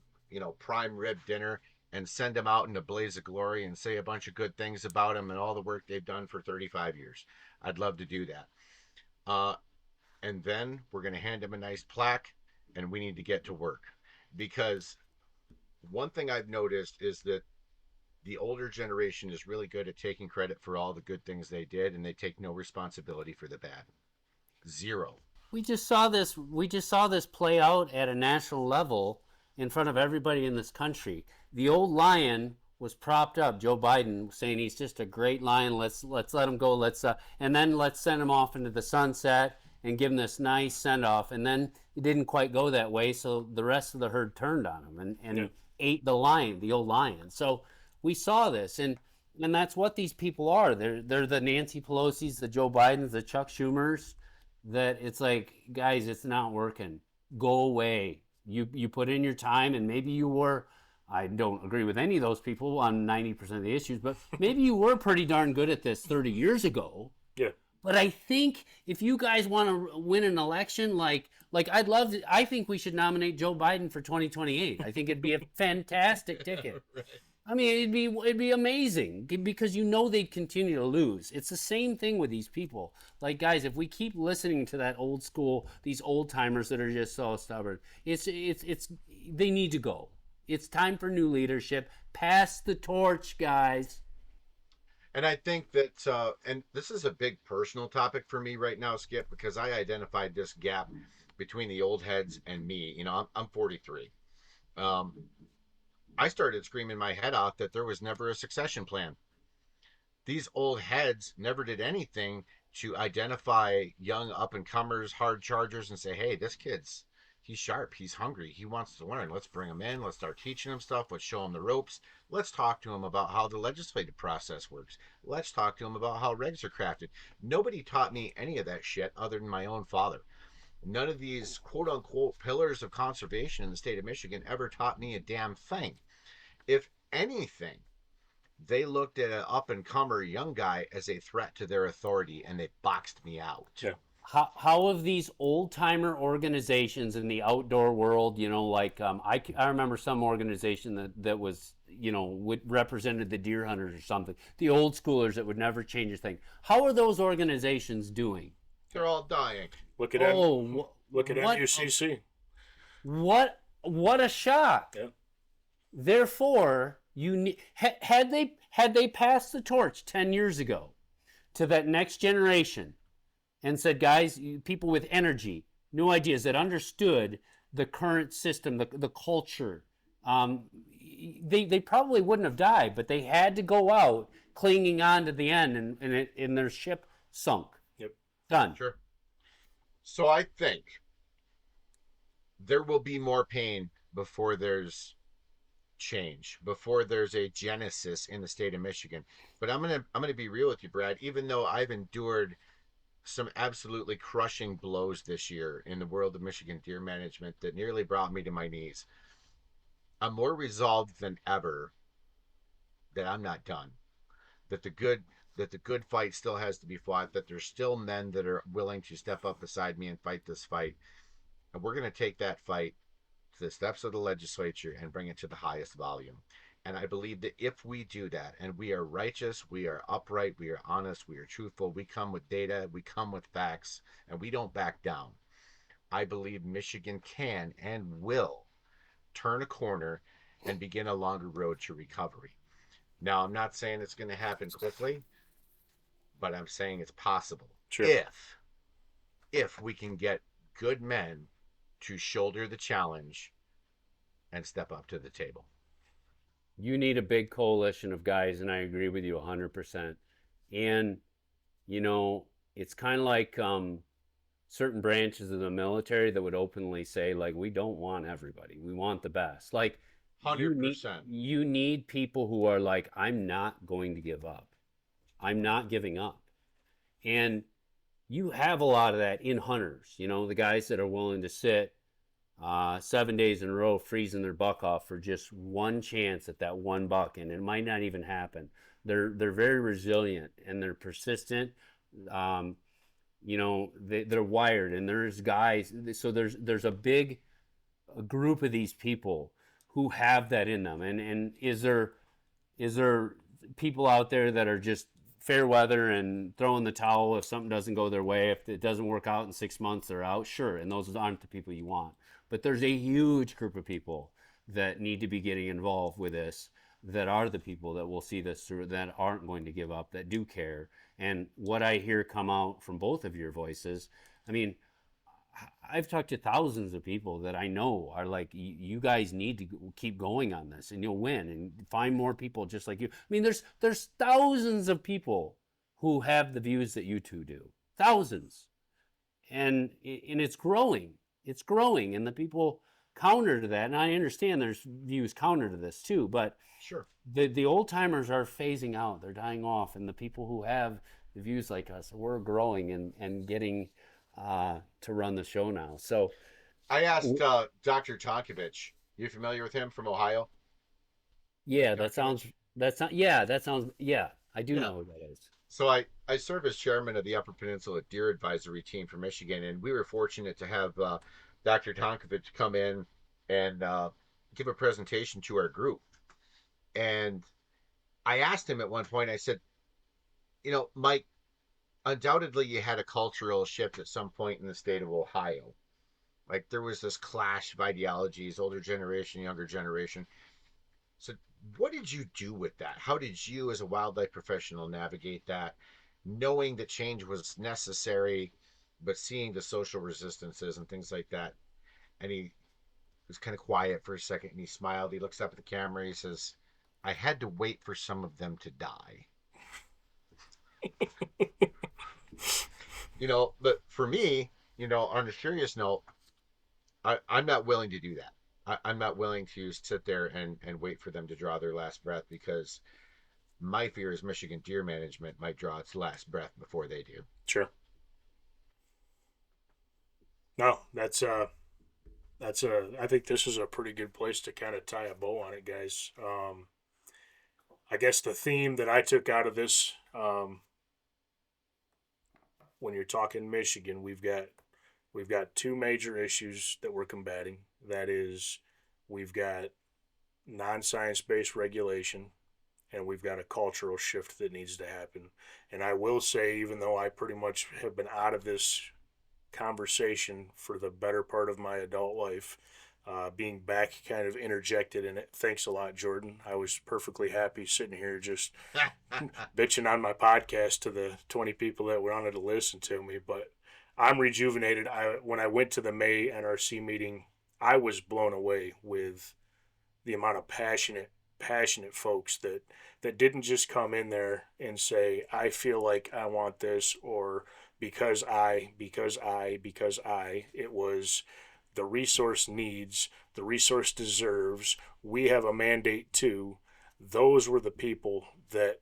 C: prime rib dinner and send them out in a blaze of glory and say a bunch of good things about them and all the work they've done for 35 years. I'd love to do that. And then we're going to hand them a nice plaque, and we need to get to work. Because one thing I've noticed is that the older generation is really good at taking credit for all the good things they did, and they take no responsibility for the bad. Zero.
D: We just saw this play out at a national level in front of everybody in this country. The old lion was propped up, Joe Biden saying he's just a great lion. Let's let him go. And then let's send him off into the sunset and give him this nice send off. And then it didn't quite go that way, so the rest of the herd turned on him and ate the lion, the old lion. So we saw this, and that's what these people are. They're the Nancy Pelosi's, the Joe Bidens, the Chuck Schumers. That it's like, guys, it's not working. Go away. You put in your time, and maybe you were, I don't agree with any of those people on 90% of the issues, but maybe you were pretty darn good at this 30 years ago.
B: Yeah.
D: But I think if you guys want to win an election, like I think we should nominate Joe Biden for 2028. I think it'd be a fantastic ticket.
C: Right.
D: I mean, it'd be amazing because they'd continue to lose. It's the same thing with these people. Like, guys, if we keep listening to that old school, these old timers that are just so stubborn, they need to go. It's time for new leadership. Pass the torch, guys.
C: And I think that, and this is a big personal topic for me right now, Skip, because I identified this gap between the old heads and me. I'm 43. I started screaming my head off that there was never a succession plan. These old heads never did anything to identify young up and comers, hard chargers, and say, hey, he's sharp, he's hungry, he wants to learn. Let's bring him in, let's start teaching him stuff, let's show him the ropes, let's talk to him about how the legislative process works, let's talk to him about how regs are crafted. Nobody taught me any of that shit other than my own father. None of these quote unquote pillars of conservation in the state of Michigan ever taught me a damn thing. If anything, they looked at an up and comer young guy as a threat to their authority, and they boxed me out.
B: Yeah.
D: How have these old timer organizations in the outdoor world, like I remember some organization that was, represented the deer hunters or something, the old schoolers that would never change a thing. How are those organizations doing?
C: They're all dying.
B: Look at look at MUCC.
D: What a shock!
B: Yeah.
D: Therefore, had they passed the torch 10 years ago to that next generation and said, guys, people with energy, new ideas that understood the current system, the culture, they probably wouldn't have died, but they had to go out clinging on to the end, and their ship sunk.
B: Yep.
D: Done.
C: Sure. So I think there will be more pain before there's change, before there's a genesis in the state of Michigan. But I'm gonna be real with you, Brad. Even though I've endured some absolutely crushing blows this year in the world of Michigan deer management that nearly brought me to my knees, I'm more resolved than ever that I'm not done. That the good fight still has to be fought, that there's still men that are willing to step up beside me and fight this fight. And we're going to take that fight to the steps of the legislature and bring it to the highest volume. And I believe that if we do that, and we are righteous, we are upright, we are honest, we are truthful, we come with data, we come with facts, and we don't back down, I believe Michigan can and will turn a corner and begin a longer road to recovery. Now, I'm not saying it's going to happen quickly, but I'm saying it's possible.
B: Sure.
C: If we can get good men to shoulder the challenge and step up to the table.
D: You need a big coalition of guys, and I agree with you 100%. And, it's kind of like certain branches of the military that would openly say, like, we don't want everybody. We want the best. Like,
C: 100%.
D: You need people who are like, I'm not going to give up. I'm not giving up. And you have a lot of that in hunters, the guys that are willing to sit 7 days in a row freezing their buck off for just one chance at that one buck, and it might not even happen. They're very resilient and they're persistent. They're wired, and there's guys. So there's a group of these people who have that in them. And is there people out there that are just fair weather and throwing the towel if something doesn't go their way? If it doesn't work out in 6 months, they're out. Sure, and those aren't the people you want. But there's a huge group of people that need to be getting involved with this, that are the people that will see this through, that aren't going to give up, that do care. And what I hear come out from both of your voices, I mean, I've talked to thousands of people that I know are like, you guys need to keep going on this and you'll win, and find more people just like you. I mean, there's thousands of people who have the views that you two do. Thousands. And it's growing. It's growing, and the people counter to that. And I understand there's views counter to this too, but
C: sure,
D: the old timers are phasing out. They're dying off, and the people who have the views like us, we're growing and getting to run the show now. So
C: I asked Dr. Tonkovich. You familiar with him from Ohio?
D: Yeah, I do know who that is.
C: So I serve as chairman of the Upper Peninsula Deer Advisory Team for Michigan, and we were fortunate to have Dr. Tonkovich come in and give a presentation to our group. And I asked him at one point, I said, Mike, undoubtedly you had a cultural shift at some point in the state of Ohio. Like, there was this clash of ideologies, older generation, younger generation. So what did you do with that? How did you, as a wildlife professional, navigate that, knowing that change was necessary, but seeing the social resistances and things like that? And he was kind of quiet for a second, and he smiled. He looks up at the camera. He says, I had to wait for some of them to die. But for me, on a serious note, I'm not willing to do that. I'm not willing to sit there and wait for them to draw their last breath, because my fear is Michigan deer management might draw its last breath before they do.
B: Sure. No, I think this is a pretty good place to kind of tie a bow on it, guys. I guess the theme that I took out of this, when you're talking Michigan, we've got two major issues that we're combating. That is, we've got non-science based regulation, and we've got a cultural shift that needs to happen. And I will say, even though I pretty much have been out of this conversation for the better part of my adult life, being back kind of interjected in it. Thanks a lot, Jordan. I was perfectly happy sitting here just bitching on my podcast to the 20 people that wanted to listen to me. But I'm rejuvenated. When I went to the May NRC meeting, I was blown away with the amount of passionate folks that didn't just come in there and say, I feel like I want this, or because I. It was, the resource needs, the resource deserves, we have a mandate too. Those were the people that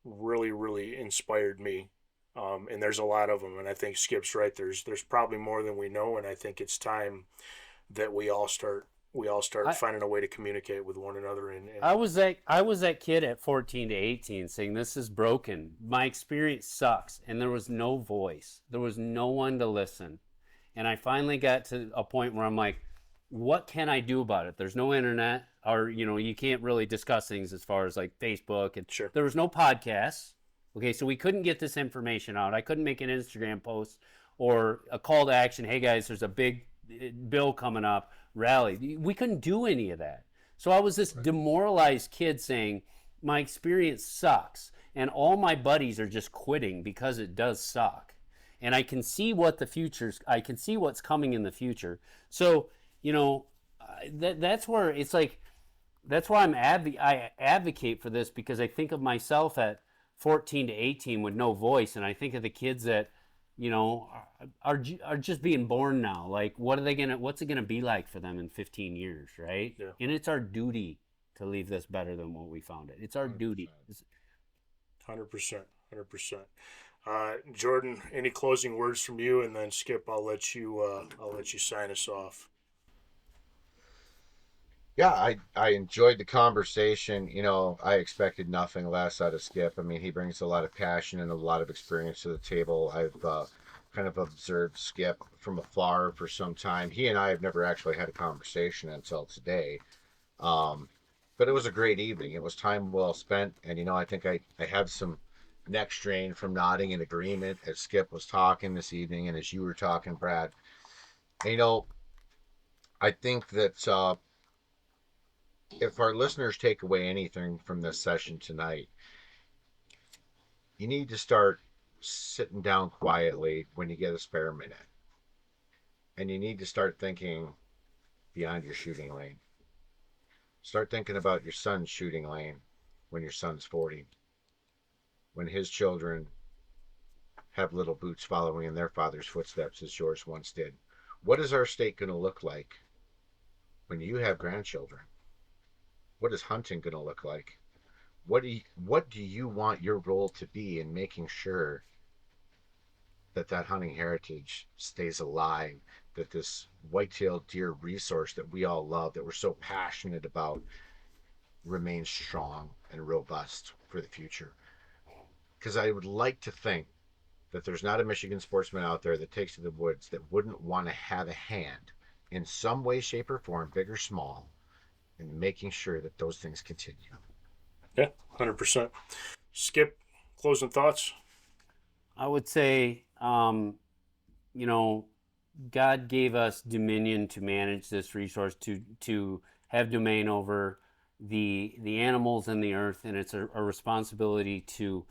B: really, really inspired me. And there's a lot of them, and I think Skip's right. There's probably more than we know, and I think it's time that we all start finding a way to communicate with one another. And
D: I was that kid at 14 to 18 saying, this is broken. My experience sucks. And there was no voice. There was no one to listen. And I finally got to a point where I'm like, what can I do about it? There's no internet, or, you can't really discuss things as far as like Facebook. And
B: Sure.
D: There was no podcasts. Okay, so we couldn't get this information out. I couldn't make an Instagram post or a call to action. Hey guys, there's a big bill coming up, rally. We couldn't do any of that. So I was this demoralized kid saying, my experience sucks, and all my buddies are just quitting because it does suck. And I can see I can see what's coming in the future. So, that's where it's like, that's why I advocate for this, because I think of myself at 14 to 18 with no voice, and I think of the kids that, are just being born now. Like, what's it gonna be like for them in 15 years, right?
B: Yeah.
D: And it's our duty to leave this better than what we found it. It's our duty.
B: 100%. Jordan, any closing words from you, and then Skip, I'll let you sign us off.
C: Yeah, I enjoyed the conversation. I expected nothing less out of Skip. I mean, he brings a lot of passion and a lot of experience to the table. I've kind of observed Skip from afar for some time. He and I have never actually had a conversation until today. But it was a great evening. It was time well spent. And, I think I have some neck strain from nodding in agreement as Skip was talking this evening and as you were talking, Brad. And, I think that if our listeners take away anything from this session tonight, you need to start sitting down quietly when you get a spare minute. And you need to start thinking beyond your shooting lane. Start thinking about your son's shooting lane when your son's 40. When his children have little boots following in their father's footsteps as yours once did. What is our state going to look like when you have grandchildren? What is hunting going to look like? What do you want your role to be in making sure that hunting heritage stays alive, that this whitetail deer resource that we all love, that we're so passionate about, remains strong and robust for the future? Because I would like to think that there's not a Michigan sportsman out there that takes to the woods that wouldn't want to have a hand in some way, shape, or form, big or small, and making sure that those things continue.
B: Yeah, 100%. Skip, closing thoughts?
D: I would say, God gave us dominion to manage this resource, to have domain over the animals and the earth, and it's a responsibility to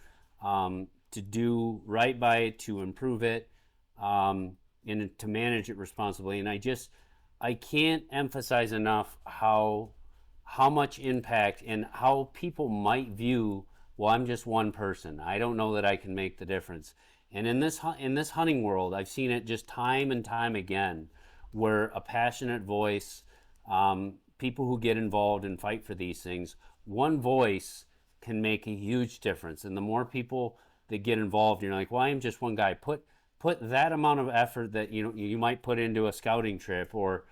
D: do right by it, to improve it, and to manage it responsibly. And I can't emphasize enough how much impact and how people might view well, I'm just one person. I don't know that I can make the difference. And in this hunting world, I've seen it just time and time again, where a passionate voice, people who get involved and fight for these things, one voice can make a huge difference. And the more people that get involved, you're like, well, I'm just one guy. Put that amount of effort that you might put into a scouting trip, or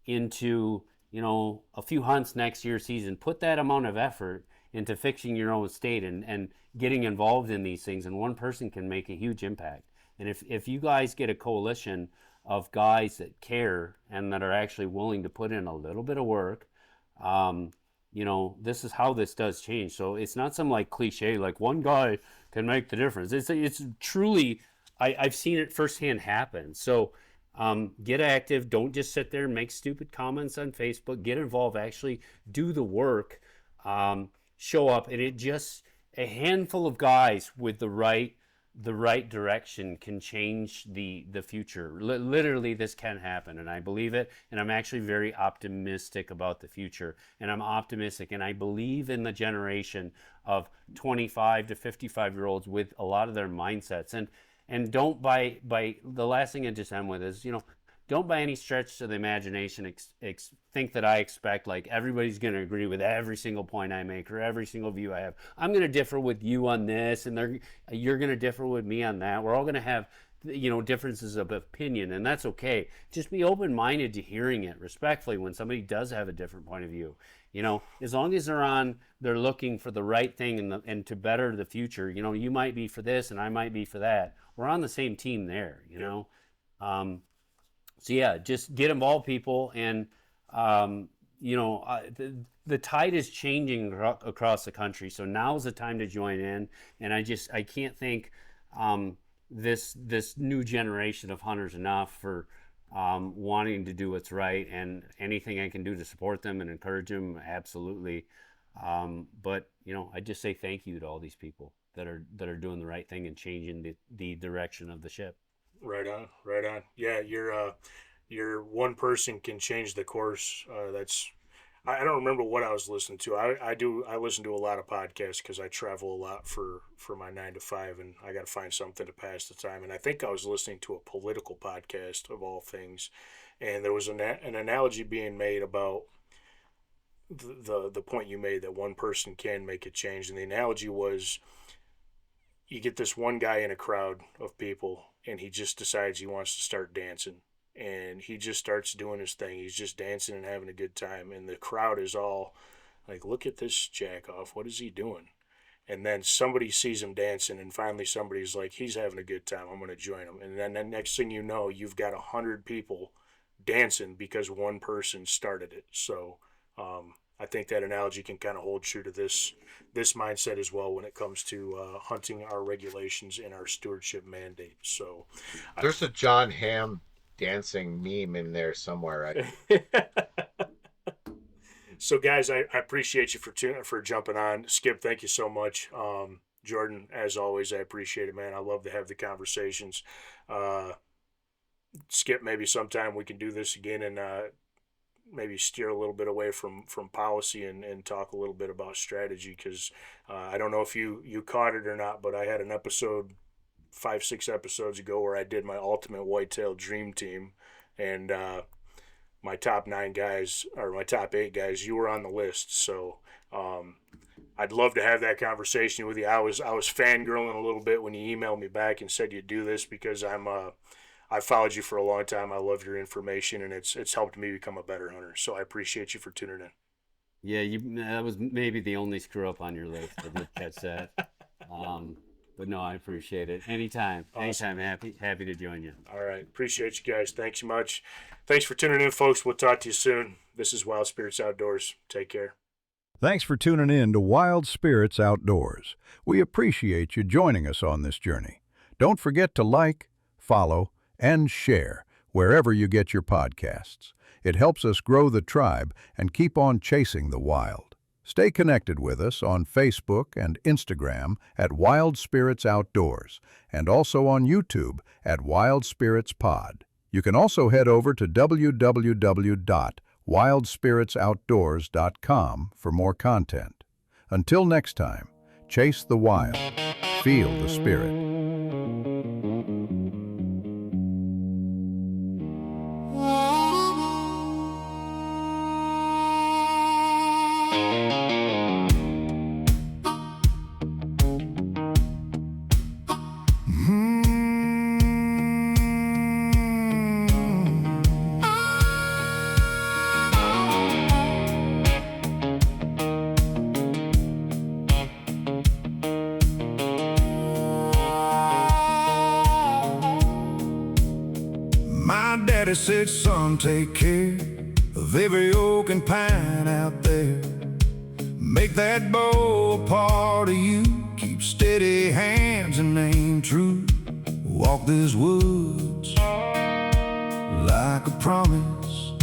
D: into a few hunts next year's season. Put that amount of effort into fixing your own state and getting involved in these things, and one person can make a huge impact. And if you guys get a coalition of guys that care and that are actually willing to put in a little bit of work, this is how this does change. So it's not some like cliche, like one guy can make the difference. It's truly, I've seen it firsthand happen. So get active. Don't just sit there and make stupid comments on Facebook. Get involved. Actually do the work. Show up. And a handful of guys with the right direction can change the future. Literally, this can happen, and I believe it. And I'm actually very optimistic about the future. And I'm optimistic, and I believe in the generation of 25 to 55-year-olds with a lot of their mindsets. And don't buy the last thing I just end with is, don't by any stretch of the imagination think that I expect like everybody's going to agree with every single point I make or every single view I have. I'm going to differ with you on this, and you're going to differ with me on that. We're all going to have differences of opinion, and that's okay. Just be open-minded to hearing it respectfully when somebody does have a different point of view. As long as they're looking for the right thing and to better the future. You might be for this and I might be for that. We're on the same team there. So yeah, just get involved, people, and the tide is changing across the country. So now's the time to join in, and I can't thank this new generation of hunters enough for wanting to do what's right, and anything I can do to support them and encourage them, absolutely. But I just say thank you to all these people that are doing the right thing and changing the direction of the ship. Right on.
B: Yeah, your one person can change the course. I don't remember what I was listening to. I listen to a lot of podcasts because I travel a lot for my 9 to 5, and I got to find something to pass the time. And I think I was listening to a political podcast of all things, and there was an analogy being made about the point you made that one person can make a change, and the analogy was, you get this one guy in a crowd of people, and he just decides he wants to start dancing, and he just starts doing his thing. He's just dancing and having a good time, and the crowd is all like, look at this jack off, what is he doing? And then somebody sees him dancing, and finally somebody's like, he's having a good time, I'm going to join him. And then the next thing you know, you've got 100 people dancing because one person started it. So I think that analogy can kind of hold true to this mindset as well when it comes to hunting, our regulations, and our stewardship mandate. So
C: there's a John Hamm dancing meme in there somewhere, right?
B: So guys, I appreciate you for jumping on. Skip, thank you so much. Jordan, as always, I appreciate it, man. I love to have the conversations. Skip, maybe sometime we can do this again and maybe steer a little bit away from policy and talk a little bit about strategy, because I don't know if you caught it or not, but I had an episode 5-6 episodes ago where I did my ultimate whitetail dream team, and my top 9 guys, or my top 8 guys, you were on the list. So I'd love to have that conversation with you. I was fangirling a little bit when you emailed me back and said you'd do this, because I followed you for a long time. I love your information, and it's helped me become a better hunter. So I appreciate you for tuning in.
D: Yeah, that was maybe the only screw up on your list. I did catch that. But no, I appreciate it. Anytime. Awesome. Anytime. Happy to join you.
B: All right. Appreciate you guys. Thanks so much. Thanks for tuning in, folks. We'll talk to you soon. This is Wild Spirits Outdoors. Take care.
A: Thanks for tuning in to Wild Spirits Outdoors. We appreciate you joining us on this journey. Don't forget to like, follow, and share wherever you get your podcasts. It helps us grow the tribe and keep on chasing the wild. Stay connected with us on Facebook and Instagram at Wild Spirits Outdoors, and also on YouTube at Wild Spirits Pod. You can also head over to www.wildspiritsoutdoors.com for more content. Until next time, Chase the wild. Feel the spirit.
E: My daddy said, son, take care of every oak and pine out there. Make that bow a part of you. Keep steady hands and aim true. Walk these woods like a promise.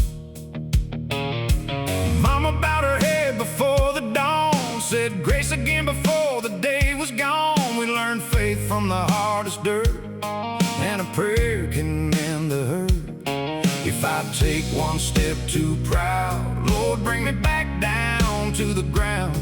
E: Mama bowed her head before the dawn, said grace again before the day was gone. We learned faith from the hardest dirt, and a prayer can mend the hurt. If I take one step too proud, Lord, bring me back down to the ground.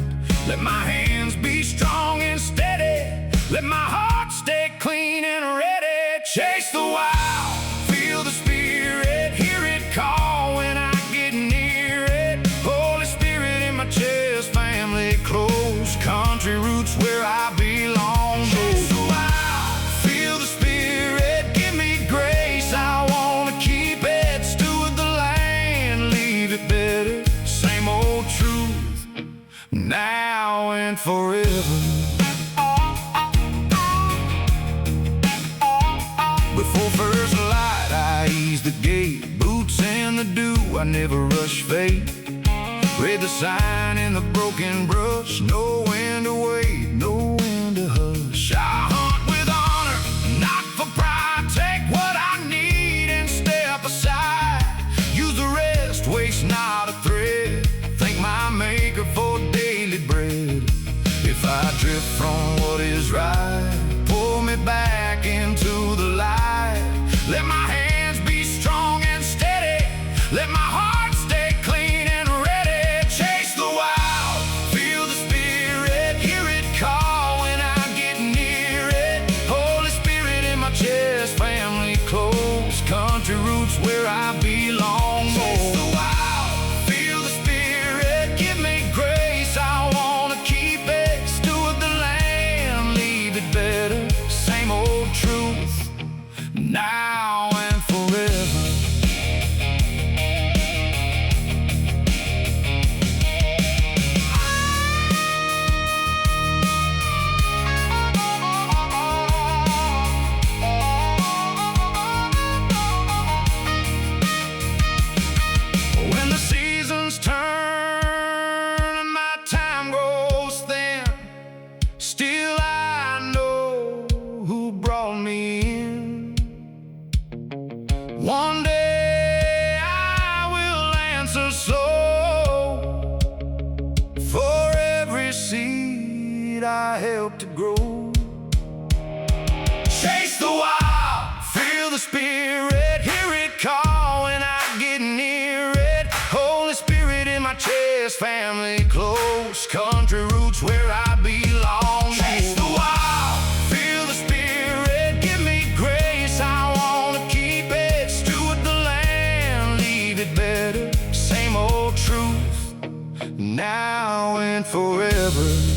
E: Let my hands be strong and steady. Let my heart stay clean and ready. Chase the wild, feel the spirit, hear it call when I get near it. Holy Spirit in my chest, family close, country roots where I belong. Chase the wild, feel the spirit, give me grace, I wanna keep it. Steward the land, leave it better. Same old truth, now and forever. Before first light, I ease the gate. Boots in the dew, I never rush fate. Read the sign in the broken brush. Know when to wait, know when to hush. I hunt with honor, not for pride. Take what I need and step aside. Use the rest, waste not a thread. Thank my maker for daily bread. If I drift from what is right, pull me back into the light. Let my hands be strong and steady. Let my heart stay clean and ready. Chase the wild, feel the spirit, hear it call when I get near it. Holy Spirit in my chest, family close, country roots where I belong. Chase the wild, feel the spirit, give me grace, I wanna keep it. Steward the land, leave it better. Same old truth, now and forever. When the seasons turn and my time grows thin, still I know who brought me in. One day I will answer so for every seed I helped to grow. Chase the wild, feel the spirit, hear it call when I get near it. Holy Spirit in my chest, family close, country roots where I belong. Chase the wild, feel the spirit, give me grace, I wanna keep it. Steward the land, leave it better. Same old truth, now and forever.